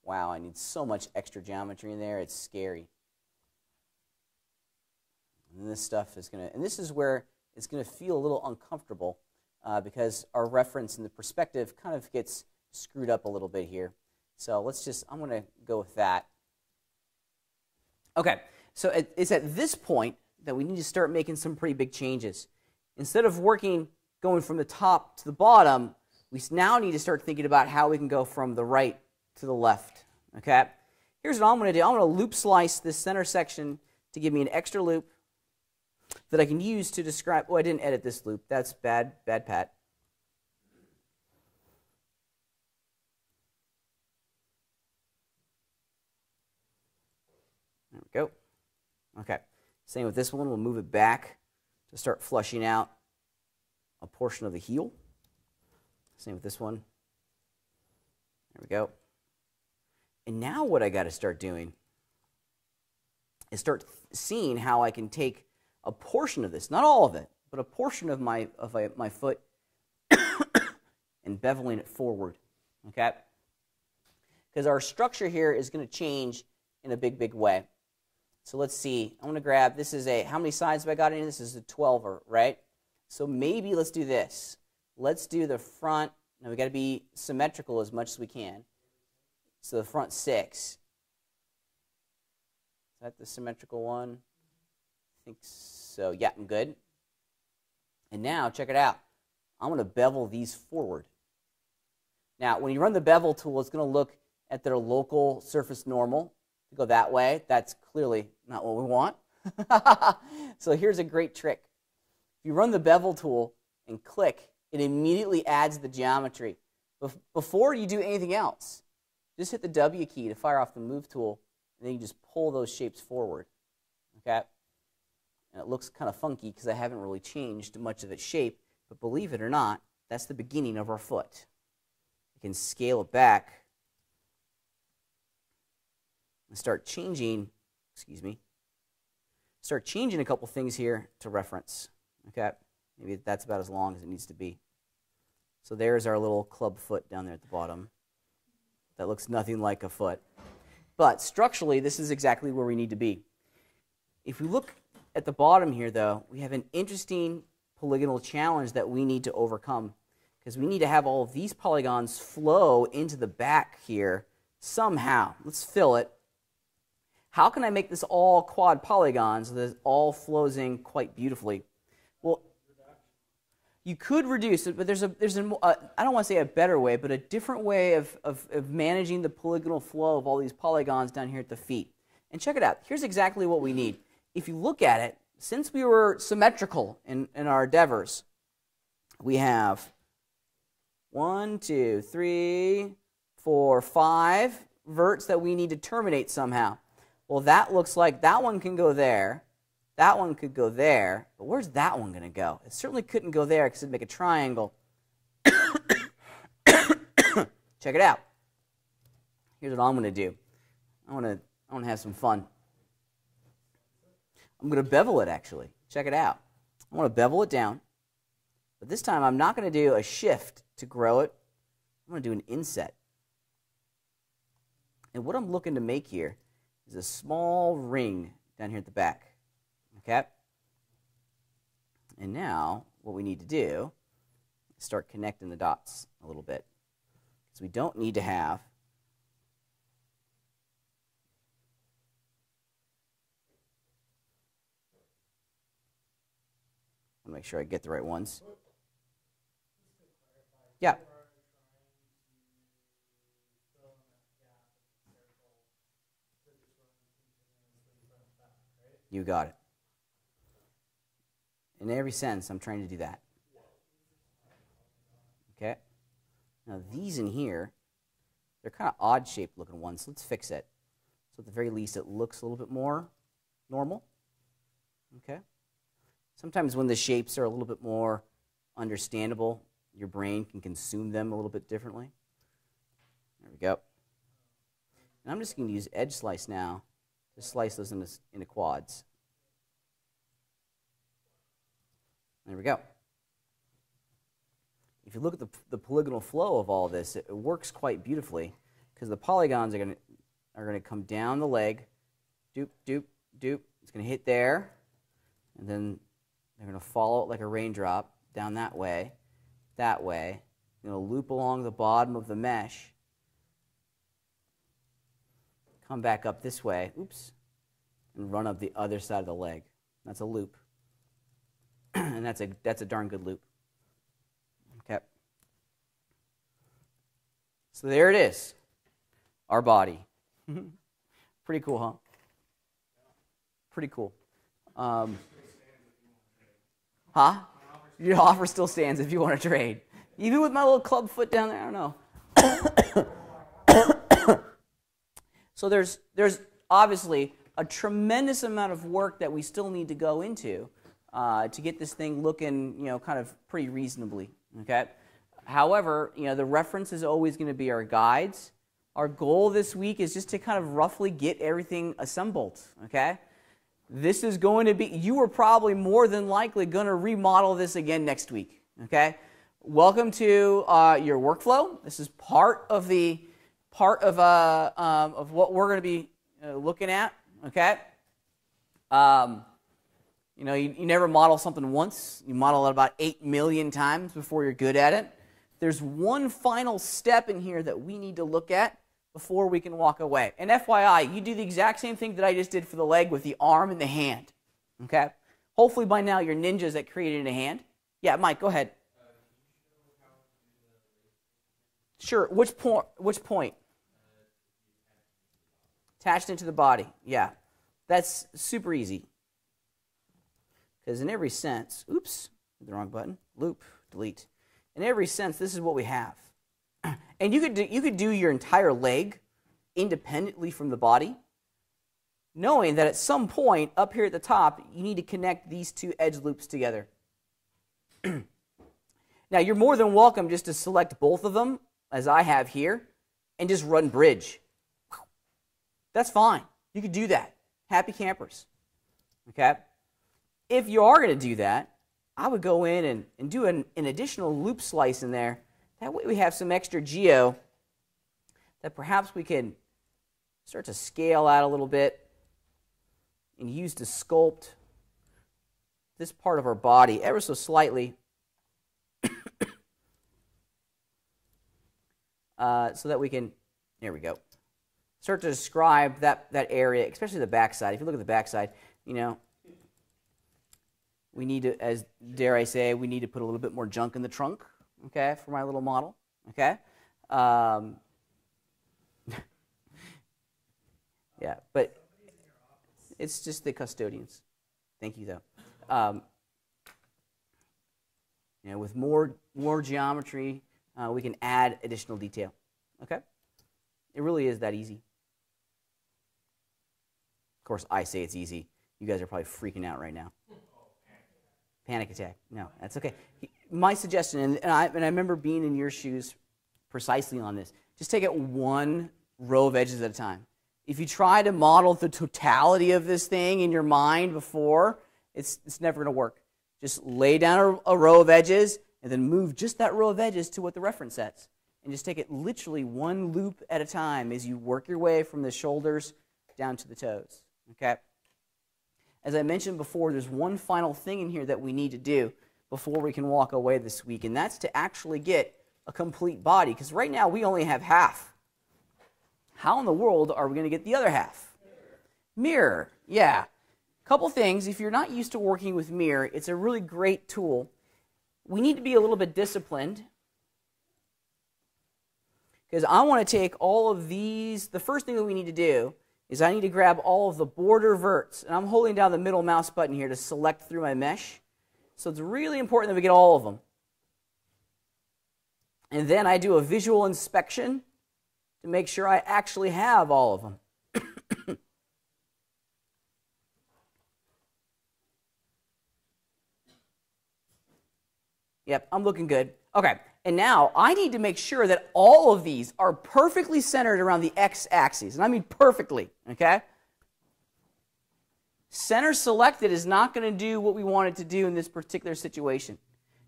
Wow, I need so much extra geometry in there. It's scary. And this stuff is going to, and this is where it's going to feel a little uncomfortable because our reference and the perspective kind of gets screwed up a little bit here. So let's just, I'm going to go with that. Okay, so it's at this point that we need to start making some pretty big changes. Instead of going from the top to the bottom, we now need to start thinking about how we can go from the right to the left. Okay, here's what I'm going to do. I'm going to loop slice this center section to give me an extra loop that I can use to describe. Oh, I didn't edit this loop. That's bad, Pat. There we go. Okay. Same with this one. We'll move it back to start flushing out a portion of the heel. Same with this one. There we go. And now what I got to start doing is start seeing how I can take a portion of this, not all of it, but a portion of my foot and beveling it forward, okay? Because our structure here is going to change in a big, big way. So let's see. I'm going to grab, this is how many sides have I got in? This is a 12er, right? So maybe let's do this. Let's do the front. Now we got to be symmetrical as much as we can. So the front 6. Is that the symmetrical one? I think so. Yeah, I'm good. And now, check it out. I'm going to bevel these forward. Now, when you run the bevel tool, it's going to look at their local surface normal to go that way. That's clearly not what we want. So here's a great trick. If you run the bevel tool and click, it immediately adds the geometry. Before you do anything else, just hit the W key to fire off the move tool, and then you just pull those shapes forward. Okay? And it looks kind of funky because I haven't really changed much of its shape, but believe it or not, that's the beginning of our foot. You can scale it back and start changing, start changing a couple things here to reference. Okay? Maybe that's about as long as it needs to be. So there's our little club foot down there at the bottom. That looks nothing like a foot. But structurally, this is exactly where we need to be. If we look at the bottom here, though, we have an interesting polygonal challenge that we need to overcome, because we need to have all of these polygons flow into the back here somehow. Let's fill it. How can I make this all quad polygons so that it all flows in quite beautifully? Well, you could reduce it, but there's I don't want to say a better way, but a different way of managing the polygonal flow of all these polygons down here at the feet. And check it out. Here's exactly what we need. If you look at it, since we were symmetrical in our endeavors, we have 1, 2, 3, 4, 5 verts that we need to terminate somehow. Well, that looks like that one can go there. That one could go there, but where's that one going to go? It certainly couldn't go there because it'd make a triangle. Check it out. Here's what I'm going to do. I want to have some fun. I'm going to bevel it, actually. Check it out. I want to bevel it down, but this time I'm not going to do a shift to grow it. I'm going to do an inset. And what I'm looking to make here is a small ring down here at the back. Okay? And now what we need to do is start connecting the dots a little bit. Because we don't need to have I want to make sure I get the right ones. Yeah. You got it. In every sense, I'm trying to do that. Okay? Now these in here, they're kind of odd-shaped looking ones, so let's fix it. So at the very least, it looks a little bit more normal. Okay? Sometimes when the shapes are a little bit more understandable, your brain can consume them a little bit differently. There we go. And I'm just going to use edge slice now to slice those into quads. There we go. If you look at the polygonal flow of all this, it works quite beautifully because the polygons are going to come down the leg, doop, doop, doop. It's going to hit there, and then they're going to follow it like a raindrop down that way, going to loop along the bottom of the mesh, come back up this way, oops, and run up the other side of the leg. That's a loop. And that's a darn good loop. Okay. So there it is. Our body. Pretty cool, huh? Pretty cool. Your offer still stands if you want to trade. Even with my little club foot down there, I don't know. So there's obviously a tremendous amount of work that we still need to go into to get this thing looking, kind of pretty reasonably. Okay. However, the reference is always going to be our guides. Our goal this week is just to kind of roughly get everything assembled. Okay. This is going to be, you are probably more than likely going to remodel this again next week. Okay. Welcome to your workflow. This is part of what we're going to be looking at. Okay. You never model something once. You model it about 8 million times before you're good at it. There's one final step in here that we need to look at before we can walk away. And FYI, you do the exact same thing that I just did for the leg with the arm and the hand. Okay? Hopefully by now you're ninjas at creating a hand. Yeah, Mike, go ahead. Sure. Which point? Attached into the body. Yeah. That's super easy. Because in every sense, oops, the wrong button, loop, delete. In every sense, this is what we have. And you could do your entire leg independently from the body, knowing that at some point up here at the top, you need to connect these two edge loops together. Now, you're more than welcome just to select both of them, as I have here, and just run bridge. That's fine. You could do that. Happy campers. Okay? If you are going to do that, I would go in and do an additional loop slice in there. That way we have some extra geo that perhaps we can start to scale out a little bit and use to sculpt this part of our body ever so slightly so that we can, there we go, start to describe that area, especially the backside. If you look at the backside, you know, we need to, as dare I say, we need to put a little bit more junk in the trunk, okay, for my little model, okay? Yeah, but it's just the custodians. Thank you, though. You know, with more geometry, we can add additional detail, okay? It really is that easy. Of course, I say it's easy. You guys are probably freaking out right now. Panic attack. No, that's okay. My suggestion, and I remember being in your shoes precisely on this, just take it one row of edges at a time. If you try to model the totality of this thing in your mind before, it's never going to work. Just lay down a row of edges and then move just that row of edges to what the reference sets. And just take it literally one loop at a time as you work your way from the shoulders down to the toes. Okay? As I mentioned before, there's one final thing in here that we need to do before we can walk away this week, and that's to actually get a complete body, because right now we only have half. How in the world are we going to get the other half? Mirror, yeah. Couple things. If you're not used to working with mirror, it's a really great tool. We need to be a little bit disciplined, because I want to take all of these. The first thing that we need to do is I need to grab all of the border verts, and I'm holding down the middle mouse button here to select through my mesh. So it's really important that we get all of them. And then I do a visual inspection to make sure I actually have all of them. Yep, I'm looking good. Okay, and now I need to make sure that all of these are perfectly centered around the x-axis, and I mean perfectly, okay? Center selected is not going to do what we want it to do in this particular situation,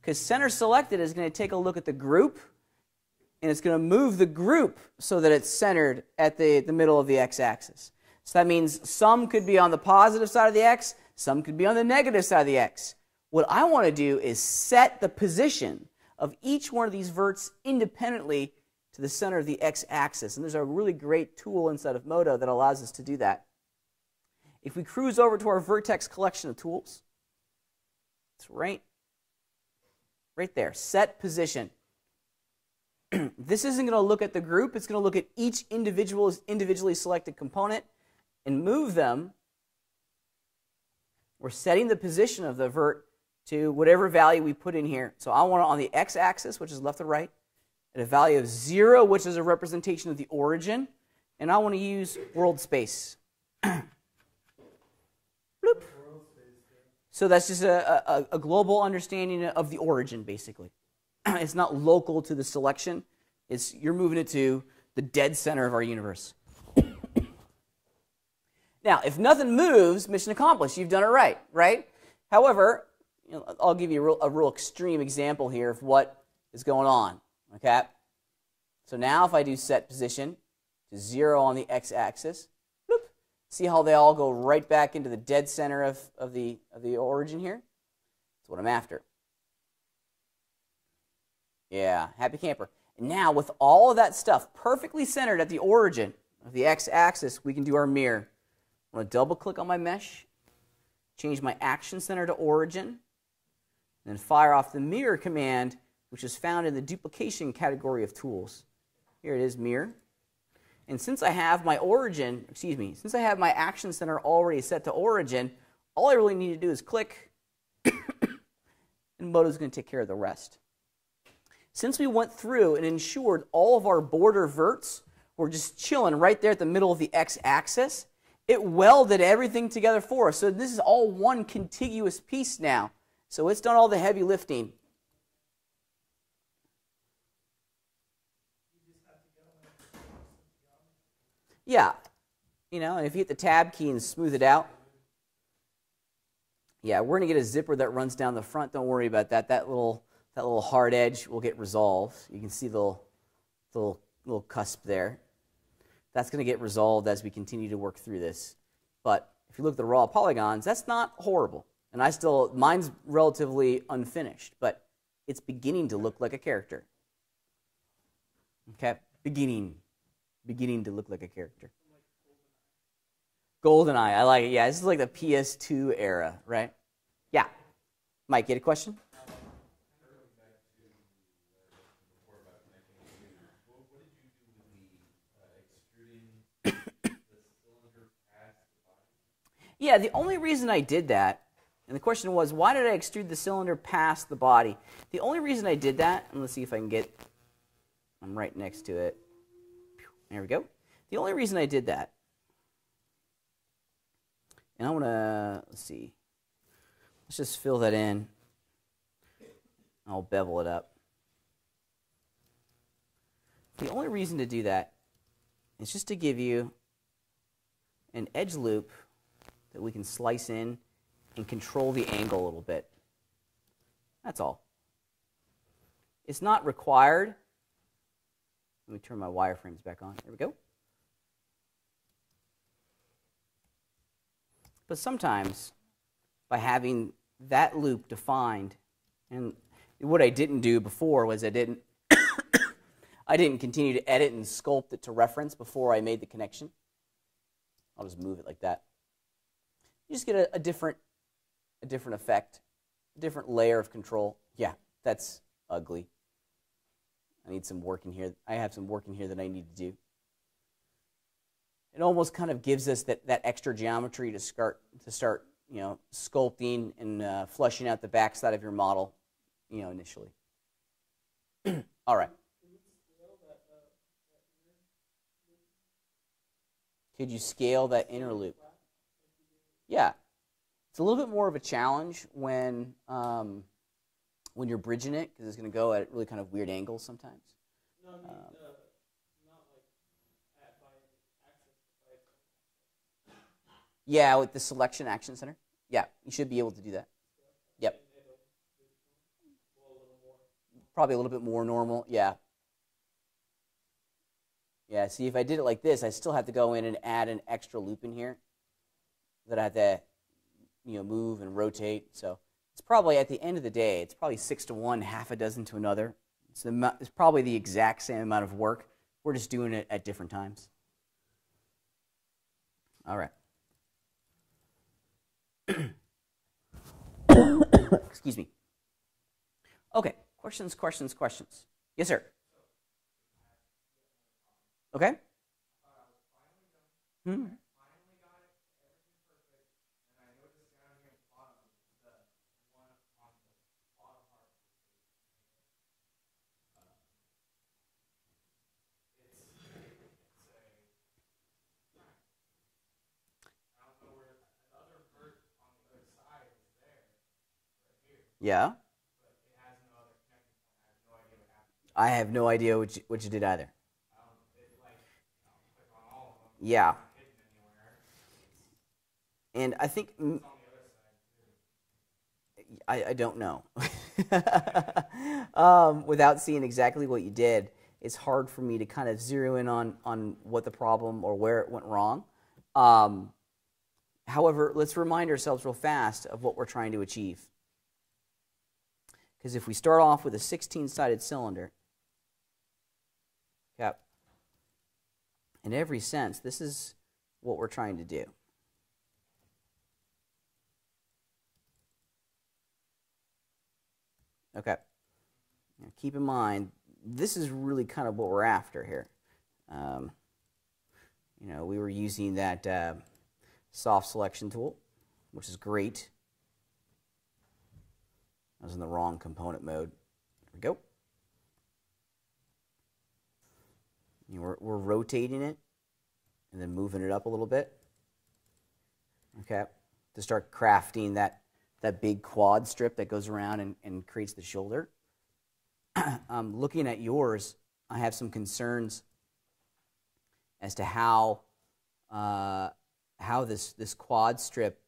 because center selected is going to take a look at the group, and it's going to move the group so that it's centered at the middle of the x-axis. So that means some could be on the positive side of the x, some could be on the negative side of the x. What I want to do is set the position of each one of these verts independently to the center of the x-axis. And there's a really great tool inside of Modo that allows us to do that. If we cruise over to our vertex collection of tools, it's right there, set position. This isn't going to look at the group. It's going to look at each individually selected component and move them. We're setting the position of the vert to whatever value we put in here. So I want it on the x-axis, which is left to right, at a value of 0, which is a representation of the origin, and I want to use world space. Bloop. So that's just a global understanding of the origin, basically. It's not local to the selection. You're moving it to the dead center of our universe. Now, if nothing moves, mission accomplished. You've done it right, right? However, I'll give you a real extreme example here of what is going on, okay? So now if I do set position to 0 on the x-axis, see how they all go right back into the dead center of the origin here? That's what I'm after. Yeah, happy camper. And now with all of that stuff perfectly centered at the origin of the x-axis, we can do our mirror. I'm going to double-click on my mesh, change my action center to origin, and then fire off the mirror command, which is found in the duplication category of tools. Here it is, mirror. And since I have my since I have my action center already set to origin, all I really need to do is click and Moto's going to take care of the rest. Since we went through and ensured all of our border verts were just chilling right there at the middle of the x-axis, it welded everything together for us. So this is all one contiguous piece now. So it's done all the heavy lifting. Yeah. You know, and if you hit the tab key and smooth it out. Yeah, we're going to get a zipper that runs down the front. Don't worry about that. That little hard edge will get resolved. You can see the little cusp there. That's going to get resolved as we continue to work through this. But if you look at the raw polygons, that's not horrible. And mine's relatively unfinished, but it's beginning to look like a character. Okay, beginning to look like a character. GoldenEye, I like it. Yeah, this is like the PS2 era, right? Yeah. Mike, you had a question? Yeah, the only reason I did that, and the question was, why did I extrude the cylinder past the body? The only reason I did that, and let's see if I can get, I'm right next to it. There we go. The only reason I did that, and I want to, let's see, let's just fill that in. I'll bevel it up. The only reason to do that is just to give you an edge loop that we can slice in and control the angle a little bit. That's all. It's not required. Let me turn my wireframes back on. There we go. But sometimes, by having that loop defined, and what I didn't do before was I didn't continue to edit and sculpt it to reference before I made the connection. I'll just move it like that. You just get a different effect, a different layer of control. Yeah, that's ugly. I need some work in here. I have some work in here that I need to do. It almost kind of gives us that extra geometry to start you know, sculpting and fleshing out the backside of your model, you know, initially. All right. Could you scale that inner loop? Yeah, it's a little bit more of a challenge when you're bridging it, because it's going to go at really kind of weird angles sometimes.
No, I mean, not like by axis.
Yeah, with the selection action center. Yeah, you should be able to do that. Yep. Probably a little bit more normal. Yeah. Yeah. See, if I did it like this, I still have to go in and add an extra loop in here that I have to, you know, move and rotate. So it's probably, at the end of the day, it's probably 6 to 1, half a dozen to another. It's probably the exact same amount of work. We're just doing it at different times. All right. Excuse me. Okay, questions. Yes, sir. Okay. Hmm. Yeah. I have no idea what you did either. Yeah. And I think I don't know. Without seeing exactly what you did, it's hard for me to kind of zero in on what the problem or where it went wrong. However, let's remind ourselves real fast of what we're trying to achieve. Because if we start off with a 16-sided cylinder, yep, in every sense, this is what we're trying to do. Okay. Now keep in mind, this is really kind of what we're after here. You know, we were using that soft selection tool, which is great. I was in the wrong component mode. There we go. We're rotating it and then moving it up a little bit. Okay, to start crafting that big quad strip that goes around and creates the shoulder. Looking at yours, I have some concerns as to how this quad strip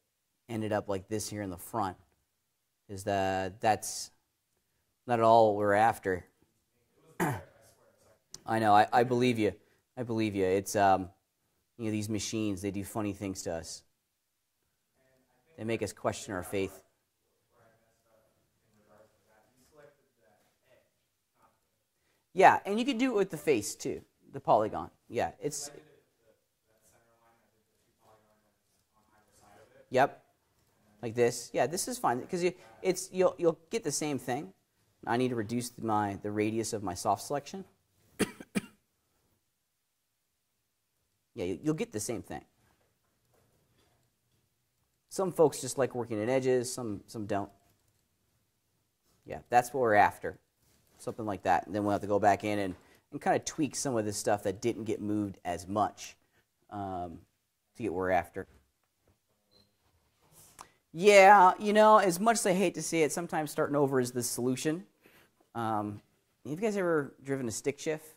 ended up like this here in the front. Is that's not at all what we're after. I know. I believe you. I believe you. It's these machines, they do funny things to us. They make us question our faith. Yeah, and you can do it with the face too, the polygon. Yeah, it's. Yep, like this. Yeah, this is fine because you'll get the same thing. I need to reduce the radius of my soft selection. Yeah, you'll get the same thing. Some folks just like working at edges, some don't. Yeah, that's what we're after. Something like that. And then we'll have to go back in and kind of tweak some of this stuff that didn't get moved as much to get what we're after. Yeah, as much as I hate to see it, sometimes starting over is the solution. Have you guys ever driven a stick shift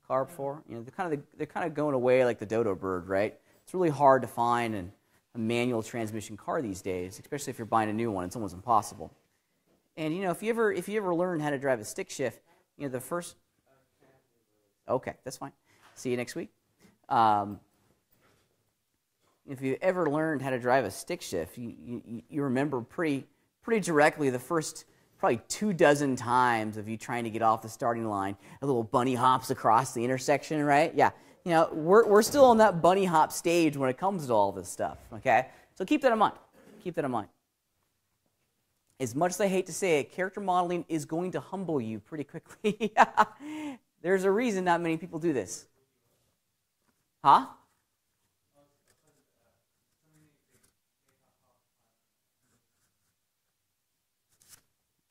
car before? They're kind of going away like the dodo bird, right? It's really hard to find a manual transmission car these days, especially if you're buying a new one. It's almost impossible. And if you ever learn how to drive a stick shift, the first. Okay, that's fine. See you next week. If you ever learned how to drive a stick shift, you remember pretty directly the first probably 24 times of you trying to get off the starting line, a little bunny hops across the intersection, right? Yeah, we're still on that bunny hop stage when it comes to all this stuff. Okay, so keep that in mind. Keep that in mind. As much as I hate to say it, character modeling is going to humble you pretty quickly. There's a reason not many people do this. Huh?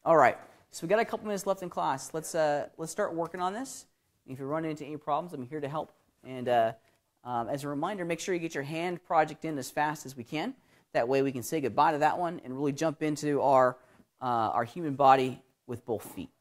All right, so we got a couple minutes left in class. Let's start working on this. If you run into any problems, I'm here to help. And as a reminder, make sure you get your hand project in as fast as we can. That way we can say goodbye to that one and really jump into our human body with both feet.